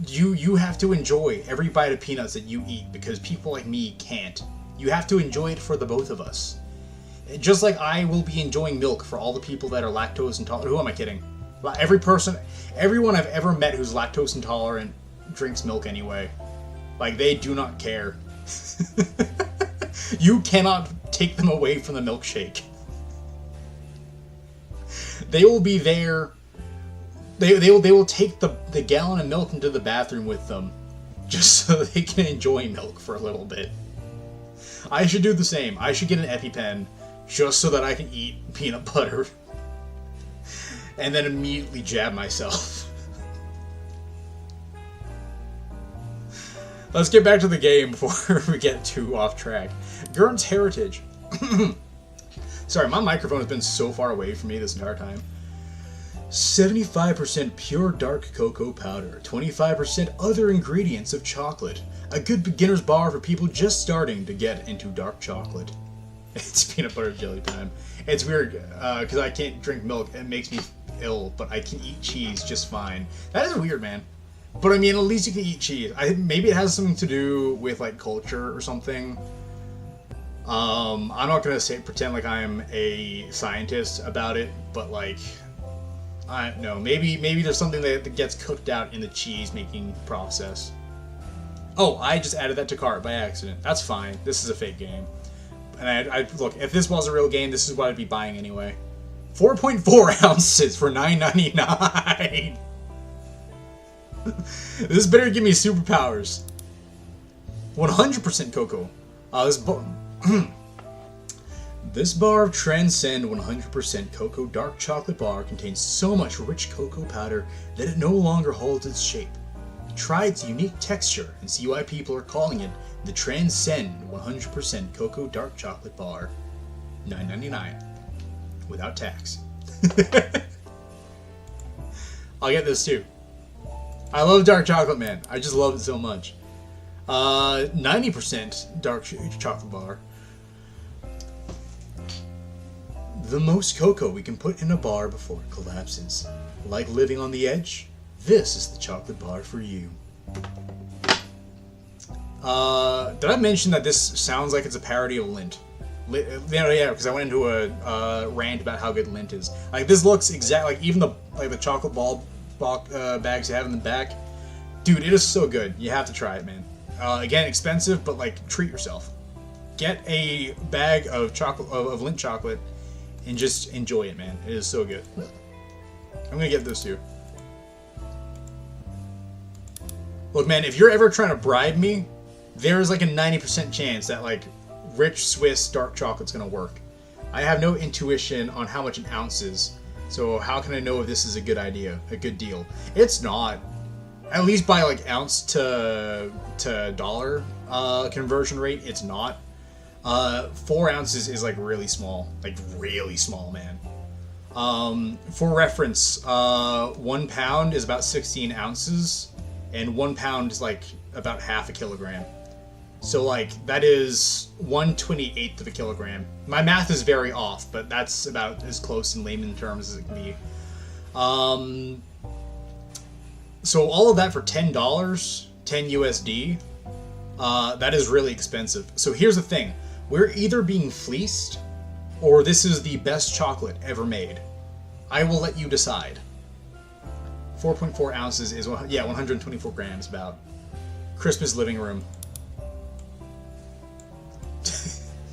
You have to enjoy every bite of peanuts that you eat, because people like me can't. You have to enjoy it for the both of us. Just like I will be enjoying milk for all the people that are lactose intolerant. Who am I kidding? Everyone I've ever met who's lactose intolerant drinks milk anyway. Like, they do not care. You cannot take them away from the milkshake. They will be there. They will take the gallon of milk into the bathroom with them, just so they can enjoy milk for a little bit. I should do the same. I should get an EpiPen just so that I can eat peanut butter and then immediately jab myself. Let's get back to the game before we get too off track. Gurnt's heritage. Sorry, my microphone has been so far away from me this entire time. 75% pure dark cocoa powder, 25% other ingredients of chocolate. A good beginner's bar for people just starting to get into dark chocolate. It's peanut butter jelly time. It's weird, because I can't drink milk. It makes me ill, but I can eat cheese just fine. That is weird, man. But I mean, at least you can eat cheese. Maybe it has something to do with, like, culture or something. I'm not gonna pretend like I'm a scientist about it, but, like, I don't know. Maybe there's something that gets cooked out in the cheese making process. Oh, I just added that to cart by accident. That's fine. This is a fake game. And I look, if this was a real game, this is what I'd be buying anyway. 4.4 ounces for $9.99. This better give me superpowers. 100% cocoa. This bar of Transcend 100% Cocoa Dark Chocolate Bar contains so much rich cocoa powder that it no longer holds its shape. Try its unique texture and see why people are calling it the Transcend 100% Cocoa Dark Chocolate Bar. $9.99. Without tax. I'll get this too. I love dark chocolate, man. I just love it so much. 90% dark chocolate bar. The most cocoa we can put in a bar before it collapses. Like living on the edge? This is the chocolate bar for you. Did I mention that this sounds like it's a parody of Lindt? Yeah, because I went into a rant about how good Lindt is. Like, this looks exactly like even the chocolate ball bags you have in the back. Dude, it is so good. You have to try it, man. Again, expensive, but like, treat yourself. Get a bag of chocolate of Lindt chocolate and just enjoy it, man. It is so good. I'm gonna get this too. Look, man, if you're ever trying to bribe me, there's like a 90% chance that like rich Swiss dark chocolate's gonna work. I have no intuition on how much an ounce is, so how can I know if this is a good idea, a good deal? It's not. At least by like ounce to dollar conversion rate, it's not. 4 ounces is like really small, man. For reference, 1 pound is about 16 ounces, and 1 pound is like about half a kilogram. So like that is 1/28 of a kilogram. My math is very off, but that's about as close in layman terms as it can be. So all of that for $10, 10 USD, that is really expensive. So here's the thing. We're either being fleeced, or this is the best chocolate ever made. I will let you decide. 4.4 ounces is, yeah, 124 grams about. Christmas living room.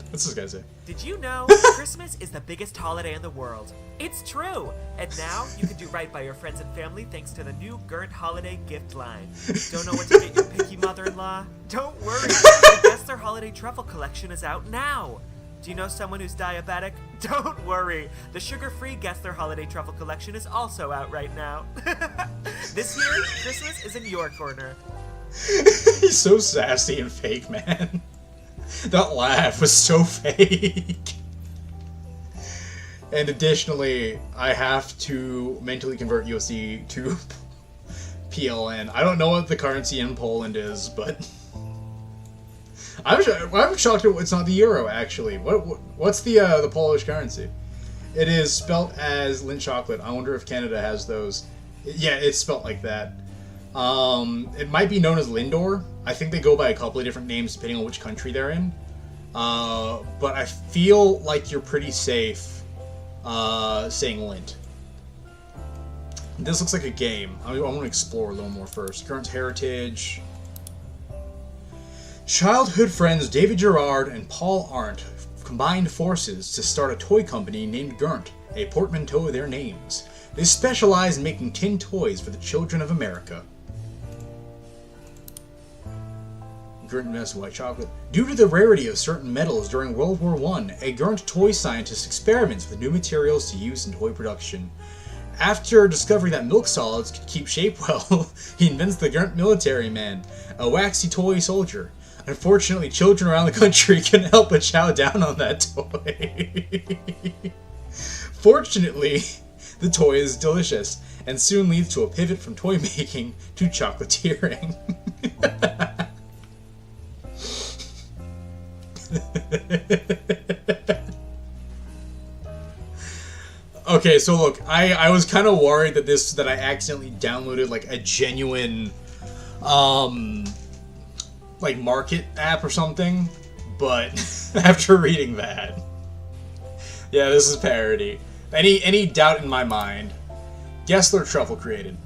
What's this guy say? Did you know Christmas is the biggest holiday in the world? It's true! And now you can do right by your friends and family thanks to the new Gurnt holiday gift line. Don't know what to get your picky mother-in-law? Don't worry! The Gessler Holiday Truffle Collection is out now! Do you know someone who's diabetic? Don't worry! The sugar-free Gessler Holiday Truffle Collection is also out right now. This year, Christmas is in your corner. He's so sassy and fake, man. That laugh was so fake. And additionally, I have to mentally convert USD to PLN. I don't know what the currency in Poland is, but I'm shocked it's not the euro. Actually, what's the Polish currency? It is spelt as Lindt chocolate. I wonder if Canada has those. Yeah, it's spelt like that. It might be known as Lindor. I think they go by a couple of different names depending on which country they're in. But I feel like you're pretty safe saying Lindt. This looks like a game. I want to explore a little more first. Current heritage. Childhood friends David Gerard and Paul Arndt combined forces to start a toy company named Gurnt, a portmanteau of their names. They specialize in making tin toys for the children of America. Gurnt Mess White Chocolate. Due to the rarity of certain metals during World War I, a Gurnt toy scientist experiments with new materials to use in toy production. After discovering that milk solids could keep shape well, he invents the Gurnt Military Man, a waxy toy soldier. Unfortunately, children around the country couldn't help but chow down on that toy. Fortunately, the toy is delicious, and soon leads to a pivot from toy making to chocolatiering. Okay, so look, I was kind of worried that I accidentally downloaded like a genuine like market app or something, but after reading that, yeah, this is parody. Any doubt in my mind, Gessler Truffle created.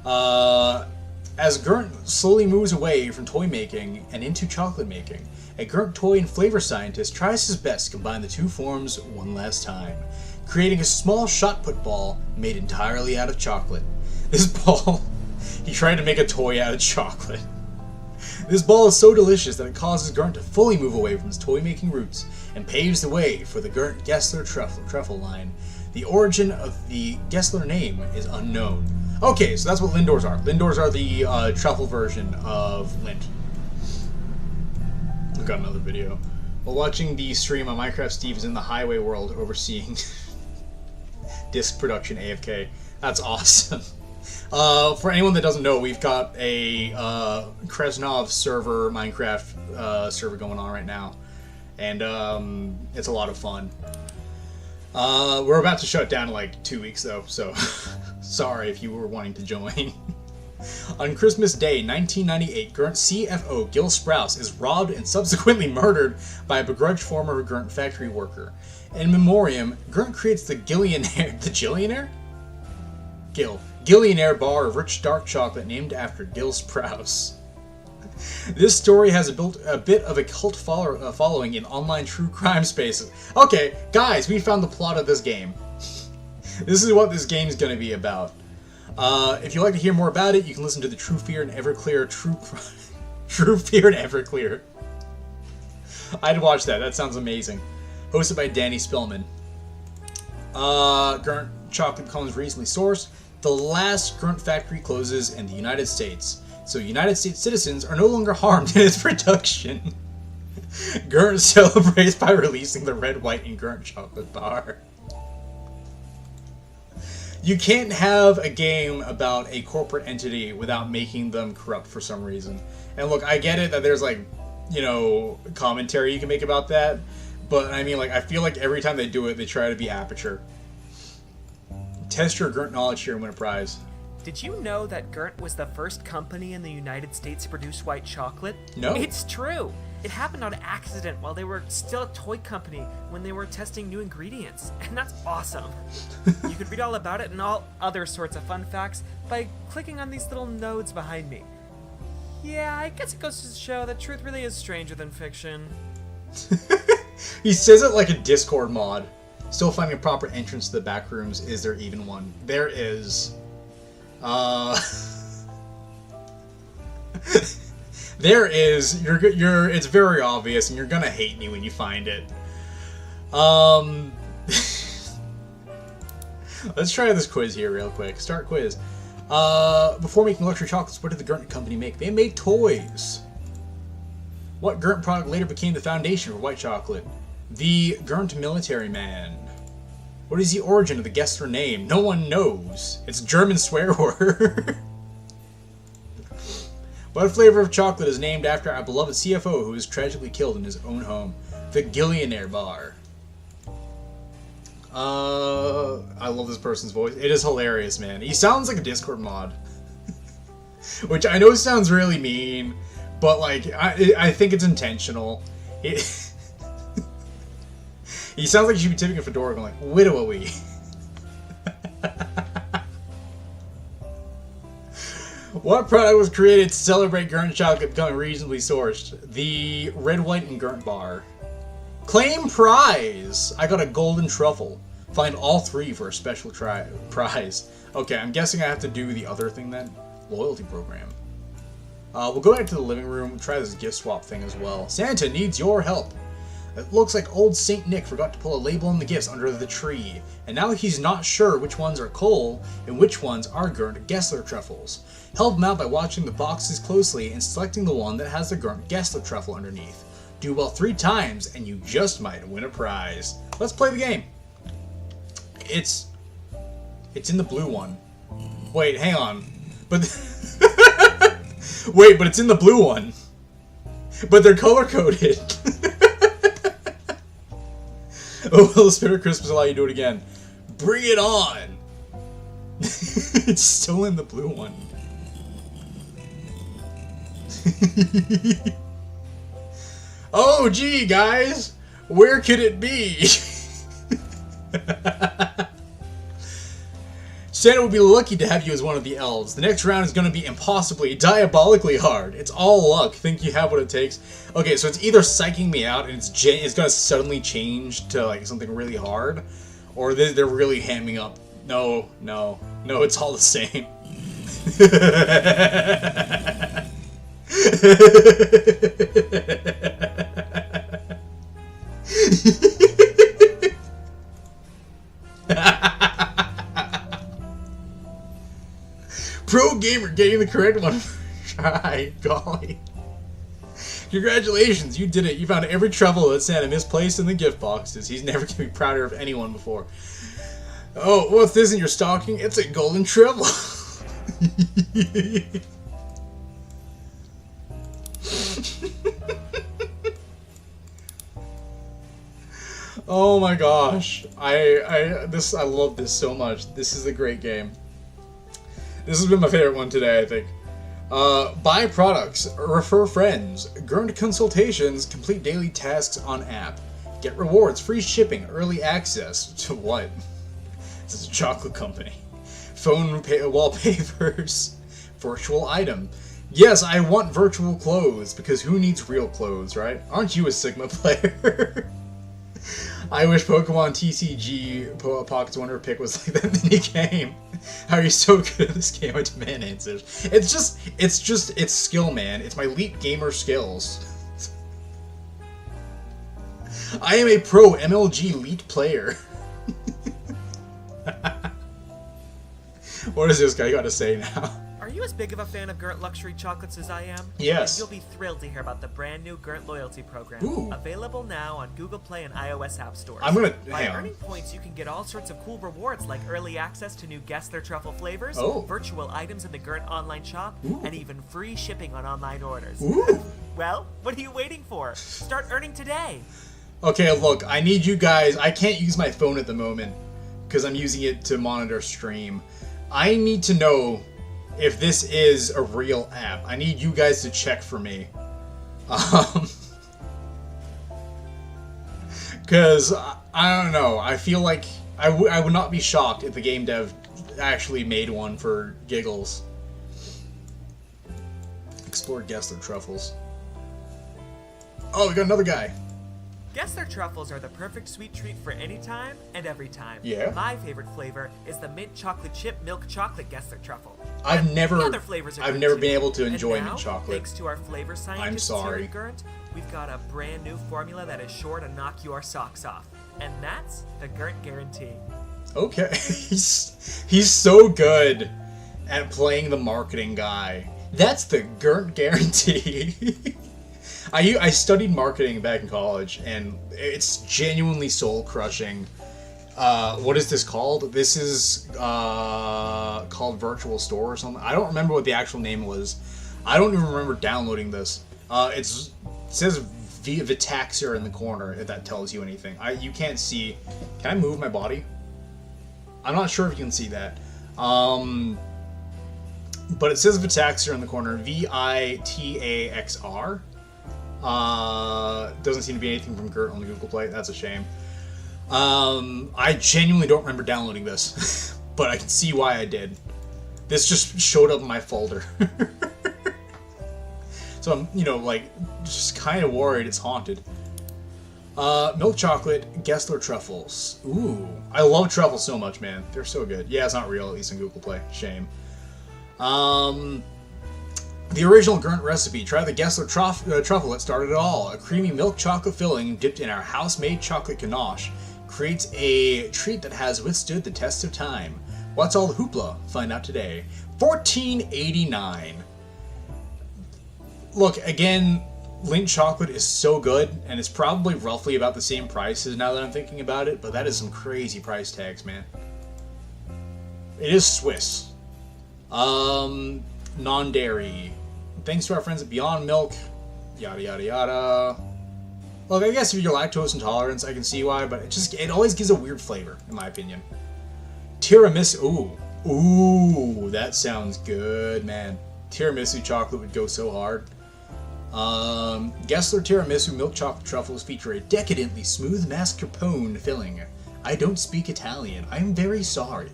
As Gurnt slowly moves away from toy making and into chocolate making, a Gurnt toy and flavor scientist tries his best to combine the two forms one last time, creating a small shot put ball made entirely out of chocolate. This ball, he tried to make a toy out of chocolate. This ball is so delicious that it causes Gurnt to fully move away from his toy-making roots and paves the way for the Gurnt Gessler Truffle line. The origin of the Gessler name is unknown. Okay, so that's what Lindors are. Lindors are the truffle version of Lind. I've got another video. While watching the stream on Minecraft, Steve is in the highway world overseeing disc production AFK. That's awesome. For anyone that doesn't know, we've got a Cresnov server, Minecraft server going on right now, and it's a lot of fun. We're about to shut down in like 2 weeks though, so sorry if you were wanting to join. On Christmas Day, 1998, Gurnt CFO Gil Sprouse is robbed and subsequently murdered by a begrudged former Gurnt factory worker. In memoriam, Gurnt creates the Gillionaire bar of rich dark chocolate named after Gil Sprouse. This story has built a bit of a cult following in online true crime spaces. Okay, guys, we found the plot of this game. This is what this game is going to be about. If you'd like to hear more about it, you can listen to the True Fear and Everclear True Fear and Everclear. I'd watch that. That sounds amazing. Hosted by Danny Spellman. Gurnt chocolate comes recently sourced. The last Gurnt factory closes in the United States, so United States citizens are no longer harmed in its production. Gurnt celebrates by releasing the red, white, and Gurnt chocolate bar. You can't have a game about a corporate entity without making them corrupt for some reason. And look, I get it that there's like, you know, commentary you can make about that, but I mean, like, I feel like every time they do it, they try to be Aperture. Test your Gurnt knowledge here and win a prize. Did you know that Gurnt was the first company in the United States to produce white chocolate? No. It's true. It happened on accident while they were still a toy company when they were testing new ingredients. And that's awesome. You can read all about it and all other sorts of fun facts by clicking on these little nodes behind me. Yeah, I guess it goes to show that truth really is stranger than fiction. He says it like a Discord mod. Still finding a proper entrance to the back rooms. Is there even one? There is. There is. It's very obvious, and you're gonna hate me when you find it. Let's try this quiz here real quick. Start quiz. Before making luxury chocolates, what did the Gurnt company make? They made toys. What Gurnt product later became the foundation for white chocolate? The Gurnt Military Man. What is the origin of the Gessler name? No one knows. It's a German swear word. What flavor of chocolate is named after our beloved CFO who was tragically killed in his own home? The Gillionaire bar. I love this person's voice. It is hilarious, man. He sounds like a Discord mod. Which I know sounds really mean, but like, I think it's intentional. He sounds like he should be tipping a fedora going like, widowy. What product was created to celebrate Gurnt chocolate becoming reasonably sourced? The red, white, and Gurnt bar. Claim prize! I got a golden truffle. Find all 3 for a special prize. Okay, I'm guessing I have to do the other thing then. Loyalty program. We'll go back to the living room, try this gift swap thing as well. Santa needs your help. It looks like old Saint Nick forgot to pull a label on the gifts under the tree, and now he's not sure which ones are Cole and which ones are Gurnt Gessler truffles. Help him out by watching the boxes closely and selecting the one that has the Gurnt Gessler truffle underneath. Do well 3 times and you just might win a prize. Let's play the game. It's in the blue one. Wait, hang on. But wait, but it's in the blue one. But they're color-coded. Oh, will the spirit of Christmas allow you to do it again? Bring it on! It's still in the blue one. Oh, gee, guys! Where could it be? Santa would be lucky to have you as one of the elves. The next round is going to be impossibly, diabolically hard. It's all luck. Think you have what it takes? Okay, so it's either psyching me out and it's going to suddenly change to like something really hard, or they're really hamming up. No, it's all the same. Pro gamer getting the correct one. Try, golly. Congratulations, you did it. You found every truffle that Santa misplaced in the gift boxes. He's never going to be prouder of anyone before. Oh, what's this in your stocking? It's a golden truffle. Oh my gosh. I love this so much. This is a great game. This has been my favorite one today, I think. Buy products, refer friends, Gurnt consultations, complete daily tasks on app, get rewards, free shipping, early access to what? This is a chocolate company. Phone wallpapers, virtual item. Yes, I want virtual clothes, because who needs real clothes, right? Aren't you a Sigma player? I wish Pokemon TCG Pocket's Wonder Pick was like that mini game. How are you so good at this game? I demand answers. It's skill, man. It's my elite gamer skills. I am a pro MLG elite player. What is this guy got to say now? Are you as big of a fan of Gurnt luxury chocolates as I am? Yes. You'll be thrilled to hear about the brand new Gurnt loyalty program. Ooh. Available now on Google Play and iOS app stores. By earning points, you can get all sorts of cool rewards like early access to new Gessler truffle flavors, virtual items in the Gurnt online shop, and even free shipping on online orders. Ooh. Well, what are you waiting for? Start earning today. Okay, look, I need you guys. I can't use my phone at the moment because I'm using it to monitor stream. I need to know if this is a real app. I need you guys to check for me. Because, I don't know, I feel like I would not be shocked if the game dev actually made one for giggles. Explore Gessler truffles. Oh, we got another guy. Gessler truffles are the perfect sweet treat for any time and every time. Yeah. My favorite flavor is the mint chocolate chip milk chocolate Gessler truffle. I've never been able to enjoy mint chocolate. Thanks to our flavor scientists here at Gurnt, we've got a brand new formula that is sure to knock your socks off. And that's the Gurnt guarantee. Okay. He's so good at playing the marketing guy. That's the Gurnt guarantee. I studied marketing back in college, and it's genuinely soul-crushing. What is this called? This is called Virtual Store or something. I don't remember what the actual name was. I don't even remember downloading this. It says Vitaxer in the corner, if that tells you anything. You can't see. Can I move my body? I'm not sure if you can see that. But it says Vitaxer in the corner. Vitaxr. Doesn't seem to be anything from Gurnt on the Google Play. That's a shame. I genuinely don't remember downloading this, but I can see why I did. This just showed up in my folder. So I'm, just kind of worried it's haunted. Milk chocolate, Gessler truffles. Ooh, I love truffles so much, man. They're so good. Yeah, it's not real, at least on Google Play. Shame. The original Gurnt recipe. Try the Gessler truffle that started it all. A creamy milk chocolate filling dipped in our house-made chocolate ganache creates a treat that has withstood the test of time. What's all the hoopla? Find out today. $14.89. Look, again, Lindt chocolate is so good, and it's probably roughly about the same price as now that I'm thinking about it, but that is some crazy price tags, man. It is Swiss. Non-dairy. Thanks to our friends at Beyond Milk. Yada yada yada. Look, I guess if you're lactose intolerant, I can see why, but it always gives a weird flavor, in my opinion. Tiramisu. Ooh, that sounds good, man. Tiramisu chocolate would go so hard. Gessler Tiramisu milk chocolate truffles feature a decadently smooth mascarpone filling. I don't speak Italian. I am very sorry.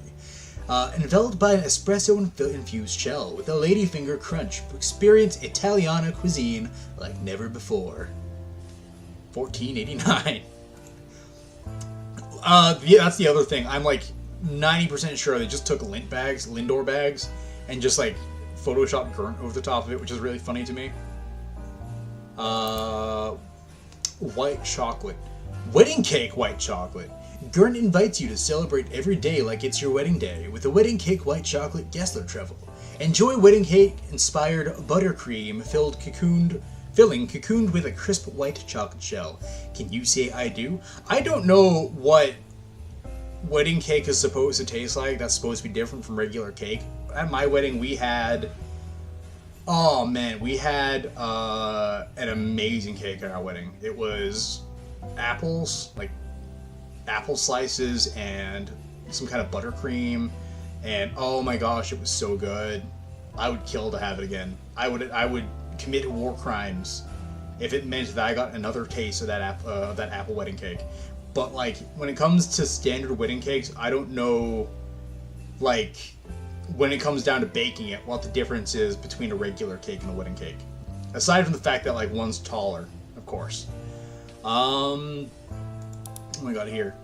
Enveloped by an espresso-infused shell with a ladyfinger crunch. Experience Italiana cuisine like never before. $14.89. Yeah, that's the other thing. I'm like 90% sure they just took Lindor bags, and just like photoshopped Gurnt over the top of it, which is really funny to me. White chocolate. Wedding cake white chocolate. Gurnt invites you to celebrate every day like it's your wedding day with a wedding cake white chocolate Gessler truffle. Enjoy wedding cake inspired buttercream filling cocooned with a crisp white chocolate shell. Can you say I do? I don't know what wedding cake is supposed to taste like. That's supposed to be different from regular cake. At my wedding we had an amazing cake at our wedding. It was apples, like apple slices and some kind of buttercream, and oh my gosh, it was so good. I would kill to have it again. I would commit war crimes if it meant that I got another taste of that apple wedding cake. But like when it comes to standard wedding cakes, I don't know, like when it comes down to baking it, what the difference is between a regular cake and a wedding cake. Aside from the fact that like one's taller, of course. Oh my god, here.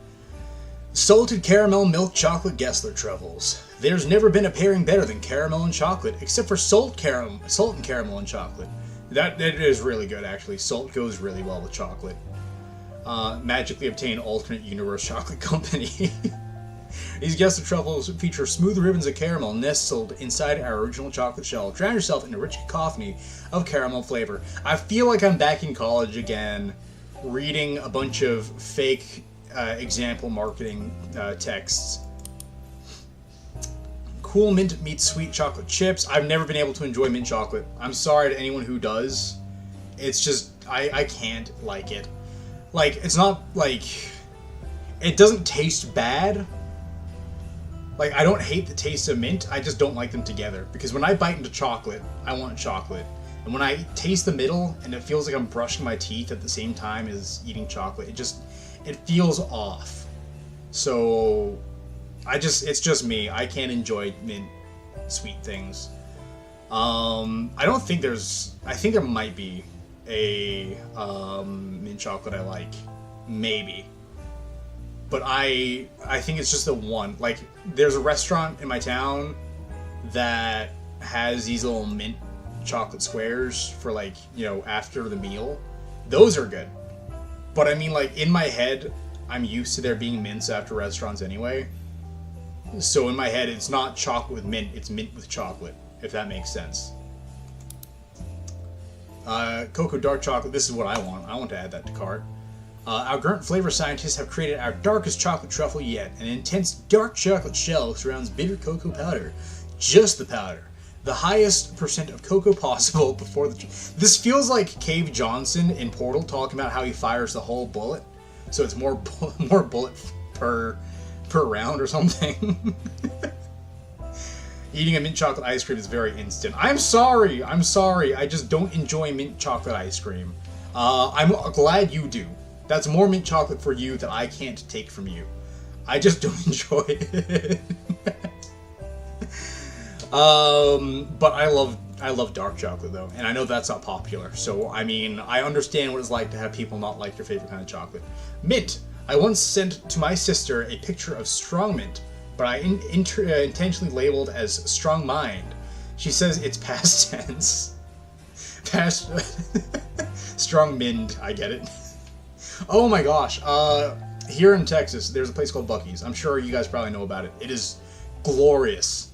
Salted caramel milk chocolate Gessler truffles. There's never been a pairing better than caramel and chocolate, except for salt and caramel and chocolate. That is really good, actually. Salt goes really well with chocolate. Magically obtain alternate universe chocolate company. These Gessler truffles feature smooth ribbons of caramel nestled inside our original chocolate shell. Drown yourself in a rich cacophony of caramel flavor. I feel like I'm back in college again, reading a bunch of fake example marketing texts. Cool mint meets sweet chocolate chips. I've never been able to enjoy mint chocolate. I'm sorry to anyone who does. It's just, I can't like it. Like, it's not like, it doesn't taste bad. Like, I don't hate the taste of mint, I just don't like them together. Because when I bite into chocolate, I want chocolate. And when I taste the middle, and it feels like I'm brushing my teeth at the same time as eating chocolate, it feels off. So, it's just me. I can't enjoy mint sweet things. I think there might be a mint chocolate I like. Maybe. But I think it's just the one. Like, there's a restaurant in my town that has these little mint chocolate squares for, like, you know, after the meal. Those are good. But I mean, like, in my head, I'm used to there being mints after restaurants anyway. So in my head, it's not chocolate with mint, it's mint with chocolate, if that makes sense. Cocoa dark chocolate, this is what I want. I want to add that to cart. Our Gurnt flavor scientists have created our darkest chocolate truffle yet. An intense dark chocolate shell surrounds bitter cocoa powder. Just the powder. The highest percent of cocoa possible before the... This feels like Cave Johnson in Portal talking about how he fires the whole bullet. So it's more bullet per round or something. Eating a mint chocolate ice cream is very instant. I'm sorry. I just don't enjoy mint chocolate ice cream. I'm glad you do. That's more mint chocolate for you that I can't take from you. I just don't enjoy it. But I love dark chocolate though, and I know that's not popular. So I mean, I understand what it's like to have people not like your favorite kind of chocolate. Mint. I once sent to my sister a picture of strong mint, but I intentionally labeled as strong mind. She says it's past tense. Strong Mind, I get it. Oh my gosh, here in Texas, there's a place called Buc-ee's. I'm sure you guys probably know about it. It is glorious.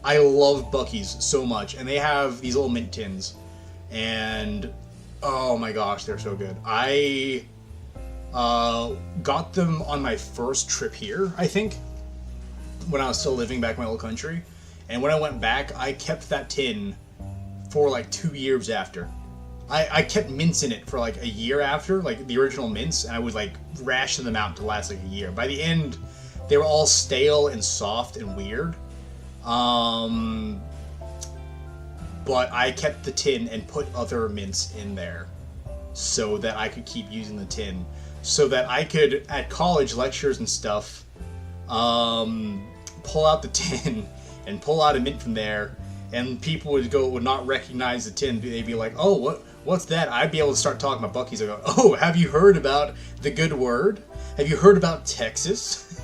I love Buc-ee's so much, and they have these little mint tins, and oh my gosh, they're so good. I got them on my first trip here, I think, when I was still living back in my old country, and when I went back, I kept that tin for like 2 years after. I kept mints in it for like a year after, like the original mints, and I would like ration them out to last like a year. By the end, they were all stale and soft and weird. But I kept the tin and put other mints in there so that I could keep using the tin. So that I could, at college lectures and stuff, pull out the tin and pull out a mint from there, and people would not recognize the tin. They'd be like, "Oh, what's that?" I'd be able to start talking about Buc-ee's. I go, "Oh, have you heard about the good word? Have you heard about Texas?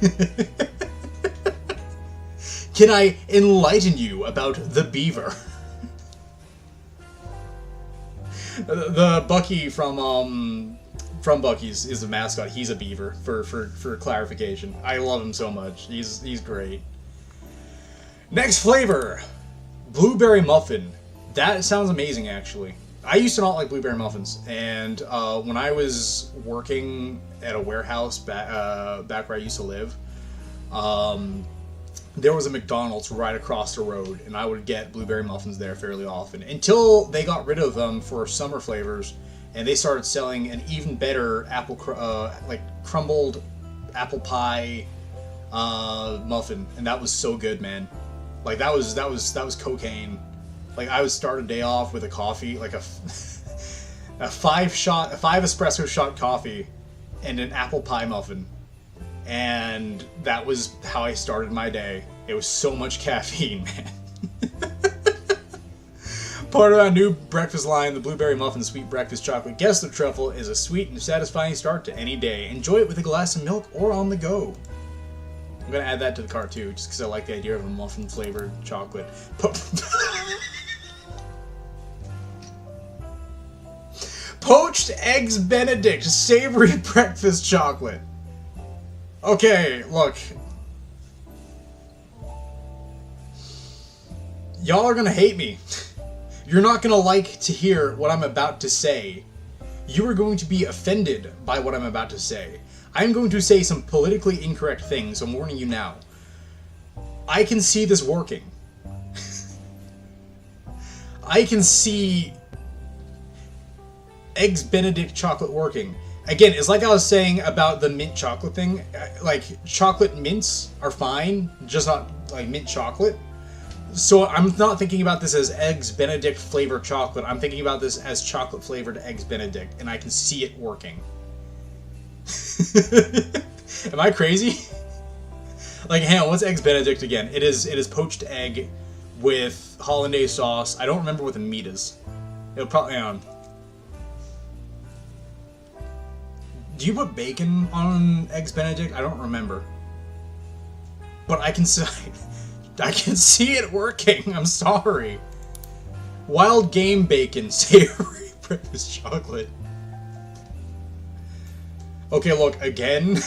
Can I enlighten you about the beaver?" The Buc-ee from Buc-ee's is the mascot. He's a beaver, for clarification. I love him so much. He's great. Next flavor, blueberry muffin. That sounds amazing, actually. I used to not like blueberry muffins, and when I was working at a warehouse back where I used to live, there was a McDonald's right across the road, and I would get blueberry muffins there fairly often, until they got rid of them for summer flavors, and they started selling an even better like crumbled apple pie muffin, and that was so good, man. Like that was cocaine. Like I would start a day off with a coffee, like a 5 espresso shot coffee, and an apple pie muffin, and that was how I started my day. It was so much caffeine, man. Part of our new breakfast line, the blueberry muffin sweet breakfast chocolate guest of truffle, is a sweet and satisfying start to any day. Enjoy it with a glass of milk or on the go. I'm gonna add that to the cart too, just because I like the idea of a muffin flavored chocolate. Poached Eggs Benedict savory breakfast chocolate. Okay, look. Y'all are gonna hate me. You're not gonna like to hear what I'm about to say. You are going to be offended by what I'm about to say. I'm going to say some politically incorrect things, I'm warning you now. I can see this working. I can see Eggs Benedict chocolate working. Again, it's like I was saying about the mint chocolate thing. Like, chocolate mints are fine, just not like mint chocolate. So I'm not thinking about this as Eggs Benedict flavored chocolate. I'm thinking about this as chocolate flavored Eggs Benedict, and I can see it working. Am I crazy? Like, hang on, what's Eggs Benedict again? It is poached egg with hollandaise sauce. I don't remember what the meat is. It'll probably, hang on. Do you put bacon on Eggs Benedict? I don't remember. But I can see it working. I'm sorry. Wild game bacon savory breakfast chocolate. Okay, look, again.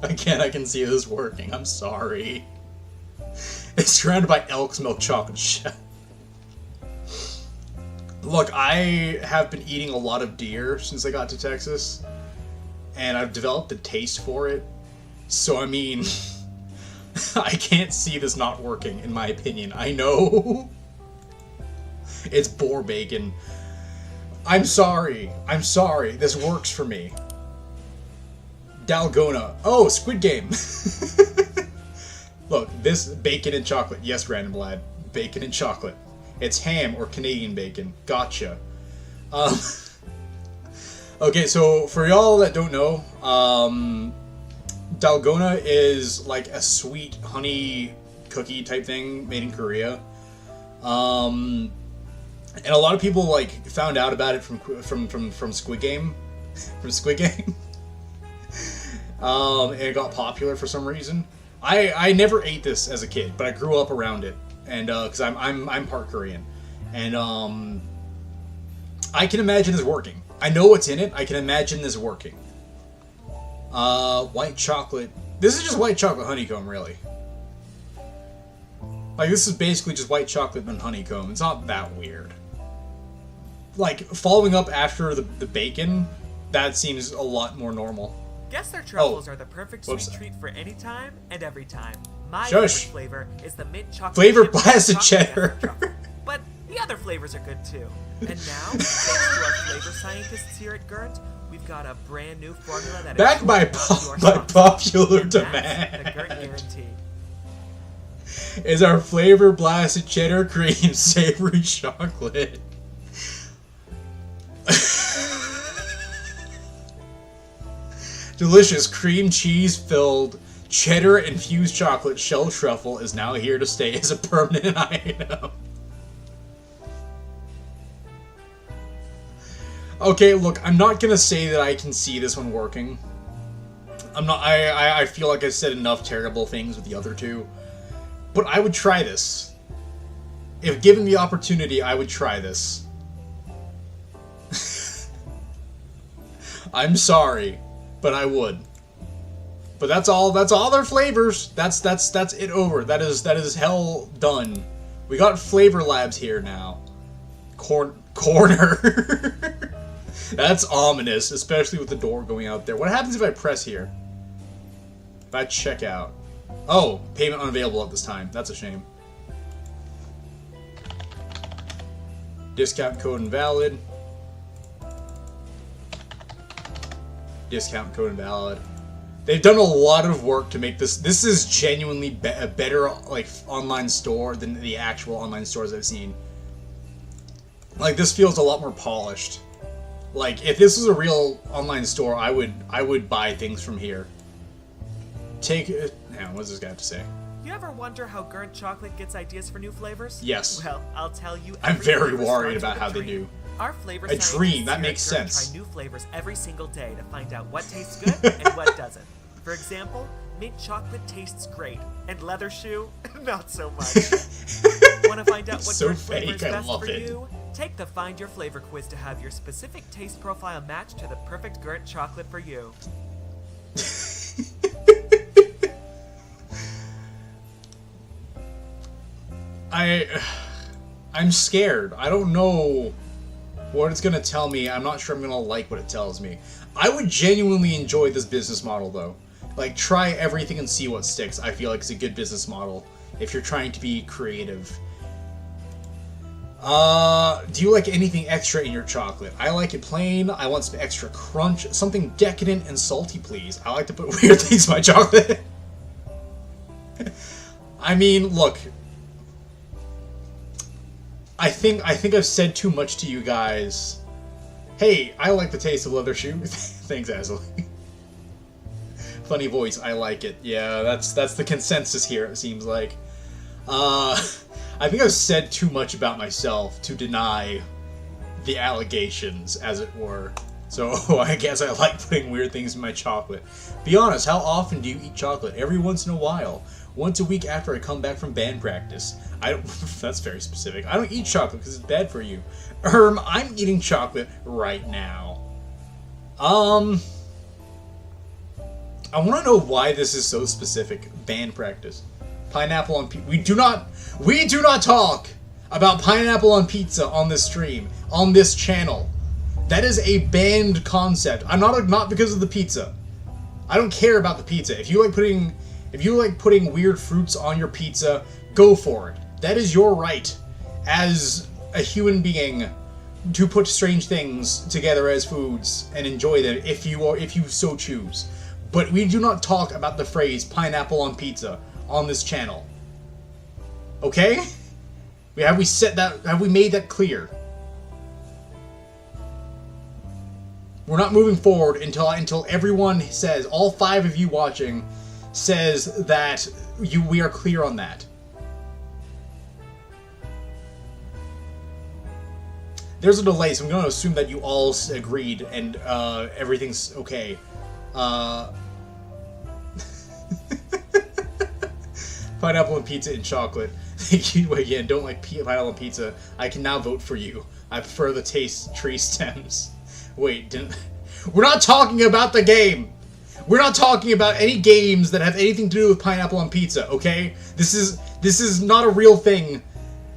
Again, I can see this working. I'm sorry. It's surrounded by elk's milk chocolate shell. Look, I have been eating a lot of deer since I got to Texas, and I've developed a taste for it. So, I mean, I can't see this not working, in my opinion. I know it's boar bacon. I'm sorry. This works for me. Dalgona. Oh, Squid Game. Look, this bacon and chocolate. Yes, random lad. Bacon and chocolate. It's ham or Canadian bacon. Gotcha. Okay, so for y'all that don't know, Dalgona is like a sweet honey cookie type thing made in Korea. And a lot of people like found out about it from Squid Game. From Squid Game. And it got popular for some reason. I never ate this as a kid, but I grew up around it. and because I'm part Korean, and I can imagine this working. I know what's in it. I can imagine this working. White chocolate. This is just white chocolate honeycomb, really. Like, this is basically just white chocolate and honeycomb. It's not that weird. Like, following up after the bacon, that seems a lot more normal. Guess their truffles are the perfect sweet treat for any time and every time. My favorite flavor is the mint chocolate flavor chip blasted chocolate cheddar. truffle. But the other flavors are good too. And now, thanks to our flavor scientists here at Gurnt, we've got a brand new formula that backed by popular demand. The Gurnt guarantee. Is our flavor blasted cheddar cream savory chocolate. Delicious cream cheese filled cheddar infused chocolate shell truffle is now here to stay as a permanent item. Okay, look, I'm not gonna say that I can see this one working. I feel like I said enough terrible things with the other two. But I would try this. If given the opportunity, I would try this. I'm sorry, but I would. But that's all their flavors. That's it over. That is hell done. We got Flavor Labs here now. Corner. That's ominous, especially with the door going out there. What happens if I press here? If I check out. Oh, payment unavailable at this time. That's a shame. Discount code invalid. Discount code invalid. They've done a lot of work to make this. This is genuinely a better like online store than the actual online stores I've seen. Like, this feels a lot more polished. Like, if this was a real online store, I would buy things from here. What does this guy have to say? You ever wonder how Gurnt Chocolate gets ideas for new flavors? Yes. Well, I'll tell you. I'm very worried about how they do. Our flavor a dream, that makes sense. sense. Try new flavors every single day to find out what tastes good and what doesn't. For example, mint chocolate tastes great, and leather shoe, not so much. Want to find out what so Gurnt flavor is fake, I best love for it. you? Take the Find Your Flavor quiz to have your specific taste profile match to the perfect Gurnt chocolate for you. I'm scared. I don't know what it's gonna tell me. I'm not sure I'm gonna like what it tells me. I would genuinely enjoy this business model though. Like, try everything and see what sticks. I feel like it's a good business model if you're trying to be creative. Do you like anything extra in your chocolate? I like it plain. I want some extra crunch. Something decadent and salty, please. I like to put weird things in my chocolate. I mean, look. I think I've said too much to you guys. Hey, I like the taste of leather shoe. Thanks, Asley. Funny voice, I like it. Yeah, that's the consensus here, it seems like. I think I've said too much about myself to deny the allegations, as it were. So I guess I like putting weird things in my chocolate. Be honest, how often do you eat chocolate? Every once in a while. Once a week after I come back from band practice. That's very specific. I don't eat chocolate because it's bad for you. I'm eating chocolate right now. I want to know why this is so specific. Band practice. Pineapple on pizza. We do not talk about pineapple on pizza on this stream, on this channel. That is a banned concept. I'm not because of the pizza. I don't care about the pizza. If you like putting weird fruits on your pizza, go for it. That is your right as a human being to put strange things together as foods and enjoy them if you so choose. But we do not talk about the phrase pineapple on pizza on this channel. Okay? Have we made that clear? We're not moving forward until everyone says, all 5 of you watching says that we are clear on that. There's a delay, so I'm going to assume that you all agreed and everything's okay. Pineapple and pizza and chocolate. Thank you again. Don't like pineapple on pizza. I can now vote for you. I prefer the taste tree stems. Wait, we're not talking about the game. We're not talking about any games that have anything to do with pineapple on pizza, okay? This is not a real thing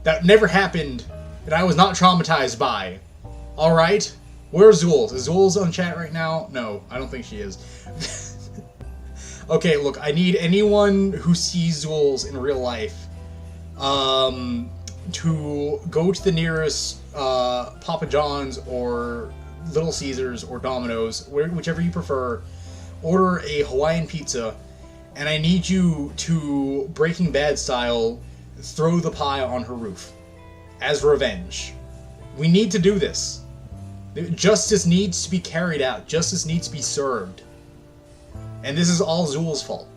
that never happened that I was not traumatized by. Alright? Where's Zulz? Is Zulz on chat right now? No, I don't think she is. Okay, look, I need anyone who sees Zulz in real life to go to the nearest Papa John's or Little Caesars or Domino's, whichever you prefer, order a Hawaiian pizza, and I need you to, Breaking Bad style, throw the pie on her roof as revenge. We need to do this. Justice needs to be carried out. Justice needs to be served. And this is all Zul's fault.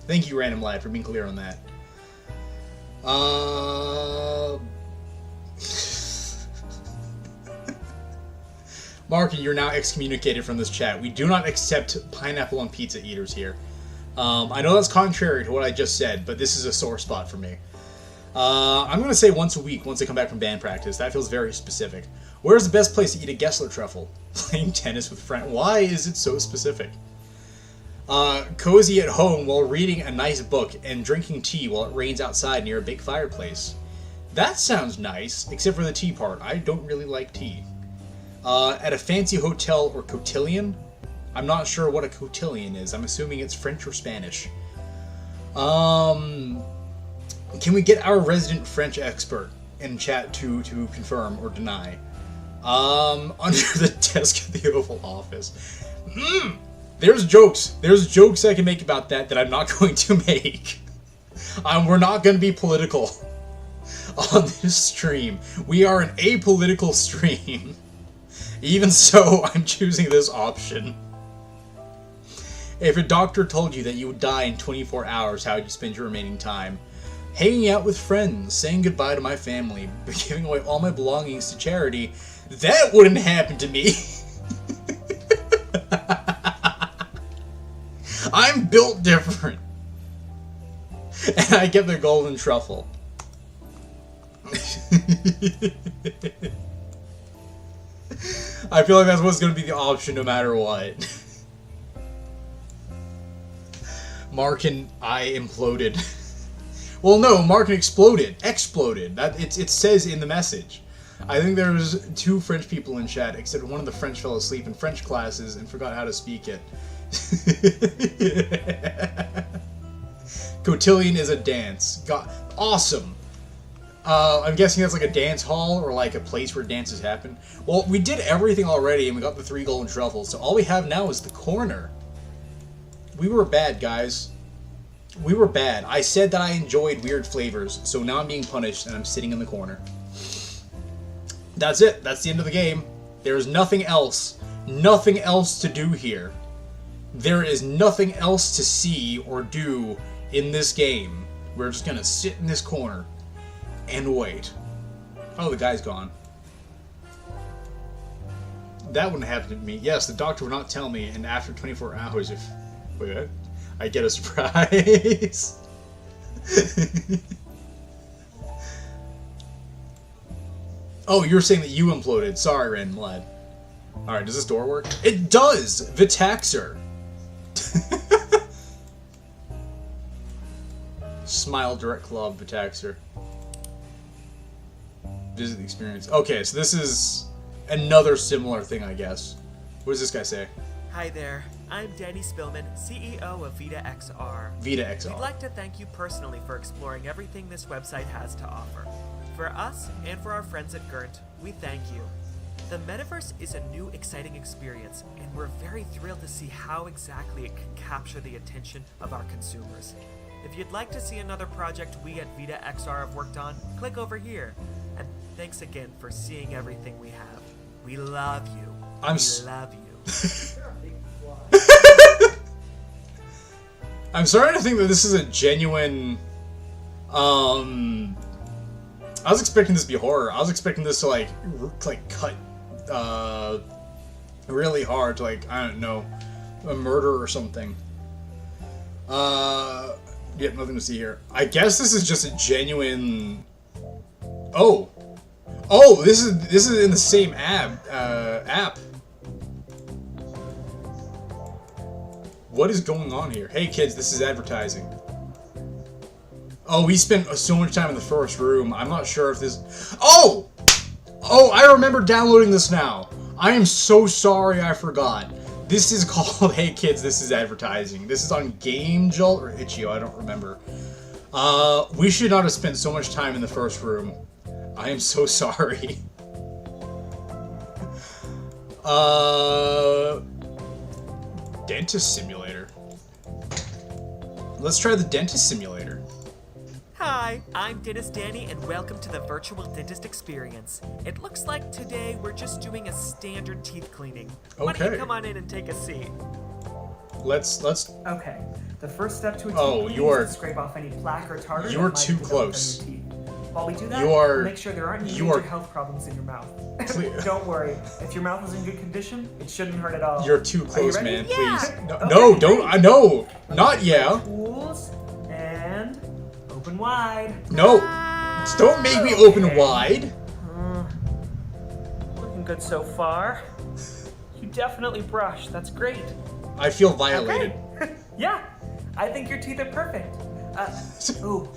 Thank you, Random Lad, for being clear on that. Markin, you're now excommunicated from this chat. We do not accept pineapple on pizza eaters here. I know that's contrary to what I just said, but this is a sore spot for me. I'm going to say once a week, once I come back from band practice. That feels very specific. Where's the best place to eat a Gessler truffle? Playing tennis with friends. Why is it so specific? Cozy at home while reading a nice book and drinking tea while it rains outside near a big fireplace. That sounds nice, except for the tea part. I don't really like tea. At a fancy hotel or cotillion? I'm not sure what a cotillion is. I'm assuming it's French or Spanish. Can we get our resident French expert in chat to confirm or deny? Under the desk of the Oval Office. There's jokes. There's jokes I can make about that I'm not going to make. We're not going to be political on this stream. We are an apolitical stream. Even so, I'm choosing this option. If a doctor told you that you would die in 24 hours, how would you spend your remaining time? Hanging out with friends, saying goodbye to my family, giving away all my belongings to charity. That wouldn't happen to me. I'm built different. And I get the golden truffle. I feel like that's what's going to be the option no matter what. Markin, I imploded. Well, no, Markin exploded. Exploded. It says in the message. I think there was 2 French people in chat, except one of the French fell asleep in French classes and forgot how to speak it. Cotillion is a dance. God, awesome. I'm guessing that's like a dance hall or like a place where dances happen. Well, we did everything already and we got the 3 golden truffles, so all we have now is the corner. We were bad, guys. We were bad. I said that I enjoyed weird flavors, so now I'm being punished and I'm sitting in the corner. That's it. That's the end of the game. There's nothing else. Nothing else to do here. There is nothing else to see or do in this game. We're just gonna sit in this corner and wait. Oh, the guy's gone. That wouldn't happen to me. Yes, the doctor would not tell me, and after 24 hours, if... Wait, what? I get a surprise. Oh, you're saying that you imploded. Sorry, Random Lad. Alright, does this door work? It does! Vitaxer! Smile Direct Claw Vitaxer. Visit the experience. Okay, so this is another similar thing, I guess. What does this guy say? Hi there, I'm Danny Spillman, CEO of Vita XR. Vita XR. We'd like to thank you personally for exploring everything this website has to offer. For us, and for our friends at Gurnt, we thank you. The Metaverse is a new, exciting experience, and we're very thrilled to see how exactly it can capture the attention of our consumers. If you'd like to see another project we at Vita XR have worked on, click over here. And thanks again for seeing everything we have. We love you. We love you. I'm starting to think that this is a genuine... I was expecting this to be horror. I was expecting this to, like cut, really hard to, like, I don't know, a murder or something. Yep, nothing to see here. I guess this is just a genuine... Oh! Oh, this is in the same app. What is going on here? Hey kids, this is advertising. Oh, we spent so much time in the first room. I'm not sure if this... Oh! Oh, I remember downloading this now. I am so sorry I forgot. This is called Hey Kids, This is Advertising. This is on Game Jolt or Itch.io, I don't remember. We should not have spent so much time in the first room. I am so sorry. Dentist simulator. Let's try the dentist simulator. Hi, I'm Dentist Danny, and welcome to the virtual dentist experience. It looks like today we're just doing a standard teeth cleaning. Why don't you Okay. come on in and take a seat? Let's. Okay. The first step to a teeth Oh, cleaning you are- is to scrape off any plaque or tartar. you are that might too have developed on close. your teeth. While we do that, You are- we'll make sure there aren't any you major are- health problems in your mouth. Cle- Don't worry. If your mouth is in good condition, it shouldn't hurt at all. You're too Are you close, ready? man. Yeah. Please. No, Okay, no, don't. great. I know. Not yeah. Tools and open wide. No. Don't make me open Okay. wide. Looking good so far. You definitely brushed. That's great. I feel violated. Okay. Yeah, I think your teeth are perfect. Ooh,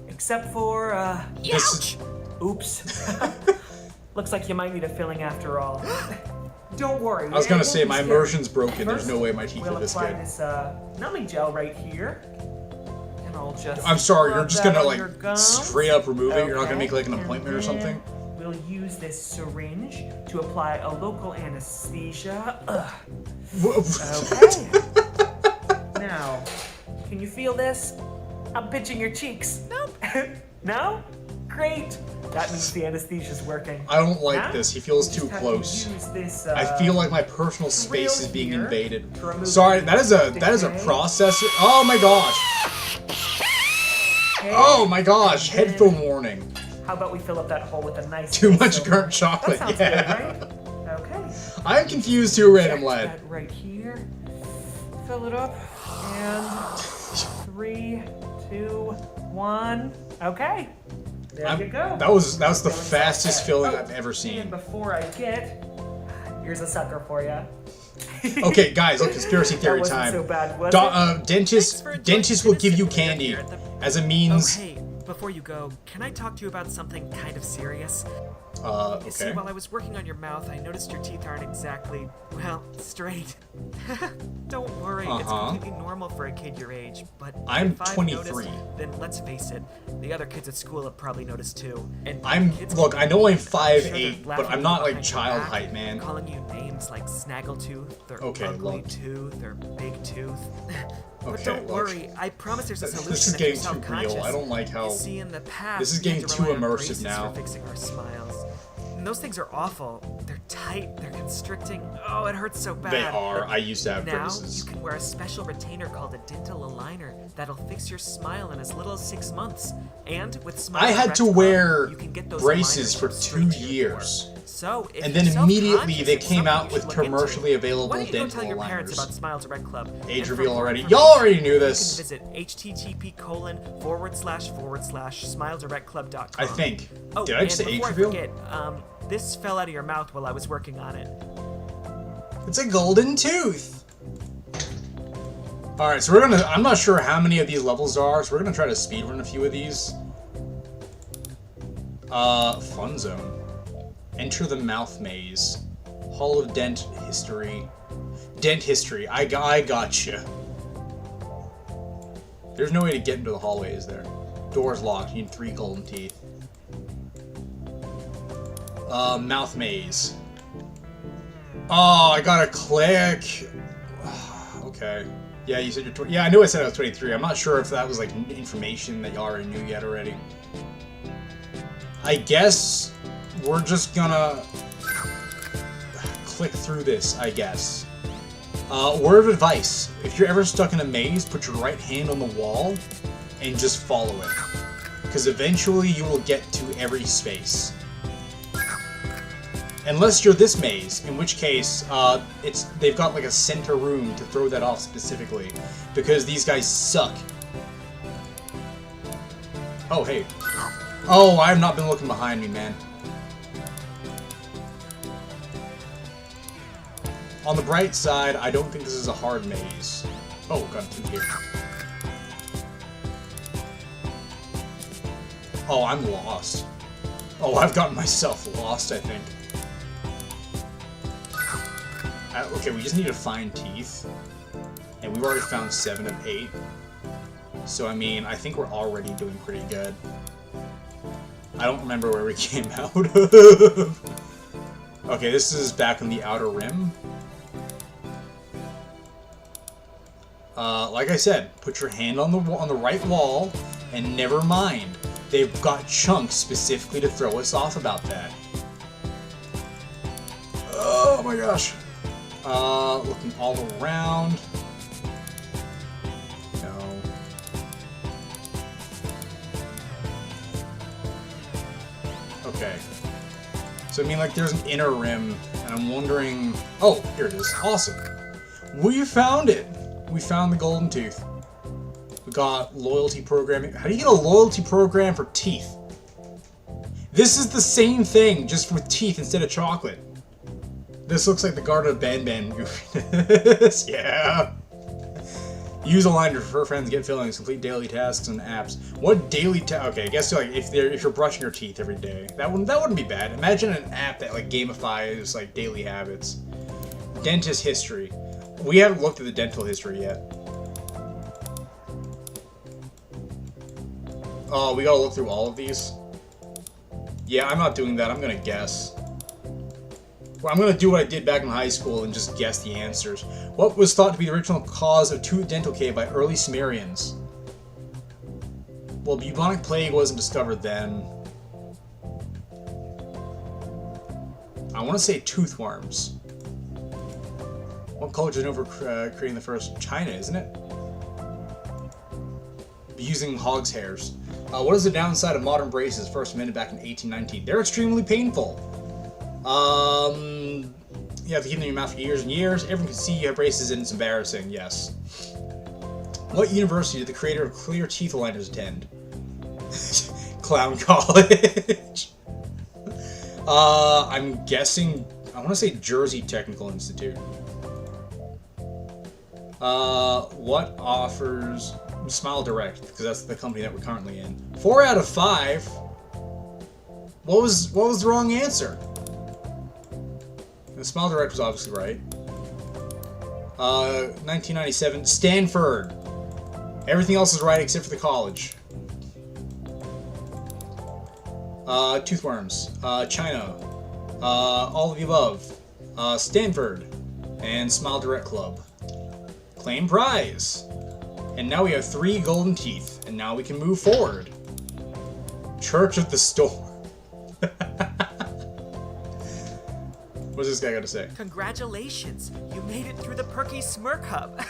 except for This- oops. Looks like you might need a filling after all. Don't worry. I was it gonna won't say be my scary. immersion's broken. There's First, no way my teeth we'll are this apply good. this numbing gel right here, and I'll just. I'm sorry. You're rub just that gonna on like your gums. straight up remove it. You're not gonna Okay, make like an and appointment or then something. We'll use this syringe to apply a local anesthesia. Okay. Now, can you feel this? I'm pinching your cheeks. Nope. No? Great. That means the anesthesia's working. I don't like Now, this. He feels we too just have to close. use this, I feel like my personal space is being here invaded. to remove Sorry, the that is a decay. processor. Oh my gosh. Okay. Oh my gosh. And Headphone warning. How about we fill up that hole with a nice Too much silver- burnt chocolate. That sounds Yeah. good, right? Okay. I'm confused to a random Check lad. that right here. Fill it up. And 3, 2, 1. Okay. There you go. That was the Feeling so fastest good. filling Oh, I've ever And seen. before I get, here's a sucker for you. Okay, guys, look, conspiracy That theory wasn't time. so bad, was it? Dentist Thanks for dentist joining will give you Dentist candy here at the- as a Oh, means. hey, before you go, can I talk to you about something kind of serious? You see, Okay. while I was working on your mouth, I noticed your teeth aren't exactly, well, straight. Don't worry, it's Uh-huh. completely normal for a kid your age, but I'm if I've 23. noticed, then let's face it, the other kids at school have probably noticed too. And kids Look, can I know I'm sure 5'8", they're but laughing I'm not like behind your child back, height, man. Calling you names like Snaggletooth, or Okay, Ugly look. Tooth, or Big Tooth. But Okay, don't look. worry, I promise there's a This is solution if getting you're too real. self-conscious. I don't like how- You see, in the past, This is we had getting to too rely on immersive braces now. For fixing our smiles. And those things are awful. They're tight, they're constricting. Oh, it hurts so bad. They are. I used to have Now, braces. you can wear a special retainer called a dental aligner that'll fix your smile in as little as 6 months. And with Smile I had Direct to Club, wear you can get those braces aligners for straight 2 to your door. years. So, if And you're then immediately self-conscious, they it's came something out you with should look into. commercially available Why don't you go dental tell your parents aligners. about Smile Direct Club? Age And for reveal more already. information, Y'all already knew you this. can visit http://smiledirect.com. I think. Oh, Did I just say and age before I reveal? forget, this fell out of your mouth while I was working on it. It's a golden tooth. Alright, so I'm not sure how many of these levels there are, so we're gonna try to speedrun a few of these. Fun zone. Enter the mouth maze. Hall of Dent History. Dent History. I gotcha. There's no way to get into the hallway, is there? Door's locked. You need 3 golden teeth. Mouth maze. Oh, I gotta click. Okay. Yeah, you said you're 20. Yeah, I knew I said I was 23. I'm not sure if that was like information that y'all already knew yet already. I guess we're just gonna click through this, I guess. Word of advice. If you're ever stuck in a maze, put your right hand on the wall and just follow it. Because eventually you will get to every space. Unless you're this maze, in which case, they've got like a center room to throw that off specifically. Because these guys suck. Oh, hey. Oh, I have not been looking behind me, man. On the bright side, I don't think this is a hard maze. Oh, got two here. Oh, I'm lost. Oh, I've gotten myself lost, I think. Okay, we just need to find teeth. And we've already found 7 of 8. So, I mean, I think we're already doing pretty good. I don't remember where we came out of. Okay, this is back on the outer rim. Like I said, put your hand on the right wall, and never mind. They've got chunks specifically to throw us off about that. Oh my gosh. Looking all around. No. Okay. So I mean, like, there's an inner rim, and I'm wondering... Oh, here it is. Awesome. We found it! We found the golden tooth. We got loyalty programming. How do you get a loyalty program for teeth? This is the same thing, just with teeth instead of chocolate. This looks like the Garden of Banban movie. Yeah. Use a line to refer friends, get fillings, complete daily tasks and apps. What daily okay, I guess like if you're brushing your teeth every day, that wouldn't be bad. Imagine an app that like gamifies like daily habits. Dentist history. We haven't looked at the dental history yet. Oh, we gotta look through all of these? Yeah, I'm not doing that. I'm gonna guess. Well, I'm gonna do what I did back in high school and just guess the answers. What was thought to be the original cause of tooth dental decay by early Sumerians? Well, bubonic plague wasn't discovered then. I want to say tooth worms. What culture is known for creating the first? China, isn't it? Using hog's hairs. What is the downside of modern braces first invented back in 1819? They're extremely painful. You have to keep them in your mouth for years and years. Everyone can see you have braces and it's embarrassing, yes. What university did the creator of clear teeth aligners attend? Clown College. I'm guessing, I want to say Jersey Technical Institute. What offers Smile Direct, because that's the company that we're currently in. 4 out of 5. What was the wrong answer? The Smile Direct was obviously right. 1997, Stanford. Everything else is right except for the college. Toothworms. China. All of the above. Stanford. And Smile Direct Club. Claim prize. And now we have 3 golden teeth. And now we can move forward. Church of the Storm. What's this guy got to say? Congratulations! You made it through the Perky Smirk Hub!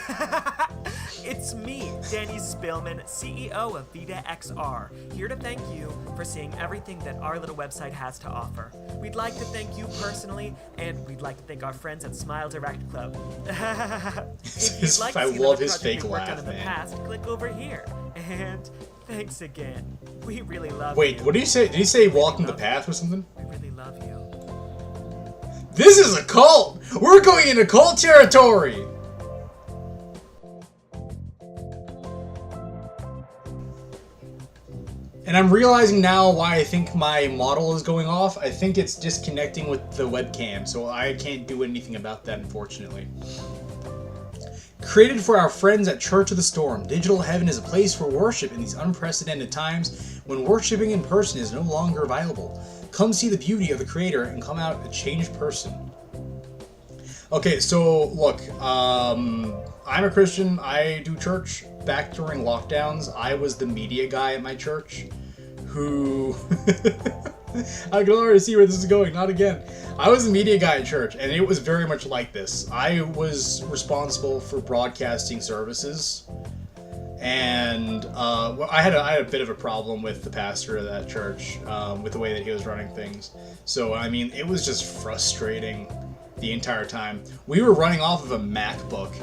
It's me, Danny Spillman, CEO of Vita XR, here to thank you for seeing everything that our little website has to offer. We'd like to thank you personally, and we'd like to thank our friends at Smile Direct Club. If you'd like to see love his project fake we worked laugh, on in the man. past, click over here. And thanks again. We really love Wait, you. what did he say? Did he say walking the path or something? We really love you. This is a cult! We're going into cult territory! And I'm realizing now why I think my model is going off. I think it's disconnecting with the webcam, so I can't do anything about that, unfortunately. Created for our friends at Church of the Storm, Digital Heaven is a place for worship in these unprecedented times when worshiping in person is no longer viable. Come see the beauty of the Creator and come out a changed person. Okay, so look, I'm a Christian. I do church. Back during lockdowns, I was the media guy at my church who... I can already see where this is going, not again. I was the media guy at church, and it was very much like this. I was responsible for broadcasting services, and I had a bit of a problem with the pastor of that church, with the way that he was running things. So, I mean, it was just frustrating the entire time. We were running off of a MacBook,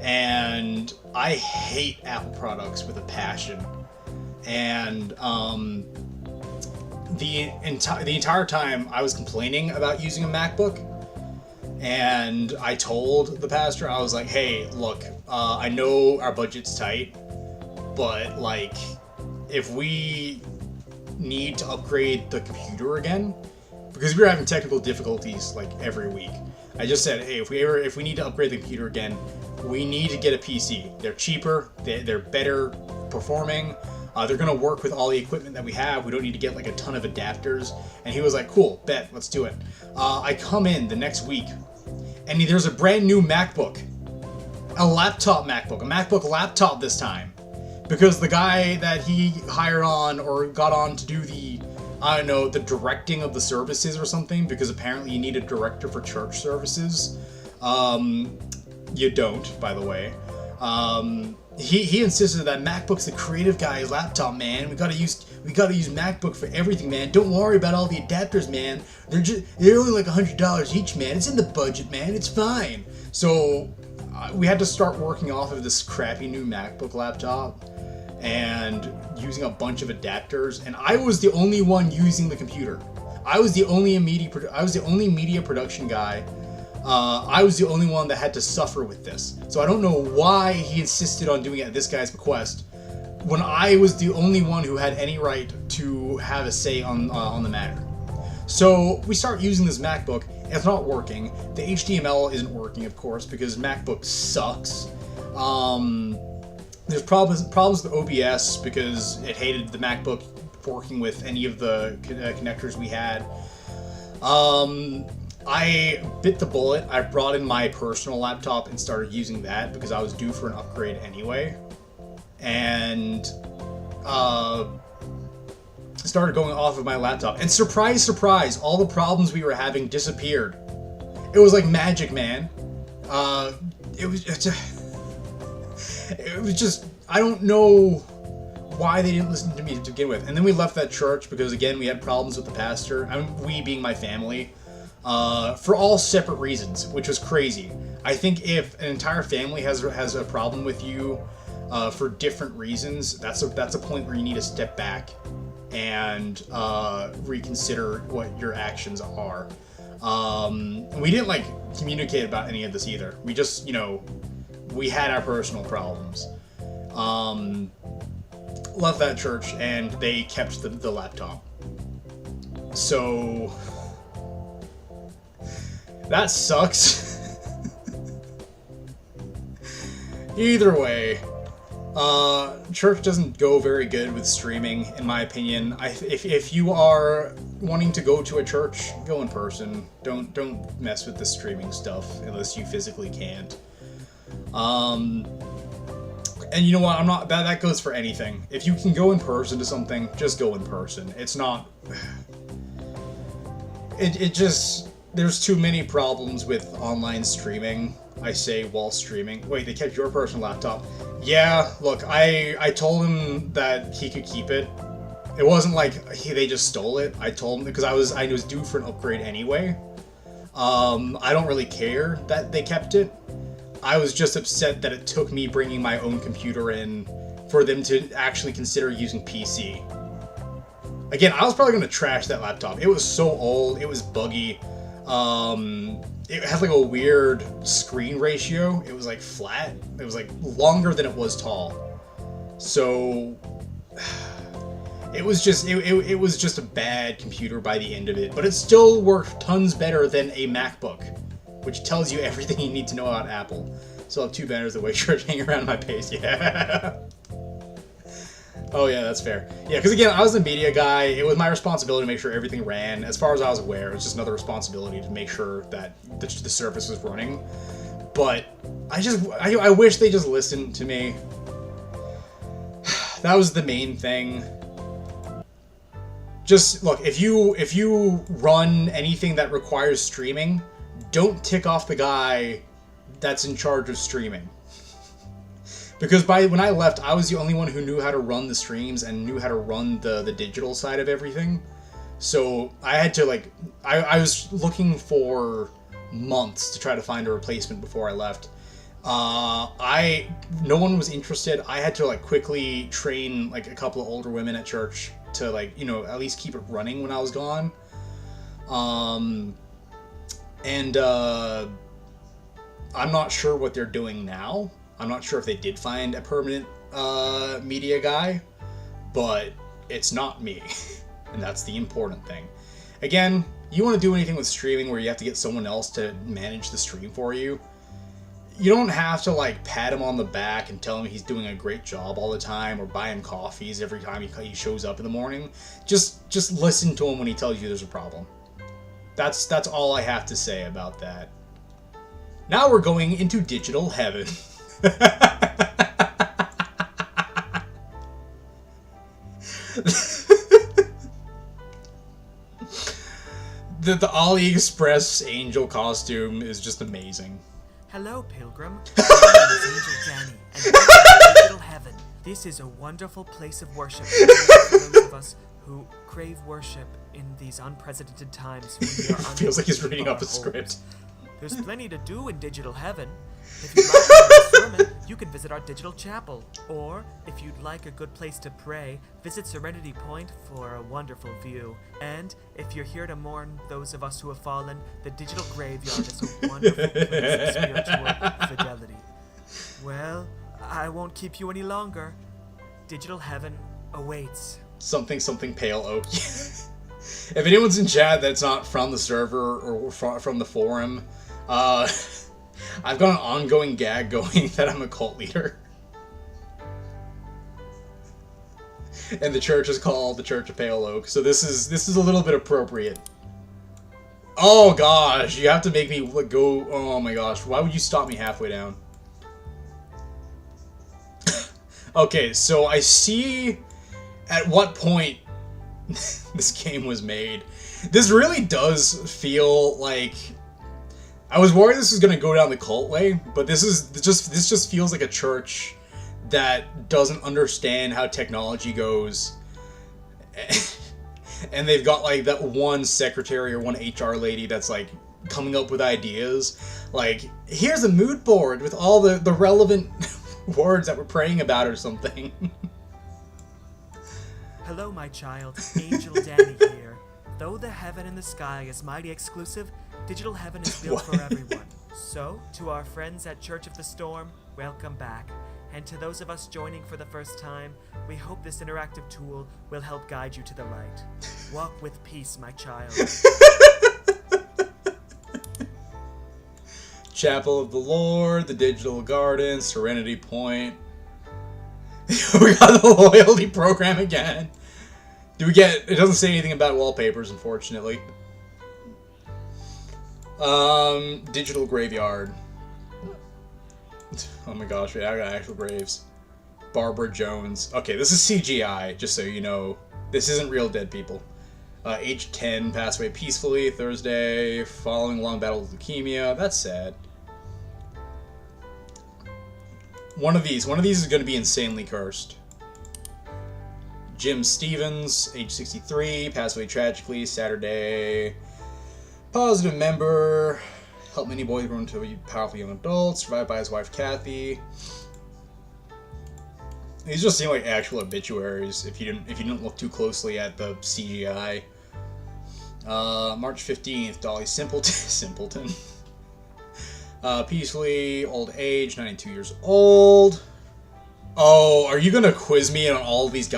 and I hate Apple products with a passion. and the entire time I was complaining about using a MacBook, and I told the pastor, I was like, hey, look, I know our budget's tight, but like, if we need to upgrade the computer again, because we were having technical difficulties like every week, I just said, hey, if we need to upgrade the computer again, we need to get a PC. They're cheaper, they're better performing, they're gonna work with all the equipment that we have. We don't need to get like a ton of adapters. And he was like, cool, bet, let's do it. I come in the next week, and there's a brand new MacBook, a laptop MacBook, a MacBook laptop this time, because the guy that he hired on or got on to do the, I don't know, the directing of the services or something, because apparently you need a director for church services. You don't, by the way. He insisted that MacBook's the creative guy's laptop, man. We gotta use MacBook for everything, man. Don't worry about all the adapters, man. They're only like $100 each, man. It's in the budget, man. It's fine. So we had to start working off of this crappy new MacBook laptop and using a bunch of adapters. And I was the only one using the computer. I was the only media production guy. I was the only one that had to suffer with this. So I don't know why he insisted on doing it at this guy's bequest, when I was the only one who had any right to have a say on the matter. So we start using this MacBook. It's not working. The HTML isn't working, of course, because MacBook sucks. There's problems with OBS because it hated the MacBook working with any of the connectors we had. I bit the bullet. I brought in my personal laptop and started using that because I was due for an upgrade anyway. And started going off of my laptop. And surprise, surprise, all the problems we were having disappeared. It was like magic, man. It was just, I don't know why they didn't listen to me to begin with. And then we left that church because, again, we had problems with the pastor. We being my family. For all separate reasons, which was crazy. I think if an entire family has a problem with you for different reasons, that's a point where you need to step back and reconsider what your actions are. We didn't like communicate about any of this either. We just, we had our personal problems. Left that church and they kept the laptop. So that sucks. Either way, church doesn't go very good with streaming, in my opinion. If you are wanting to go to a church, go in person. Don't mess with the streaming stuff unless you physically can't. And you know what? That goes for anything. If you can go in person to something, just go in person. It's not. It just. There's too many problems with online streaming, I say, while streaming. Wait, they kept your personal laptop? Yeah, look, I told him that he could keep it. It wasn't like they just stole it. I told him because I was due for an upgrade anyway. I don't really care that they kept it. I was just upset that it took me bringing my own computer in for them to actually consider using PC. Again, I was probably going to trash that laptop. It was so old, it was buggy. It had like a weird screen ratio. It was like flat. It was like longer than it was tall. So it was just a bad computer by the end of it, but it still worked tons better than a MacBook, which tells you everything you need to know about Apple. Still have two banners that way church hanging around my face. Yeah. Oh yeah, that's fair. Yeah, because again, I was the media guy. It was my responsibility to make sure everything ran. As far as I was aware, it was just another responsibility to make sure that the service was running. But I wish they just listened to me. That was the main thing. Just look, if you run anything that requires streaming, don't tick off the guy that's in charge of streaming. Because when I left, I was the only one who knew how to run the streams and knew how to run the digital side of everything. So I had to I was looking for months to try to find a replacement before I left. No one was interested. I had to like quickly train like a couple of older women at church to like, you know, at least keep it running when I was gone. I'm not sure what they're doing now. I'm not sure if they did find a permanent media guy, but it's not me. And that's the important thing. Again, you want to do anything with streaming where you have to get someone else to manage the stream for you. You don't have to like pat him on the back and tell him he's doing a great job all the time, or buy him coffees every time he shows up in the morning. Just listen to him when he tells you there's a problem. That's all I have to say about that. Now we're going into digital heaven. The AliExpress angel costume is just amazing. Hello, Pilgrim. My name is Angel Danny, and welcome to Digital Heaven. This is a wonderful place of worship for those of us who crave worship in these unprecedented times. When we are Feels like he's reading our up a homes. script. There's plenty to do in Digital Heaven. If you'd like to hear a sermon, you can visit our digital chapel. Or, if you'd like a good place to pray, visit Serenity Point for a wonderful view. And, if you're here to mourn those of us who have fallen, the digital graveyard is a wonderful place of spiritual fidelity. Well, I won't keep you any longer. Digital Heaven awaits. Something pale oak. If anyone's in chat that's not from the server or from the forum, I've got an ongoing gag going that I'm a cult leader. And the church is called the Church of Pale Oak, so this is a little bit appropriate. Oh gosh, you have to make me go, oh my gosh, why would you stop me halfway down? Okay, so I see at what point this game was made. This really does feel like... I was worried this was going to go down the cult way, but this just feels like a church that doesn't understand how technology goes. And they've got like that one secretary or one HR lady that's like coming up with ideas. Like, here's a mood board with all the relevant words that we're praying about or something. Hello, my child. Angel Danny here. Though the heaven and the sky is mighty exclusive, Digital Heaven is built for everyone. So, to our friends at Church of the Storm, welcome back. And to those of us joining for the first time, we hope this interactive tool will help guide you to the light. Walk with peace, my child. Chapel of the Lord, the Digital Garden, Serenity Point. We got the loyalty program again. Do we get... It doesn't say anything about wallpapers, unfortunately. Digital graveyard. Oh my gosh, wait, I got actual graves. Barbara Jones. Okay, this is CGI, just so you know. This isn't real dead people. Age 10, passed away peacefully Thursday, following a long battle with leukemia. That's sad. One of these is going to be insanely cursed. Jim Stevens, age 63, passed away tragically Saturday. Positive member, helped many boys grow into powerful young adults, survived by his wife Kathy. These just seem like actual obituaries if you didn't look too closely at the CGI. March 15th, Dolly Simpleton. Peacefully, old age, 92 years old. Oh, are you gonna quiz me on all these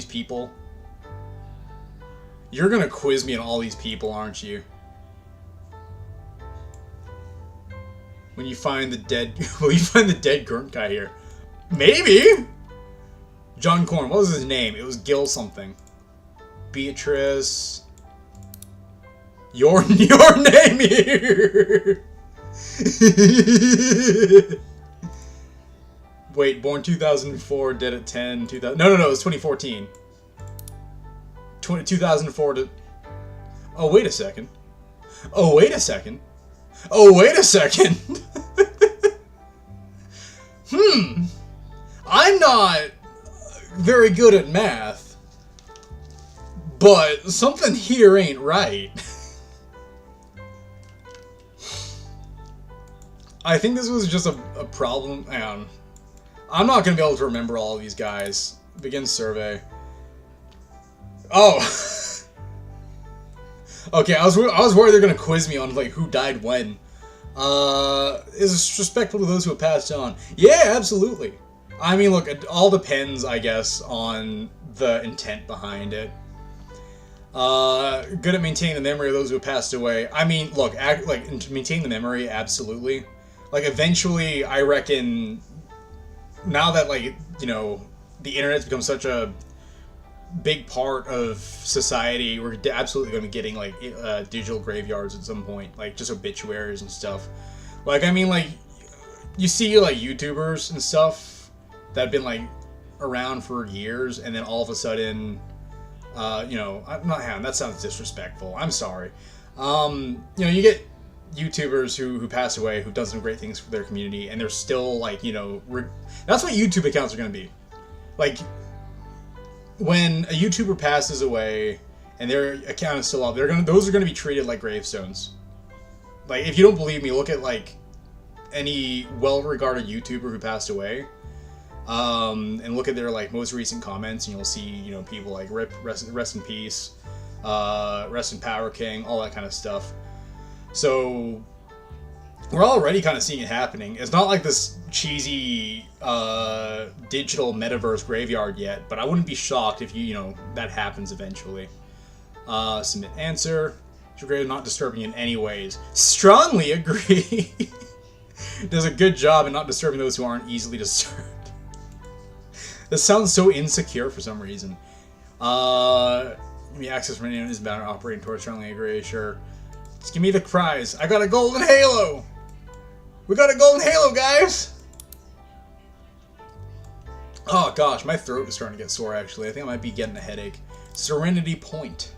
people? You're gonna quiz me on all these people, aren't you? When you find the dead, will you find the dead Gurnt guy here? Maybe. John Corn, what was his name? It was Gil something. Beatrice. Your name here. Wait, born 2004, dead at 10, 2000... No, it was 2014. 2004 to... Oh, wait a second. I'm not very good at math, but something here ain't right. I think this was just a problem. Hang on. I'm not going to be able to remember all of these guys. Begin survey. Oh! Okay, I was worried they're going to quiz me on, like, who died when. Is it respectful to those who have passed on? Yeah, absolutely. I mean, look, it all depends, I guess, on the intent behind it. Good at maintaining the memory of those who have passed away. I mean, look, to maintain the memory, absolutely. Like, eventually, I reckon, now that, like, you know, the internet's become such a big part of society, we're absolutely going to be getting, like, digital graveyards at some point. Like, just obituaries and stuff. Like, I mean, like, you see, like, YouTubers and stuff that have been, like, around for years, and then all of a sudden... you know, I'm not having that sounds disrespectful. I'm sorry. You know, you get YouTubers who pass away, who've done some great things for their community, and they're still like, you know, that's what YouTube accounts are going to be. Like, when a YouTuber passes away and their account is still up, those are gonna be treated like gravestones. Like, if you don't believe me, look at like any well-regarded YouTuber who passed away. And look at their like most recent comments, and you'll see, you know, people like rest in peace, rest in power, King, all that kind of stuff. So we're already kind of seeing it happening. It's not like this cheesy digital metaverse graveyard yet, but I wouldn't be shocked if you know that happens eventually. Submit answer. Your grave not disturbing in any ways. Strongly agree. Does a good job in not disturbing those who aren't easily disturbed. This sounds so insecure for some reason. Give me access from anyone who's bound operating towards strongly agree, sure. Just give me the prize. I got a golden halo! We got a golden halo, guys! Oh gosh, my throat is starting to get sore actually. I think I might be getting a headache. Serenity Point.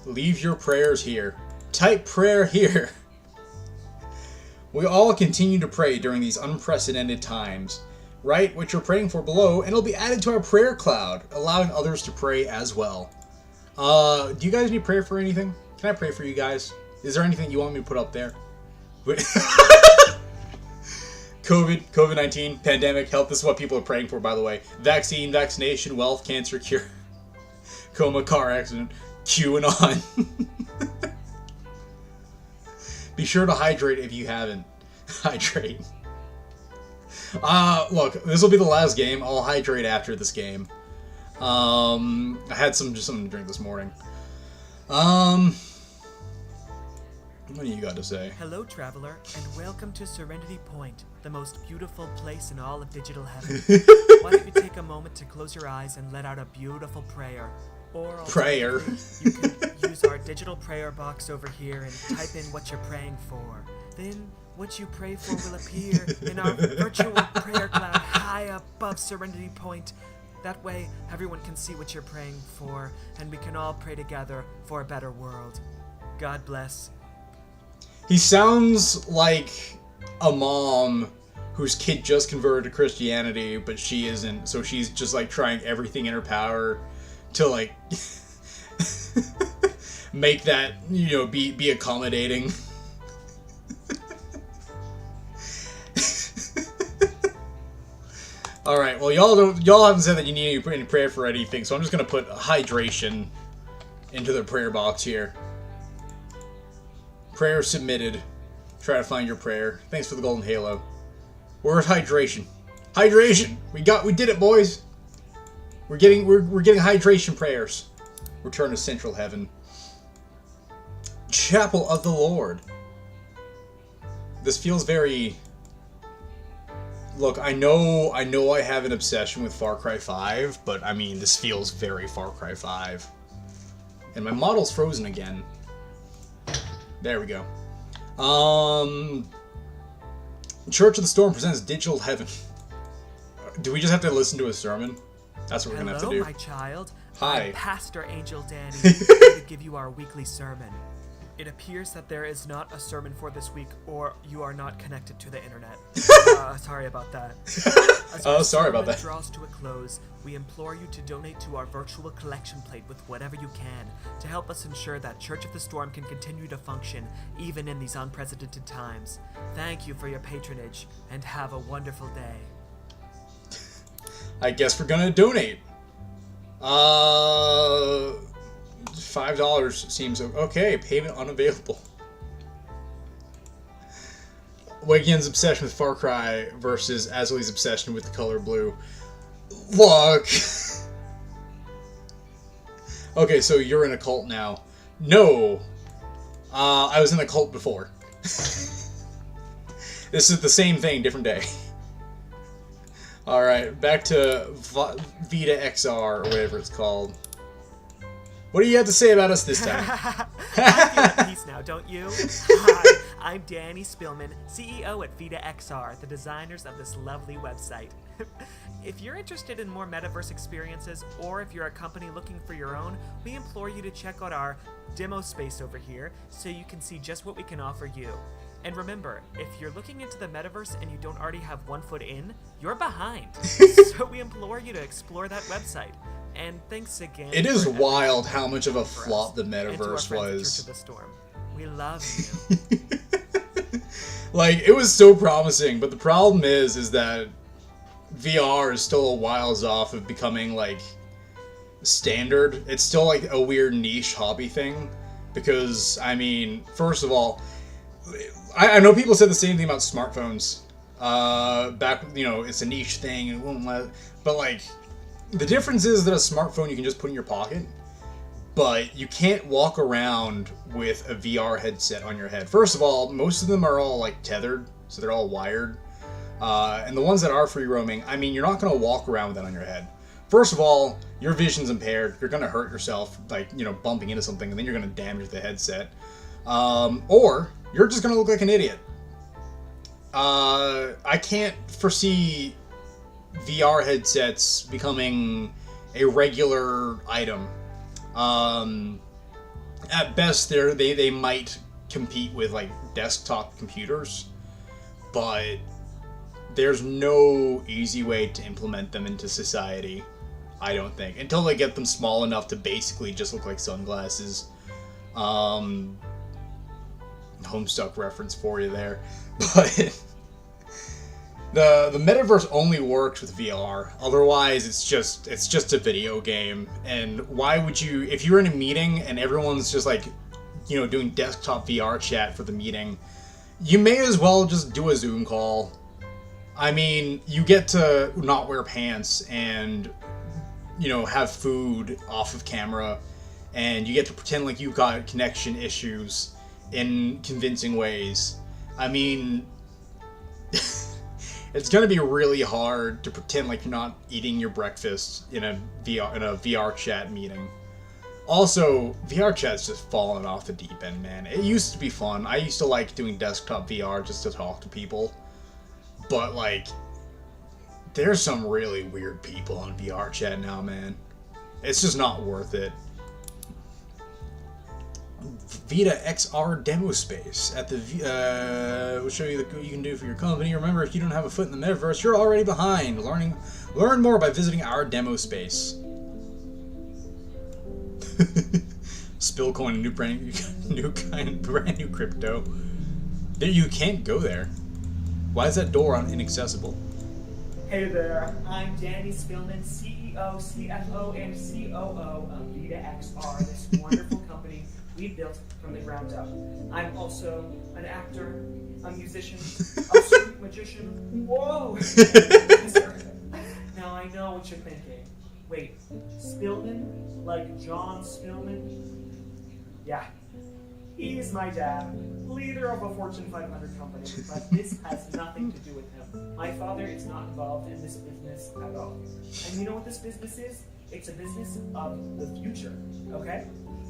Leave your prayers here. Type prayer here. We all continue to pray during these unprecedented times. Write what you're praying for below, and it'll be added to our prayer cloud, allowing others to pray as well. Do you guys need prayer for anything? Can I pray for you guys? Is there anything you want me to put up there? COVID-19, pandemic, health. This is what people are praying for, by the way. Vaccine, vaccination, wealth, cancer, cure. Coma, car accident, QAnon. Be sure to hydrate if you haven't. Hydrate. Look, this will be the last game. I'll hydrate after this game. I had just something to drink this morning. What do you got to say? Hello, traveler, and welcome to Serenity Point, the most beautiful place in all of digital heaven. Why don't you take a moment to close your eyes and let out a beautiful prayer? Or prayer. You can use our digital prayer box over here and type in what you're praying for. Then what you pray for will appear in our virtual prayer cloud high above Serenity Point. That way, everyone can see what you're praying for, and we can all pray together for a better world. God bless. He sounds like a mom whose kid just converted to Christianity, but she isn't, so she's just like trying everything in her power to like make that, you know, be accommodating. All right, well, y'all haven't said that you need any prayer for anything, so I'm just gonna put hydration into the prayer box here. Prayer submitted. Try to find your prayer. Thanks for the golden halo. Where's hydration? Hydration. We did it, boys. We're getting hydration prayers. Return to central heaven. Chapel of the Lord. This feels very. Look, I know I have an obsession with Far Cry 5, but I mean, this feels very Far Cry 5. And my model's frozen again. There we go. Church of the Storm presents Digital Heaven. Do we just have to listen to a sermon? That's what we're gonna have to do. Hello, my child. Hi. I'm Pastor Angel Danny, here to give you our weekly sermon. It appears that there is not a sermon for this week, or you are not connected to the internet. Sorry about that. Oh, sorry about that. As draws to a close, we implore you to donate to our virtual collection plate with whatever you can to help us ensure that Church of the Storm can continue to function even in these unprecedented times. Thank you for your patronage, and have a wonderful day. I guess we're gonna donate. $5 seems okay. Payment unavailable. Oegyein's obsession with Far Cry versus Azali's obsession with the color blue. Look. Okay, so you're in a cult now. No. I was in a cult before. This is the same thing, different day. Alright, back to Vita XR, or whatever it's called. What do you have to say about us this time? I feel at peace now, don't you? Hi, I'm Danny Spillman, CEO at Vita XR, the designers of this lovely website. If you're interested in more metaverse experiences, or if you're a company looking for your own, we implore you to check out our demo space over here so you can see just what we can offer you. And remember, if you're looking into the metaverse and you don't already have 1 foot in, you're behind. So we implore you to explore that website. And thanks again. It is wild how much of a flop the metaverse was. Church of the Storm. We love you. Like, it was so promising, but the problem is that VR is still a whiles off of becoming, like, standard. It's still, like, a weird niche hobby thing. Because, I mean, first of all, I know people said the same thing about smartphones. Back, you know, it's a niche thing, and it won't let... But, like, the difference is that a smartphone you can just put in your pocket, but you can't walk around with a VR headset on your head. First of all, most of them are all, like, tethered, so they're all wired. And the ones that are free roaming, I mean, you're not going to walk around with that on your head. First of all, your vision's impaired. You're going to hurt yourself, like, you know, bumping into something, and then you're going to damage the headset. Or you're just going to look like an idiot. I can't foresee VR headsets becoming a regular item. At best, they might compete with, like, desktop computers, but there's no easy way to implement them into society, I don't think, until they get them small enough to basically just look like sunglasses. Homestuck reference for you there, but the metaverse only works with VR. Otherwise, it's just a video game. And why would you, if you're in a meeting and everyone's just, like, you know, doing desktop VR chat for the meeting, you may as well just do a Zoom call. I mean, you get to not wear pants and, you know, have food off of camera, and you get to pretend like you've got connection issues in convincing ways. I mean, it's gonna be really hard to pretend like you're not eating your breakfast in a VR chat meeting. Also, VR chat's just fallen off the deep end, man. It used to be fun. I used to like doing desktop VR just to talk to people. But, like, there's some really weird people on VR chat now, man. It's just not worth it. Vita XR demo space at the we'll show you what you can do for your company. Remember, if you don't have a foot in the metaverse, you're already behind. Learn more by visiting our demo space. Spillcoin, brand new crypto. You can't go there. Why is that door inaccessible? Hey there, I'm Danny Spillman, CEO, CFO, and COO of Vita XR, this wonderful company we built from the ground up. I'm also an actor, a musician, a street magician. Whoa! Now I know what you're thinking. Wait, Spillman? Like John Spillman? Yeah. He's my dad, leader of a Fortune 500 company, but this has nothing to do with him. My father is not involved in this business at all. And you know what this business is? It's a business of the future, okay?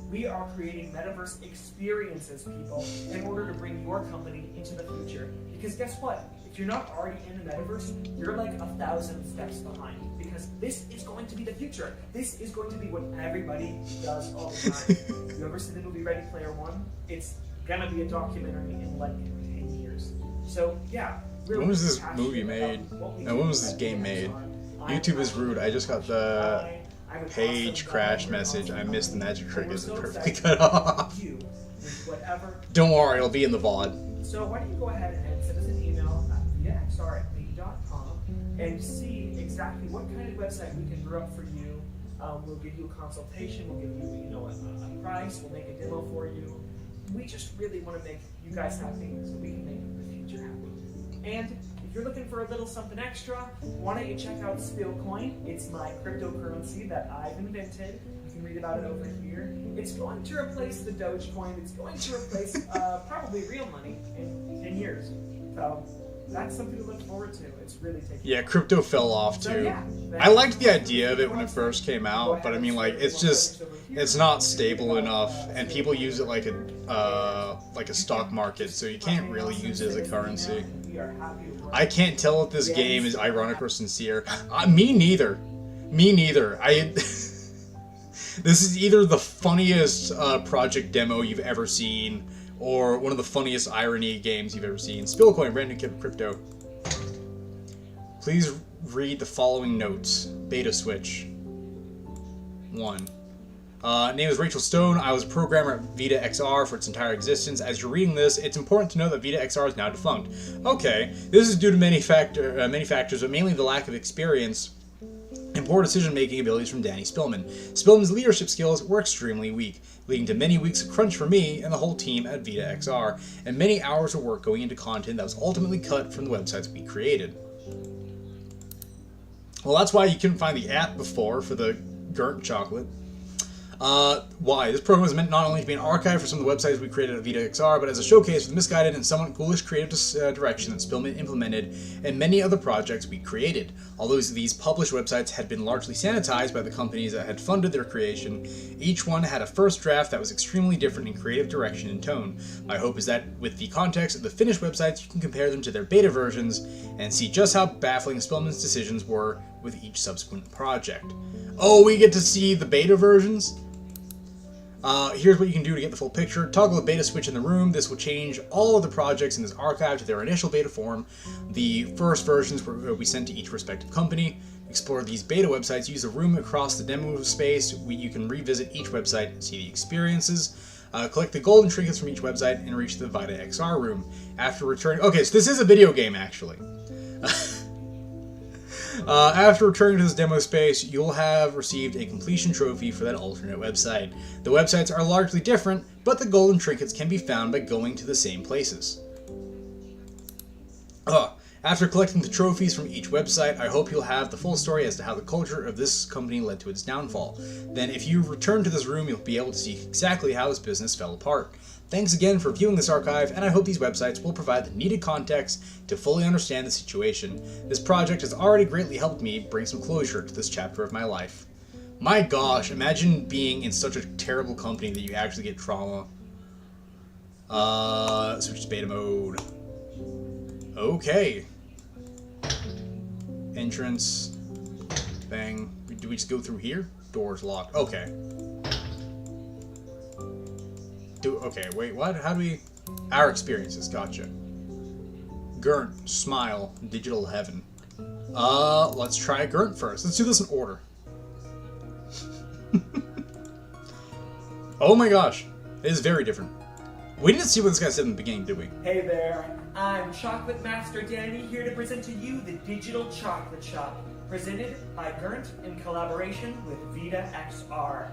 We are creating metaverse experiences, people, in order to bring your company into the future. Because guess what? If if you're not already in the metaverse, you're like 1,000 steps behind, because this is going to be the future. This is going to be what everybody does all the time. You ever seen the movie Ready Player One? It's gonna be a documentary in like 10 years. So yeah. Really when was this movie made? And when was this game made? YouTube is rude. I just got the page crash message. I missed the magic trick. It's perfectly cut off. Don't worry, it'll be in the VOD. So why don't you go ahead and send us an email at viaxr@me.com and see exactly what kind of website we can brew up for you. We'll give you a consultation. We'll give you, a price. We'll make a demo for you. We just really want to make you guys happy so we can make the future happy. And if you're looking for a little something extra, why don't you check out Spillcoin? It's my cryptocurrency that I've invented. You can read about it over here. It's going to replace the Dogecoin. It's going to replace probably real money in 10 years. So that's something to look forward to. It's really taking. Yeah, crypto fell off too. So, yeah, I liked the idea of it when it first came out, but I mean, like, it's not stable enough, and people use it like a stock market, so you can't really use it as a currency. I can't tell if this game is ironic or sincere. Me neither. This is either the funniest project demo you've ever seen, or one of the funniest irony games you've ever seen. Spillcoin, brand new crypto. Please read the following notes. Beta switch. 1. Name is Rachel Stone. I was a programmer at Vita XR for its entire existence. As you're reading this, it's important to know that Vita XR is now defunct. Okay, this is due to many factors, but mainly the lack of experience and poor decision-making abilities from Danny Spillman. Spillman's leadership skills were extremely weak, leading to many weeks of crunch for me and the whole team at Vita XR, and many hours of work going into content that was ultimately cut from the websites we created. Well, that's why you couldn't find the app before for the Gurnt chocolate. Why? This program was meant not only to be an archive for some of the websites we created at Vita XR, but as a showcase for the misguided and somewhat ghoulish creative direction that Spillman implemented and many other projects we created. Although these published websites had been largely sanitized by the companies that had funded their creation, each one had a first draft that was extremely different in creative direction and tone. My hope is that with the context of the finished websites, you can compare them to their beta versions and see just how baffling Spillman's decisions were with each subsequent project. Oh, we get to see the beta versions? Here's what you can do to get the full picture. Toggle the beta switch in the room. This will change all of the projects in this archive to their initial beta form. The first versions will be sent to each respective company. Explore these beta websites. Use the room across the demo space. You can revisit each website and see the experiences. Collect the golden trinkets from each website and reach the Vita XR room. After returning... Okay, so this is a video game, actually. After returning to this demo space, you'll have received a completion trophy for that alternate website. The websites are largely different, but the golden trinkets can be found by going to the same places. After collecting the trophies from each website, I hope you'll have the full story as to how the culture of this company led to its downfall. Then if you return to this room, you'll be able to see exactly how this business fell apart. Thanks again for viewing this archive, and I hope these websites will provide the needed context to fully understand the situation. This project has already greatly helped me bring some closure to this chapter of my life. My gosh, imagine being in such a terrible company that you actually get trauma. Switch to beta mode. Okay. Entrance. Thing. Do we just go through here? Door's locked. Okay. Okay, wait, what? How do we... Our experiences, gotcha. Gurnt, smile, digital heaven. Let's try Gurnt first. Let's do this in order. Oh my gosh. It is very different. We didn't see what this guy said in the beginning, did we? Hey there, I'm Chocolate Master Danny, here to present to you the Digital Chocolate Shop, presented by Gurnt in collaboration with Vita XR.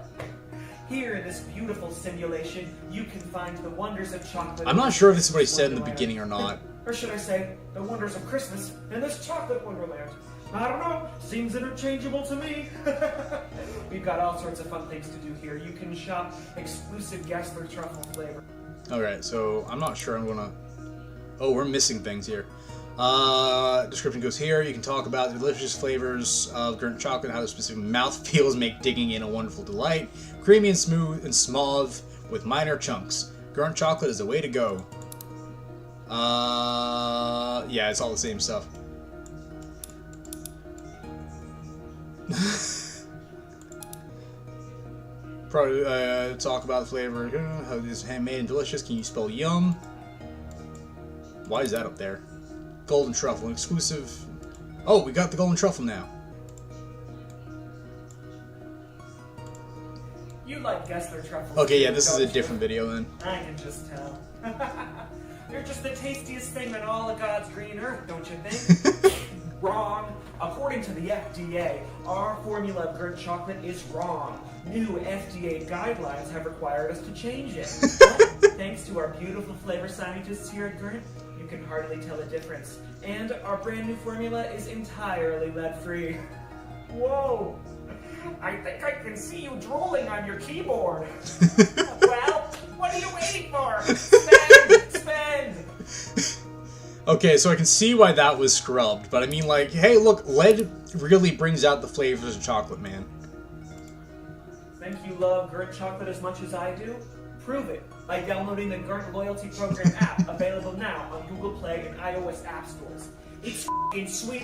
Here in this beautiful simulation, you can find the wonders of chocolate. I'm not sure if this is what he said in the beginning or not. Or should I say, the wonders of Christmas in this chocolate wonderland. I don't know, seems interchangeable to me. We've got all sorts of fun things to do here. You can shop exclusive Gessler truffle flavor. Alright, so I'm not sure I'm gonna... Oh, we're missing things here. Description goes here. You can talk about the delicious flavors of Gurnt chocolate, how the specific mouth feels make digging in a wonderful delight. Creamy and smooth and smooth with minor chunks. Gurnt chocolate is the way to go. Yeah, Yeah, it's all the same stuff. Probably talk about the flavor. How this is handmade and delicious. Can you spell yum? Why is that up there? Golden truffle, an exclusive. Oh, we got the golden truffle now. You like Gessler truffles. Okay, yeah, this is a don't different you? video then. I can just tell. They're just the tastiest thing on all of God's green earth, don't you think? Wrong. According to the FDA, our formula of Gert chocolate is wrong. New FDA guidelines have required us to change it. But thanks to our beautiful flavor scientists here at Gert, you can hardly tell the difference. And our brand new formula is entirely lead-free. Whoa! I think I can see you drooling on your keyboard. Well, what are you waiting for? Spend! Okay, so I can see why that was scrubbed, but I mean, like, hey, look, lead really brings out the flavors of chocolate, man. Think you love Gert chocolate as much as I do? Prove it by downloading the Gert Loyalty Program app, available now on Google Play and iOS app stores. It's f***ing sweet.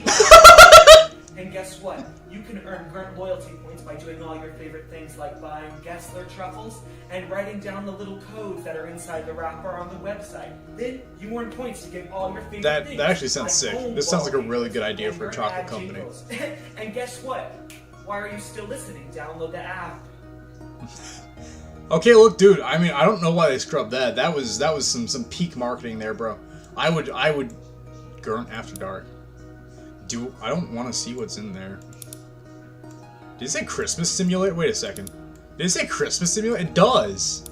And guess what? You can earn Gert loyalty points by doing all your favorite things like buying Gessler truffles and writing down the little codes that are inside the wrapper on the website. Then you earn points to get all your favorite things. That actually sounds like sick. This sounds like a really good idea for a chocolate Gert ad company. jingles. And guess what? Why are you still listening? Download the app. Okay, look, dude. I mean, I don't know why they scrubbed that. That was some peak marketing there, bro. I would Gert After Dark. I don't want to see what's in there. Did it say Christmas Simulator? Wait a second. Did it say Christmas Simulator? It does.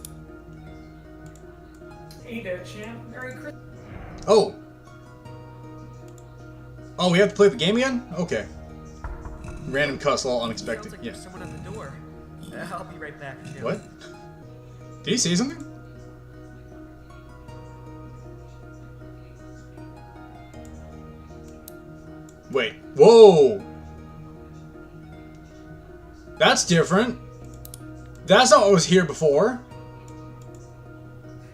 Hey there, champ. Merry Christmas. Oh. Oh, we have to play the game again? Okay. Random cuss, all unexpected. Sounds like Yeah. there's someone at the door. I'll be right back, Jim. What? Did he say something? Wait. Whoa! That's different. That's not what was here before.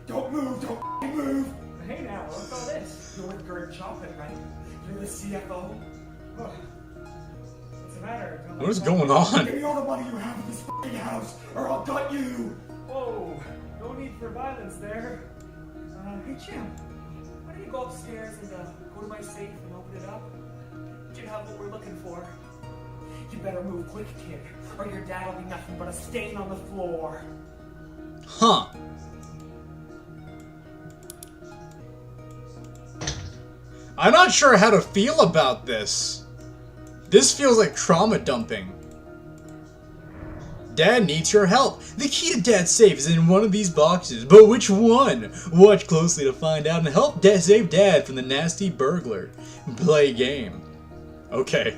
Don't move, don't move. Hey now, what's all this? You're with Gert Chocolate, right? You're the CFO? What's the matter? What is going on? Give me all the money you have in this f***ing house, or I'll gut you! Whoa, no need for violence there. Hey Jim, why don't you go upstairs and go to my safe and open it up? You have what we're looking for. You better move quick, kid, or your dad'll be nothing but a stain on the floor. Huh. I'm not sure how to feel about this. This feels like trauma dumping. Dad needs your help. The key to Dad's safe is in one of these boxes, but which one? Watch closely to find out and help save Dad from the nasty burglar. Play game. Okay.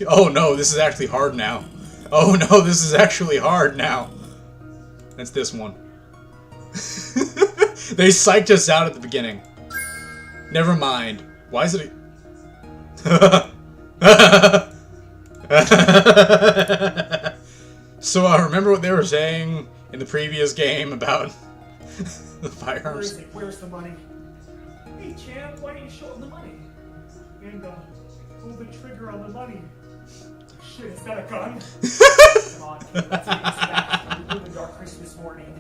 Oh no, this is actually hard now. Oh no, this is actually hard now. That's this one. They psyched us out at the beginning. Never mind. Why is it So I remember what they were saying in the previous game about the firearms. Where is it? Where's the money? Hey champ, why don't you show him the money? And pull the trigger on the money. Shit, is that a gun? Come on, kid, let's get this back. We ruined our Christmas morning.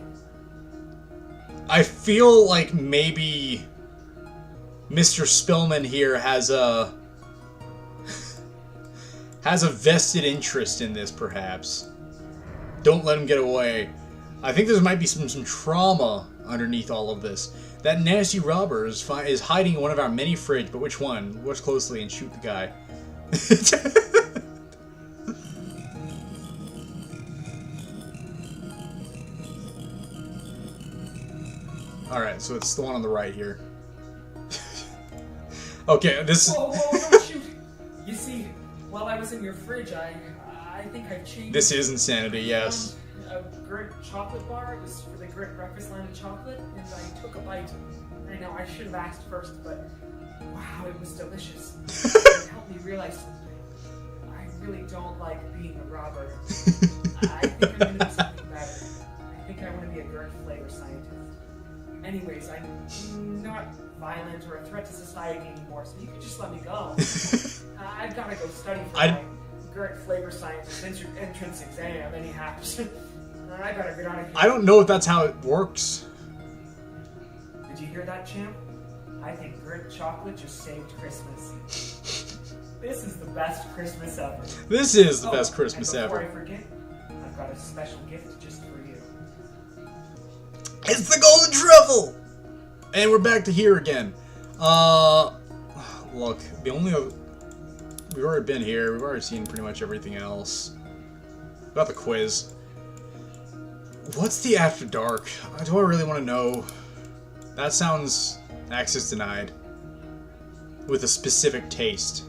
I feel like maybe Mr. Spillman here has a vested interest in this, perhaps. Don't let him get away. I think there might be some trauma underneath all of this. That nasty robber is hiding in one of our mini fridge, but which one? Watch closely and shoot the guy. Alright, so it's the one on the right here. Okay, this is... Whoa, don't shoot! You see, while I was in your fridge, I think I've changed... This is insanity, yes. A Gert chocolate bar. It was for the Gert breakfast line of chocolate, and I took a bite. I know I should have asked first, but wow, it was delicious. It helped me realize something. I really don't like being a robber. I think I'm gonna do something better. I think I want to be a Gert flavor scientist. Anyways, I'm not violent or a threat to society anymore, so you can just let me go. I've got to go study for my GERT flavor sciences entrance exam, anyhow. I better get out of here. I don't know if that's how it works. Did you hear that, champ? I think GERT chocolate just saved Christmas. This is the best Christmas ever. This is the best Christmas and ever. Before I forget, I've got a special gift just for you. It's the golden truffle! And we're back to here again. Look, we've already been here. We've already seen pretty much everything else. About the quiz. What's the after dark? Do I really want to know? That sounds access denied. With a specific taste.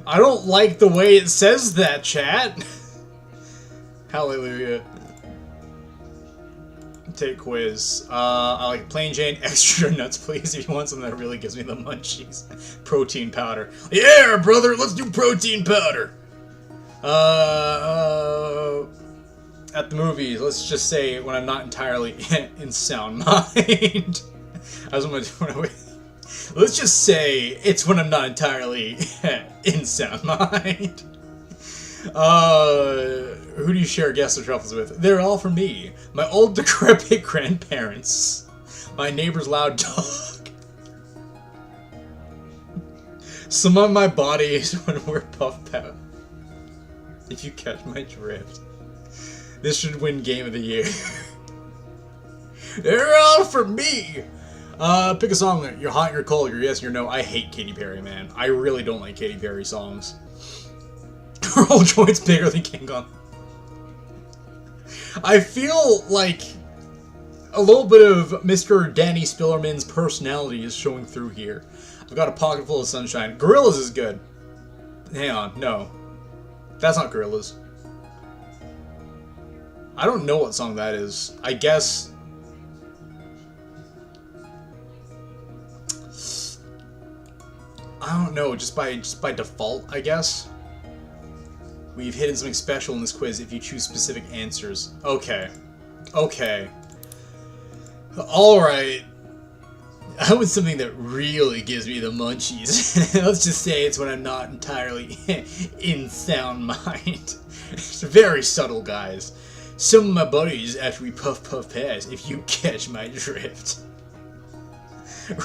I don't like the way it says that, chat. Hallelujah. Take quiz. I like plain Jane, extra nuts, please, if you want something that really gives me the munchies. Protein powder. Yeah, brother, let's do protein powder. At the movies, let's just say when I'm not entirely in sound mind. Let's just say it's when I'm not entirely in sound mind. Who do you share guests or truffles with? They're all for me. My old decrepit grandparents. My neighbor's loud dog. Some of my bodies when we're puffed out. If you catch my drift. This should win Game of the Year. They're all for me! Pick a song. You're hot, you're cold, you're yes, you're no. I hate Katy Perry, man. I really don't like Katy Perry songs. Roll joints bigger than King Kong. I feel like a little bit of Mr. Danny Spillerman's personality is showing through here. I've got a pocket full of sunshine. Gorillaz is good. Hang on, no. That's not Gorillaz. I don't know what song that is. I guess... I don't know, just by default, I guess. We've hidden something special in this quiz if you choose specific answers. Okay. Okay. Alright. I want something that really gives me the munchies. Let's just say it's when I'm not entirely in sound mind. It's very subtle, guys. Some of my buddies after we puff pass, if you catch my drift.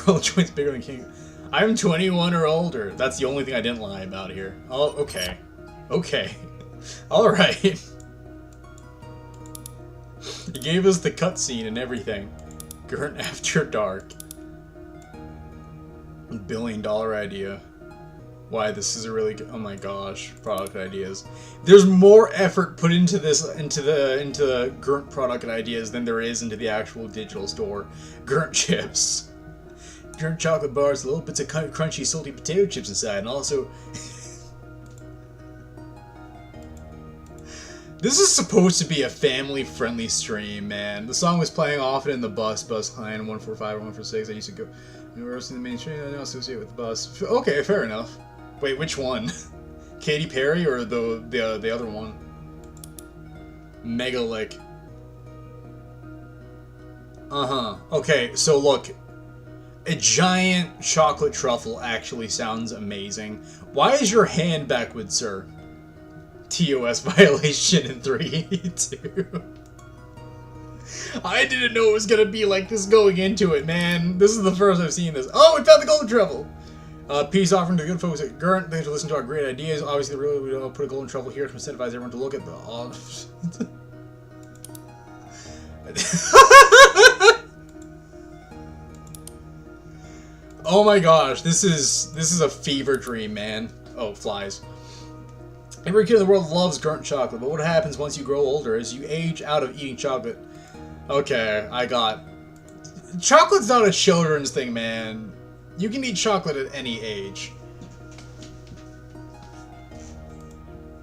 Roll joints bigger than King. I'm 21 or older. That's the only thing I didn't lie about here. Oh, okay. Okay. Alright. He gave us the cutscene and everything. Gurnt After Dark. $1 billion idea. Why, this is a really good... Oh my gosh. Product ideas. There's more effort put into this, into the Gurnt product ideas than there is into the actual digital store. Gurnt chips. Gurnt chocolate bars, little bits of crunchy, salty potato chips inside, and also... This is supposed to be a family-friendly stream, man. The song was playing often in the bus line 145 or 146. I used to go... We were roasting the main stream, I don't associate with the bus. Okay, fair enough. Wait, which one? Katy Perry or the other one? Mega Lick. Uh-huh. Okay, so look. A giant chocolate truffle actually sounds amazing. Why is your hand backward, sir? TOS violation in 3, 2. I didn't know it was gonna be like this going into it, man. This is the first I've seen this. Oh, we found the golden truffle! Peace offering to the good folks at Gurnt. Thanks for listening to our great ideas. Obviously, we don't put a golden truffle here to incentivize everyone to look at the... Oh my gosh, this is a fever dream, man. Oh, flies. Every kid in the world loves Gurnt chocolate, but what happens once you grow older is you age out of eating chocolate. Okay, I got... Chocolate's not a children's thing, man. You can eat chocolate at any age.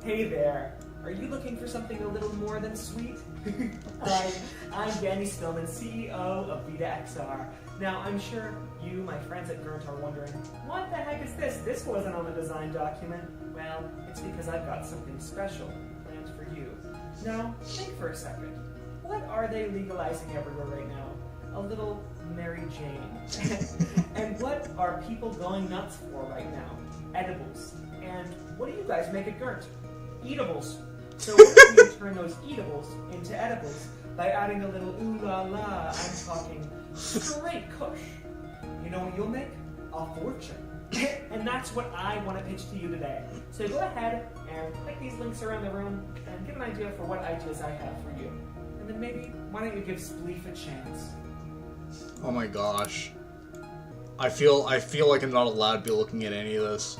Hey there. Are you looking for something a little more than sweet? Hi, I'm Danny Spillman, CEO of Vita XR. Now, I'm sure you, my friends at Gurnt, are wondering, what the heck is this? This wasn't on the design document. Well, it's because I've got something special planned for you. Now, think for a second. What are they legalizing everywhere right now? a little Mary Jane. And what are people going nuts for right now? Edibles. And what do you guys make at Gert? Eatables. So what if we turn those eatables into edibles by adding a little ooh la la? I'm talking straight kush. You know what you'll make? A fortune. And that's what I want to pitch to you today. So go ahead and click these links around the room and get an idea for what ideas I have for you. And then maybe, why don't you give Spleef a chance? Oh my gosh. I feel like I'm not allowed to be looking at any of this.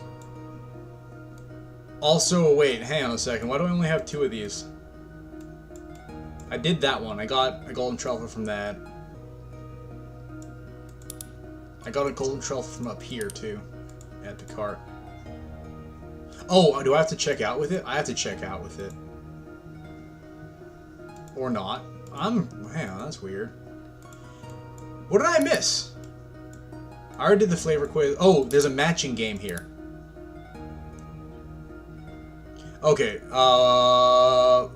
Also, wait, hang on a second. Why do I only have 2 of these? I did that one. I got a golden truffle from that. I got a golden truffle from up here, too. At the cart. Oh, do I have to check out with it? I have to check out with it. Or not. Hang on, that's weird. What did I miss? I already did the flavor quiz. Oh, there's a matching game here. Okay, oh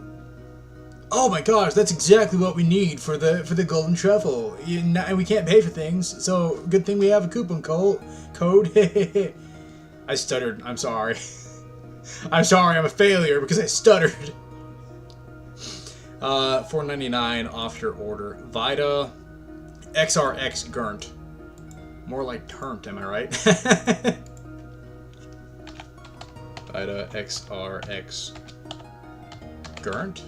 my gosh, that's exactly what we need for the golden truffle. And we can't pay for things, so good thing we have a coupon code. I stuttered. I'm sorry. I'm sorry. I'm a failure because I stuttered. $4.99 off your order. Vita XRX Gurnt. More like Turnt, am I right? Vita XRX Gurnt.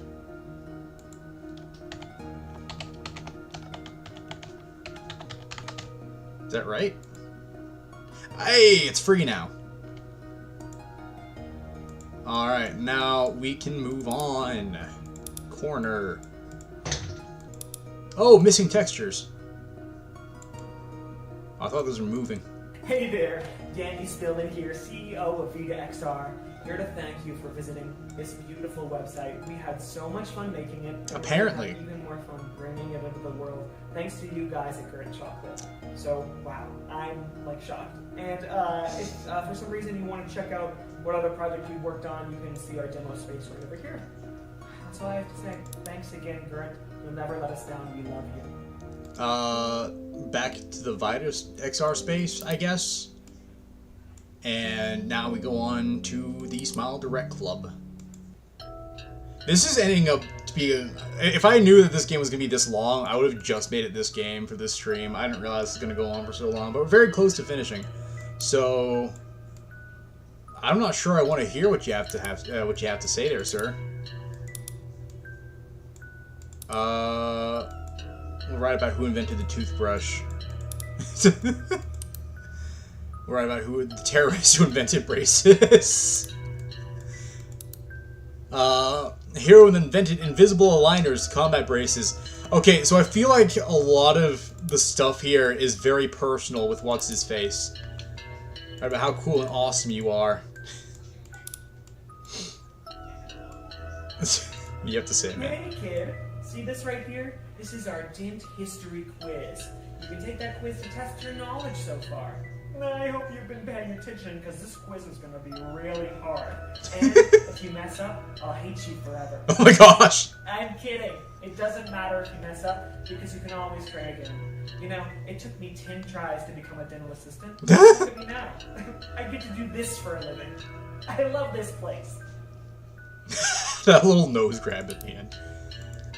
Is that right? Hey, it's free now. Alright, now we can move on. Corner. Oh, missing textures. I thought those were moving. Hey there, Danny Spillman here, CEO of Vita XR. Here to thank you for visiting this beautiful website. We had so much fun making it. Apparently. Even more fun bringing it into the world, thanks to you guys at Gert Chocolate. So, wow, I'm like shocked. And if for some reason you want to check out what other project we worked on, you can see our demo space right over here. That's all I have to say. Thanks again, Gert. You'll never let us down. We love you. Back to the Vita XR space, I guess. And now we go on to the Smile Direct Club. This is ending up to be if I knew that this game was going to be this long, I would have just made it this game for this stream. I didn't realize it's going to go on for so long, but we're very close to finishing. So I'm not sure I want to hear what you have to say there, sir. We'll write about who invented the toothbrush. We'll write about who the terrorist who invented braces. Hero invented invisible aligners, combat braces. Okay, so I feel like a lot of the stuff here is very personal with what's his face. Right, about how cool and awesome you are. You have to say it, man. Hey kid, see this right here? This is our Dint History Quiz. You can take that quiz to test your knowledge so far. I hope you've been paying attention because this quiz is going to be really hard. And if you mess up, I'll hate you forever. Oh my gosh! I'm kidding. It doesn't matter if you mess up because you can always try again. You know, it took me 10 tries to become a dental assistant. Look at me now. I get to do this for a living. I love this place. That little nose grab at the end.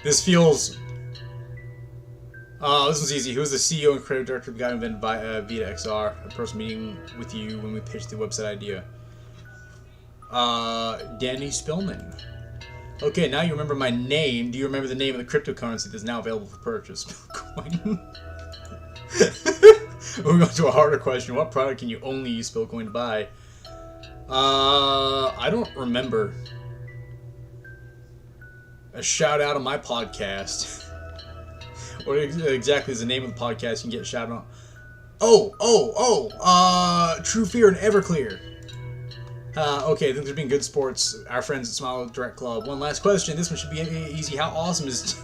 This feels... this was easy. Who was the CEO and creative director of the guy who invented Vita XR? A person meeting with you when we pitched the website idea. Danny Spillman. Okay, now you remember my name. Do you remember the name of the cryptocurrency that's now available for purchase? Spillcoin. Moving on to a harder question. What product can you only use Spillcoin to buy? I don't remember. A shout out on my podcast. What exactly is the name of the podcast you can get a shout out on? True Fear and Everclear. Okay, I think they're being good sports. Our friends at Smile Direct Club. One last question. This one should be easy. How awesome is...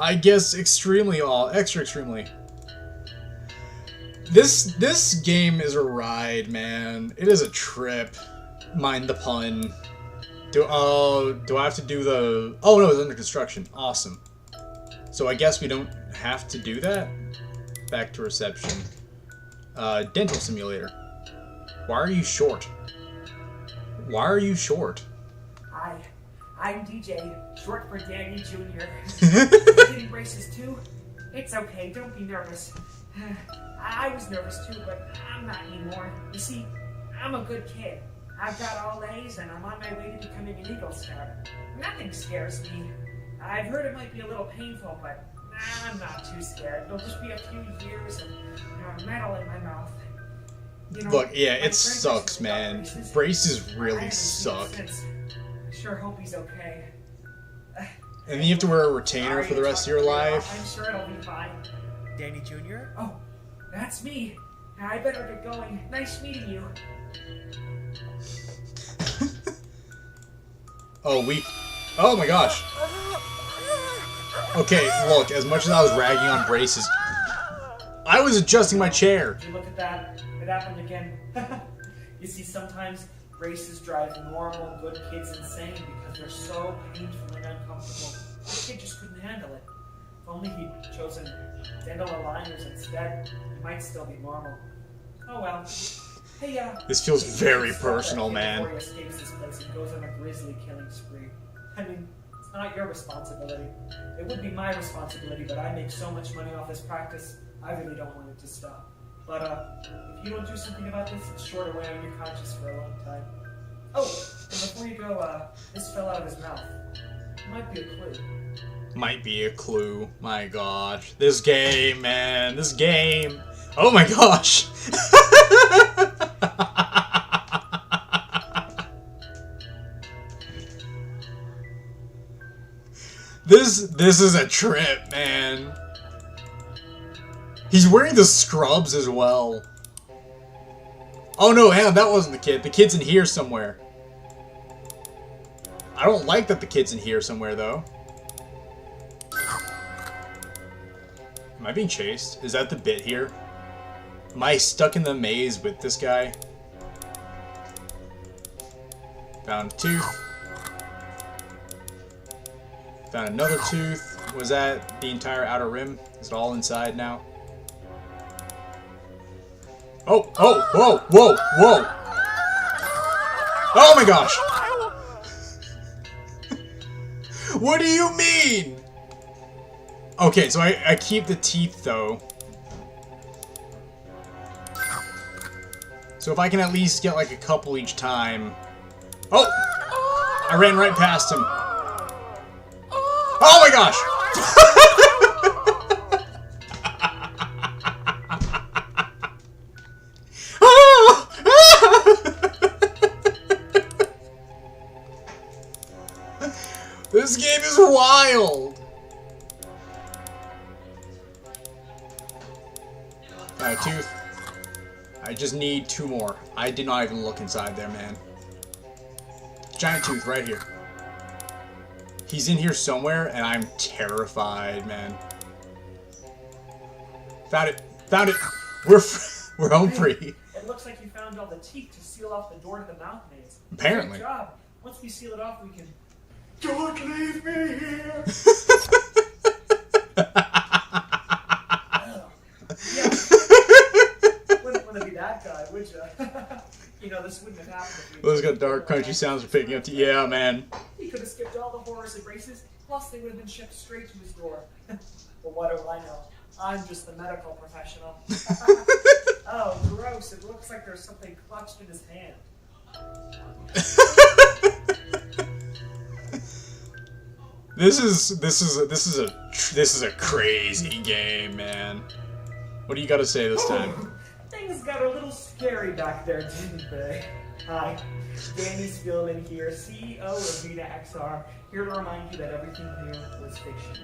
I guess extremely extra extremely. This game is a ride, man. It is a trip. Mind the pun. Do I have to do the... Oh no, it's under construction. Awesome. So I guess we don't have to do that? Back to reception. Dental simulator. Why are you short? Why are you short? Hi, I'm DJ, short for Danny Jr. You getting braces too? It's okay, don't be nervous. I was nervous too, but I'm not anymore. You see, I'm a good kid. I've got all A's and I'm on my way to becoming an Eagle Scout. Nothing scares me. I've heard it might be a little painful, but I'm not too scared. It'll just be a few years and metal in my mouth. You know, look, yeah, it sucks, man. Braces really suck. I sure hope he's okay. And then you have to wear a retainer for the rest of your life. I'm sure it'll be fine. Danny Jr.? Oh, that's me. I better get going. Nice meeting you. Oh my gosh. Okay, look, as much as I was ragging on braces, I was adjusting my chair. You look at that. It happened again. You see, sometimes braces drive normal, good kids insane because they're so painful and uncomfortable. My kid just couldn't handle it. If only he'd chosen dental aligners instead, he might still be normal. Oh well. Hey, this feels very personal, man. Before he escapes this place and goes on a grisly killing spree. I mean, it's not your responsibility. It would be my responsibility, but I make so much money off this practice, I really don't want it to stop. But, if you don't do something about this, it's sure to weigh on your conscience for a long time. Oh, and before you go, this fell out of his mouth. Might be a clue. Might be a clue. My gosh. This game, man. This game. Oh my gosh. This is a trip, man. He's wearing the scrubs as well. Oh no, hang on, that wasn't the kid. The kid's in here somewhere. I don't like that the kid's in here somewhere, though. Am I being chased? Is that the bit here? Am I stuck in the maze with this guy? Found a tooth. Found another tooth. Was that the entire outer rim? Is it all inside now? Oh, oh, whoa, whoa, whoa. Oh my gosh. What do you mean? Okay, so I keep the teeth though. So if I can at least get like a couple each time. Oh! I ran right past him. Oh my gosh! This game is wild! Tooth. I just need 2 more. I did not even look inside there, man. Giant tooth right here. He's in here somewhere, and I'm terrified, man. Found it. Found it. We're home free. It looks like you found all the teeth to seal off the door to the mouth maze. Apparently. Good job. Once we seal it off, we can... Don't leave me here! Yeah. Wouldn't want to be that guy, would you? You know, this wouldn't have happened if Those got dark country sounds are picking up to... Yeah, man. He could have skipped all the horrors and races, plus they would have been shipped straight to his door. Well, what do I know? I'm just the medical professional. Oh, gross. It looks like there's something clutched in his hand. This is a crazy game, man. What do you got to say this time? Things got a little scary back there, didn't they? Hi, Danny Spielman here, CEO of Vita XR, here to remind you that everything here was fiction.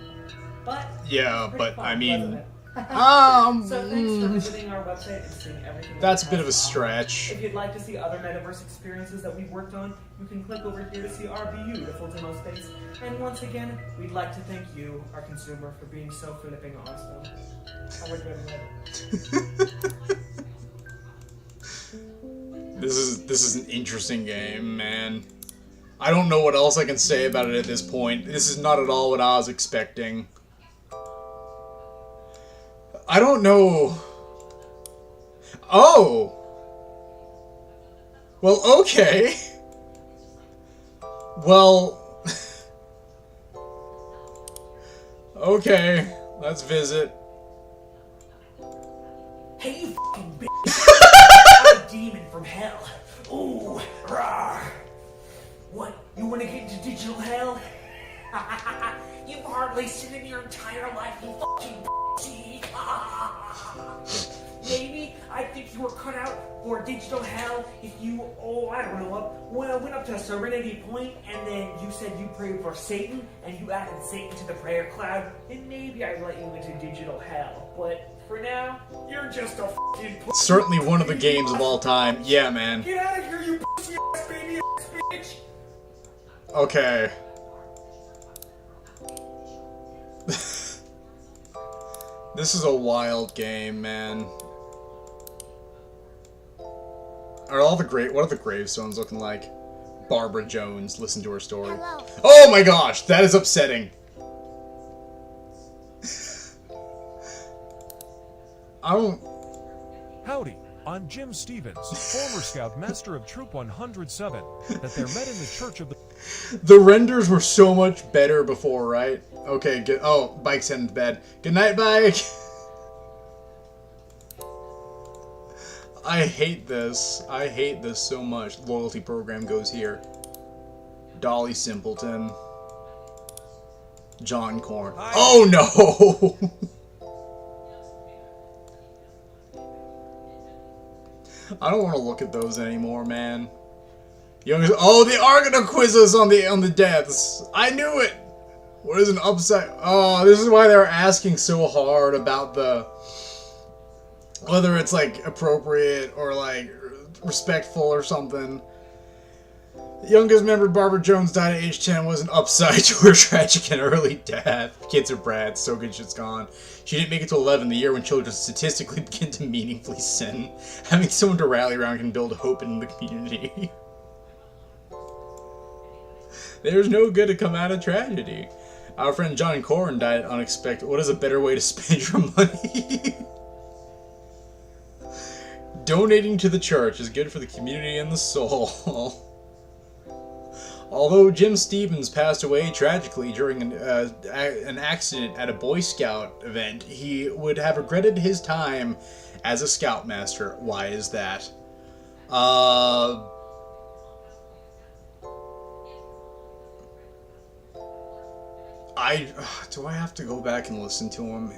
But yeah, but fun, I mean, so thanks for visiting our website and seeing everything. That's a bit of a stretch. If you'd like to see other metaverse experiences that we've worked on, you can click over here to see our beautiful demo space. And once again, we'd like to thank you, our consumer, for being so flipping awesome. Have a good one. This is an interesting game, man. I don't know what else I can say about it at this point. This is not at all what I was expecting. don't know. Oh. Well, okay. Well. Okay. Let's visit. Hey, you fucking bitch! I'm a demon from hell. Ooh, rawr. What? You want to get into digital hell? You've hardly seen in your entire life, you fucking pussy. Maybe I think you were cut out for digital hell if you, I don't know, went up to Serenity Point and then you said you prayed for Satan and you added Satan to the prayer cloud, then maybe I'd let you into digital hell. But for now, you're just a fucking pussy. Certainly one of the games of all time. Yeah, man. Get out of here, you pussy ass baby ass bitch! Okay. This is a wild game, man. What are the gravestones looking like? Barbara Jones, listen to her story. Hello. Oh my gosh, that is upsetting. I don't... Howdy, I'm Jim Stevens, former Scoutmaster of Troop 107, that they're met in the Church of the... The renders were so much better before, right? Okay, good. Oh, Bike's heading to bed. Good night, Bike! I hate this. I hate this so much. Loyalty program goes here. Dolly Simpleton. John Corn. Hi. Oh no! I don't want to look at those anymore, man. Youngest. Oh, they are gonna quiz us on the deaths. I knew it. What is an upside? Oh, this is why they're asking so hard about the whether it's like appropriate or like respectful or something. The youngest member, Barbara Jones, died at age 10. Was an upside to her tragic and early death. Kids are brats. So good shit's gone. She didn't make it to 11, the year when children statistically begin to meaningfully sin. Having someone to rally around can build hope in the community. There's no good to come out of tragedy. Our friend John Corn died unexpected. What is a better way to spend your money? Donating to the church is good for the community and the soul. Although Jim Stevens passed away tragically during an accident at a Boy Scout event, he would have regretted his time as a Scoutmaster. Why is that? Do I have to go back and listen to him?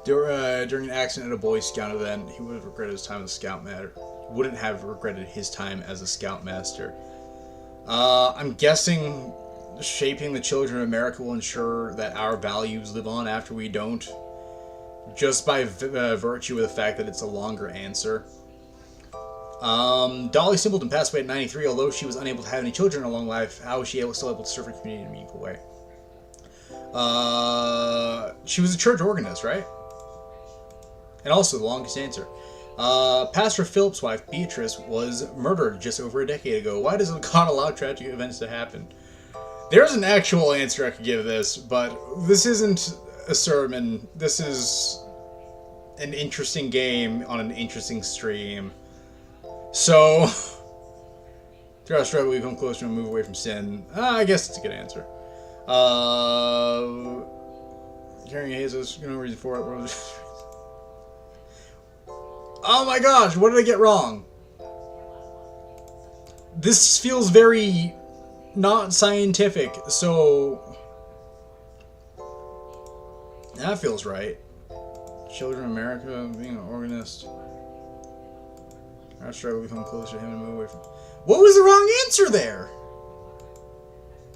During an accident at a Boy Scout event, he would have regretted his time as a Scoutmaster. Wouldn't have regretted his time as a Scoutmaster. I'm guessing shaping the children of America will ensure that our values live on after we don't. Just by virtue of the fact that it's a longer answer. Dolly Simpleton passed away at 93, although she was unable to have any children in her long life. How was she still able to serve her community in a meaningful way? She was a church organist, right? And also the longest answer. Pastor Philip's wife, Beatrice, was murdered just over a decade ago. Why does God allow tragic events to happen? There's an actual answer I could give this, but this isn't a sermon. This is an interesting game on an interesting stream. So, through our struggle, we come closer to move away from sin. I guess it's a good answer. Carrying Jesus, no reason for it. Oh my gosh, what did I get wrong? This feels very not scientific, so that feels right. Children of America, being an organist. Our struggle become closer to him and move away from. What was the wrong answer there?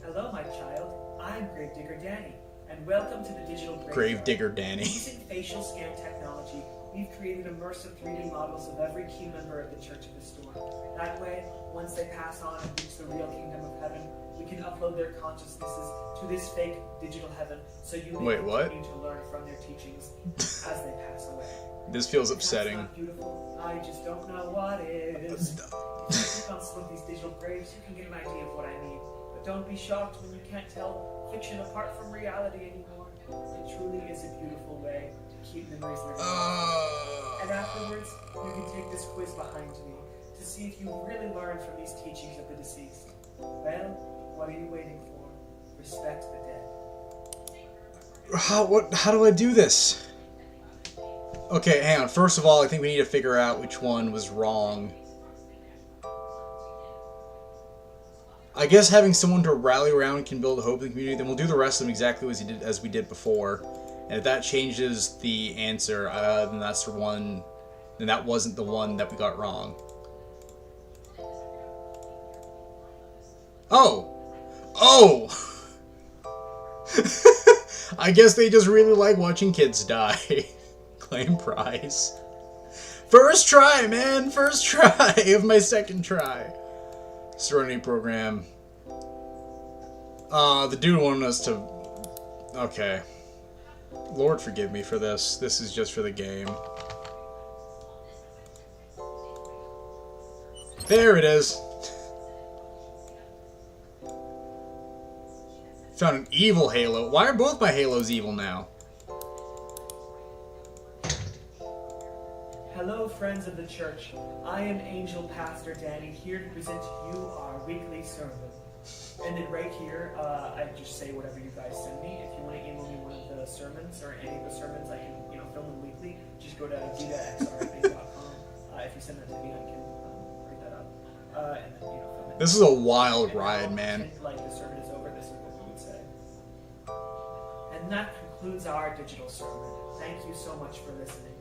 Hello, my child. I'm Gravedigger Danny, and welcome to the digital Gravedigger Danny. Using facial scan technology, we've created immersive 3D models of every key member of the Church of the Storm. That way, once they pass on and reach the real kingdom of heaven, we can upload their consciousnesses to this fake digital heaven, so you may continue to learn from their teachings as they pass away. This feels upsetting. That's not beautiful. I just don't know what is. If you click on some of these digital graves, you can get an idea of what I mean. But don't be shocked when you can't tell fiction apart from reality anymore. It truly is a beautiful way to keep memories living. And afterwards, you can take this quiz behind me to see if you really learned from these teachings of the deceased. Well, what are you waiting for? Respect the dead. How do I do this? Okay, hang on. First of all, I think we need to figure out which one was wrong. I guess having someone to rally around can build hope in the community. Then we'll do the rest of them exactly as we did before. And if that changes the answer, then that's the one. Then that wasn't the one that we got wrong. Oh! I guess they just really like watching kids die. Claim prize. First try, man! First try of my second try. Serenity program. The dude wanted us to... Okay. Lord forgive me for this. This is just for the game. There it is. Found an evil halo. Why are both my halos evil now? Hello, friends of the church. I am Angel Pastor Danny, here to present to you our weekly sermon. And then right here, I just say whatever you guys send me. If you want to email me one of the sermons or any of the sermons, I can, film them weekly. Just go to vitaxr@bing.com. If you send that to me, I can write that up. And then, film it. This is a wild ride, man. Like the sermon is over, this is what we would say. And that concludes our digital sermon. Thank you so much for listening.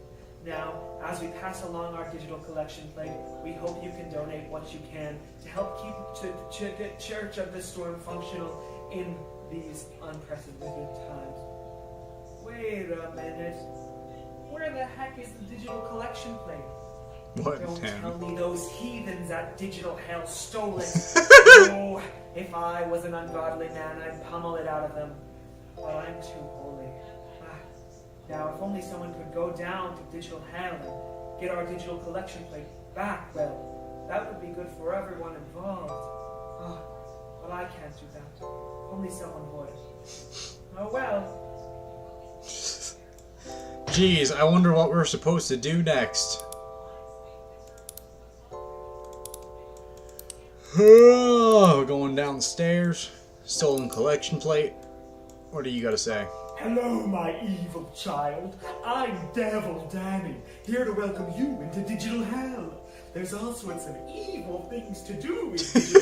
Now, as we pass along our digital collection plate, we hope you can donate what you can to help keep the Church of the Storm functional in these unprecedented times. Wait a minute. Where the heck is the digital collection plate? What? Don't tell me those heathens at Digital Hell stole it. Oh, if I was an ungodly man, I'd pummel it out of them. But I'm too holy. Now, if only someone could go down to Digital Hell and get our digital collection plate back, well, that would be good for everyone involved. But I can't do that. Only someone would. Oh well. Jeez, I wonder what we're supposed to do next. Going down the stairs. Stolen collection plate. What do you gotta say? Hello, my evil child. I'm Devil Danny, here to welcome you into Digital Hell. There's all sorts of evil things to do in Digital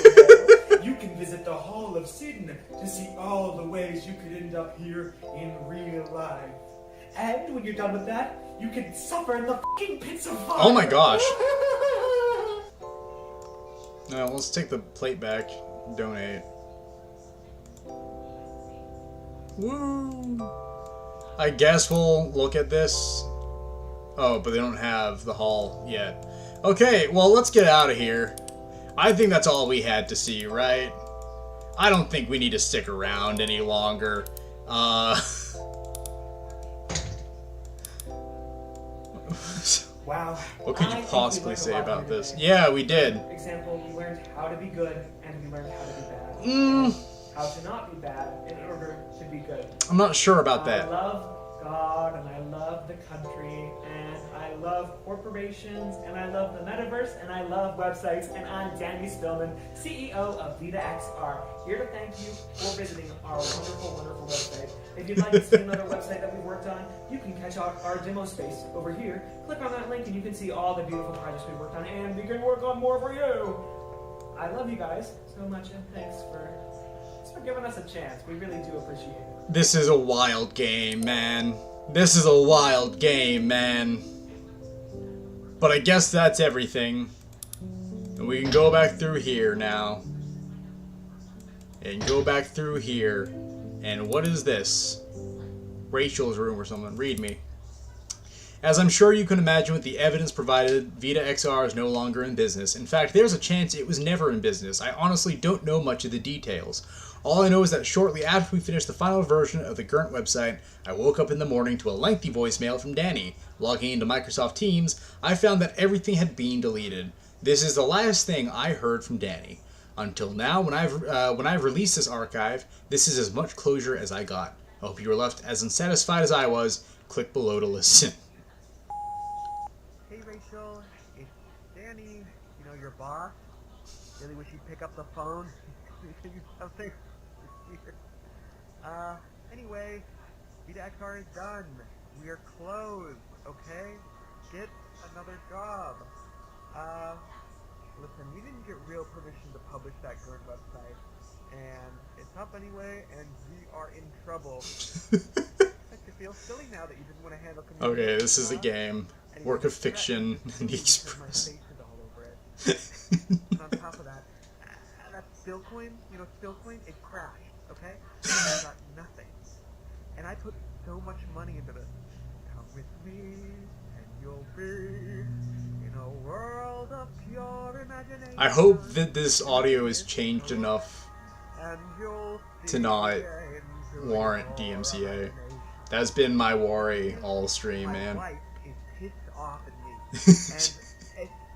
Hell. You can visit the Hall of Sin to see all the ways you could end up here in real life. And when you're done with that, you can suffer in the fucking pits of fire. Oh my gosh. Now, let's take the plate back. Donate. Woo! I guess we'll look at this. Oh, but they don't have the hall yet. Okay, well, let's get out of here. I think that's all we had to see, right? I don't think we need to stick around any longer. Wow. What could you possibly say about this? Yeah, we did. For example, we learned how to be good, and we learned how to be bad. How to not be bad in order to be good. I'm not sure about that. I love God, and I love the country, and I love corporations, and I love the metaverse, and I love websites, and I'm Danny Spillman, CEO of VitaXR, here to thank you for visiting our wonderful, wonderful website. If you'd like to see another website that we've worked on, you can catch out our demo space over here. Click on that link, and you can see all the beautiful projects we've worked on, and we can work on more for you. I love you guys so much, and thanks for giving us a chance. We really do appreciate it. This is a wild game, man. This is a wild game, man. But I guess that's everything. And we can go back through here now. And go back through here. And what is this? Rachel's room or something. Read me. As I'm sure you can imagine with the evidence provided, VitaXR is no longer in business. In fact, there's a chance it was never in business. I honestly don't know much of the details. All I know is that shortly after we finished the final version of the current website, I woke up in the morning to a lengthy voicemail from Danny. Logging into Microsoft Teams, I found that everything had been deleted. This is the last thing I heard from Danny. Until now, when I've released this archive, this is as much closure as I got. I hope you were left as unsatisfied as I was. Click below to listen. Hey Rachel, it's Danny, your boss. Really wish you'd pick up the phone. Something weird. Anyway, VDACR is done. We are closed, okay? Get another job. Listen, we didn't get real permission to publish that GERD website, and it's up anyway, and we are in trouble. Makes you feel silly now that you didn't want to handle communication. Okay, this is a game. Work of fiction in the Express. My face is all over it. And on top of that, that Stillcoin, Stillcoin, it crashed, okay? I got nothing. And I put so much money into this. Come with me, and you'll be in a world of pure imagination. I hope that this audio is changed enough to not warrant DMCA. That's been my worry all stream, man. My wife is pissed off at me. And it's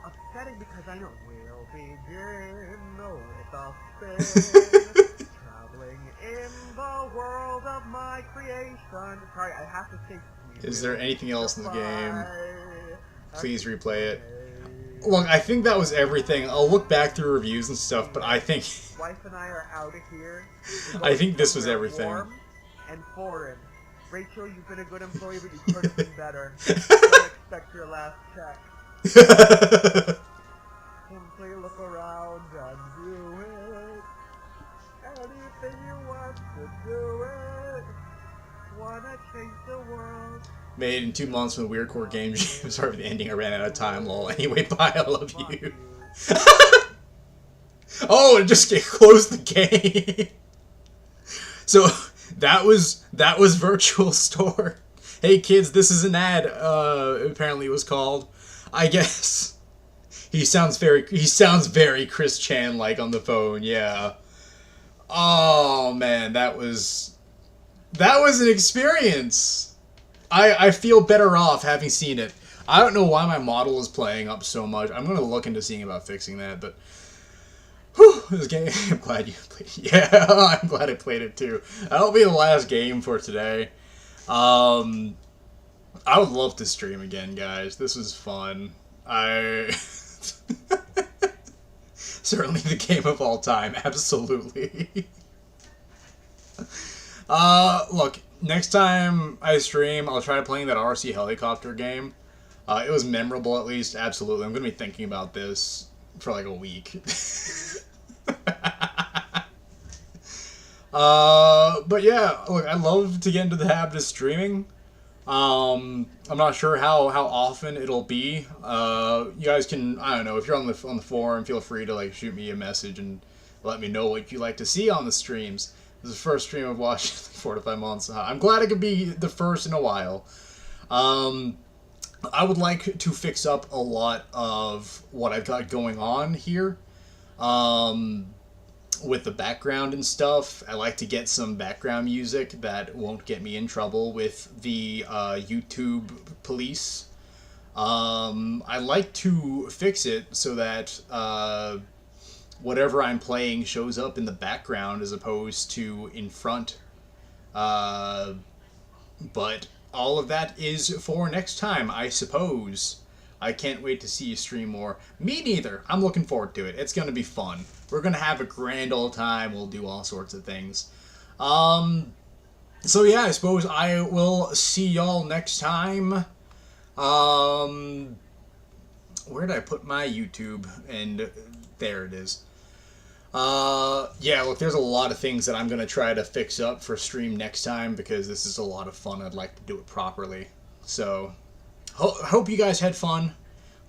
upsetting because I know we'll begin with a spin, traveling in the world of my creation. Sorry, I have to say. Is there anything else in the game? Please replay it. Look, I think that was everything. I'll look back through reviews and stuff, but I think... Wife and I are out of here. I think this was everything. Warm and foreign. Rachel, you've been a good employee, but you could have been better. Don't expect your last check. Simply look around and do it. Anything you want to do it. Wanna change the world. Made in 2 months with Weirdcore Game Jam. Sorry for the ending, I ran out of time, lol. Anyway, bye, I love you. Oh, it just closed the game. So, that was Virtual Store. Hey kids, this is an ad, apparently it was called. I guess. He sounds very Chris Chan-like on the phone, yeah. Oh, man, that was an experience. I feel better off having seen it. I don't know why my model is playing up so much. I'm going to look into seeing about fixing that, but... Whew, this game, I'm glad you played it. Yeah, I'm glad I played it too. That'll be the last game for today. I would love to stream again, guys. This was fun. Certainly the game of all time, absolutely. Look, next time I stream, I'll try playing that RC helicopter game. It was memorable, at least, absolutely. I'm going to be thinking about this for like a week. But yeah, look, I love to get into the habit of streaming. I'm not sure how often it'll be. You guys can, I don't know, if you're on the forum, feel free to like shoot me a message and let me know what you'd like to see on the streams. This is the first stream I've watched in 4 to 5 months. I'm glad it could be the first in a while. I would like to fix up a lot of what I've got going on here. With the background and stuff. I like to get some background music that won't get me in trouble with the YouTube police. I like to fix it so that whatever I'm playing shows up in the background as opposed to in front. But all of that is for next time, I suppose. I can't wait to see you stream more. Me neither. I'm looking forward to it. It's going to be fun. We're going to have a grand old time. We'll do all sorts of things. So yeah, I suppose I will see y'all next time. Where did I put my YouTube? And there it is. Yeah, look, there's a lot of things that I'm going to try to fix up for stream next time because this is a lot of fun. I'd like to do it properly. So, hope you guys had fun.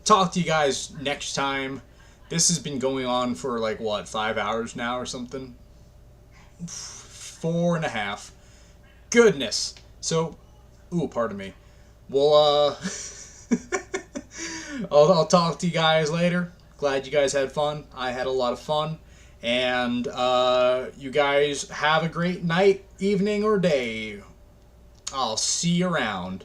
Talk to you guys next time. This has been going on for like, what, 5 hours now or something? 4.5. Goodness. So, ooh, pardon me. Well, I'll talk to you guys later. Glad you guys had fun. I had a lot of fun. And you guys have a great night, evening, or day. I'll see you around.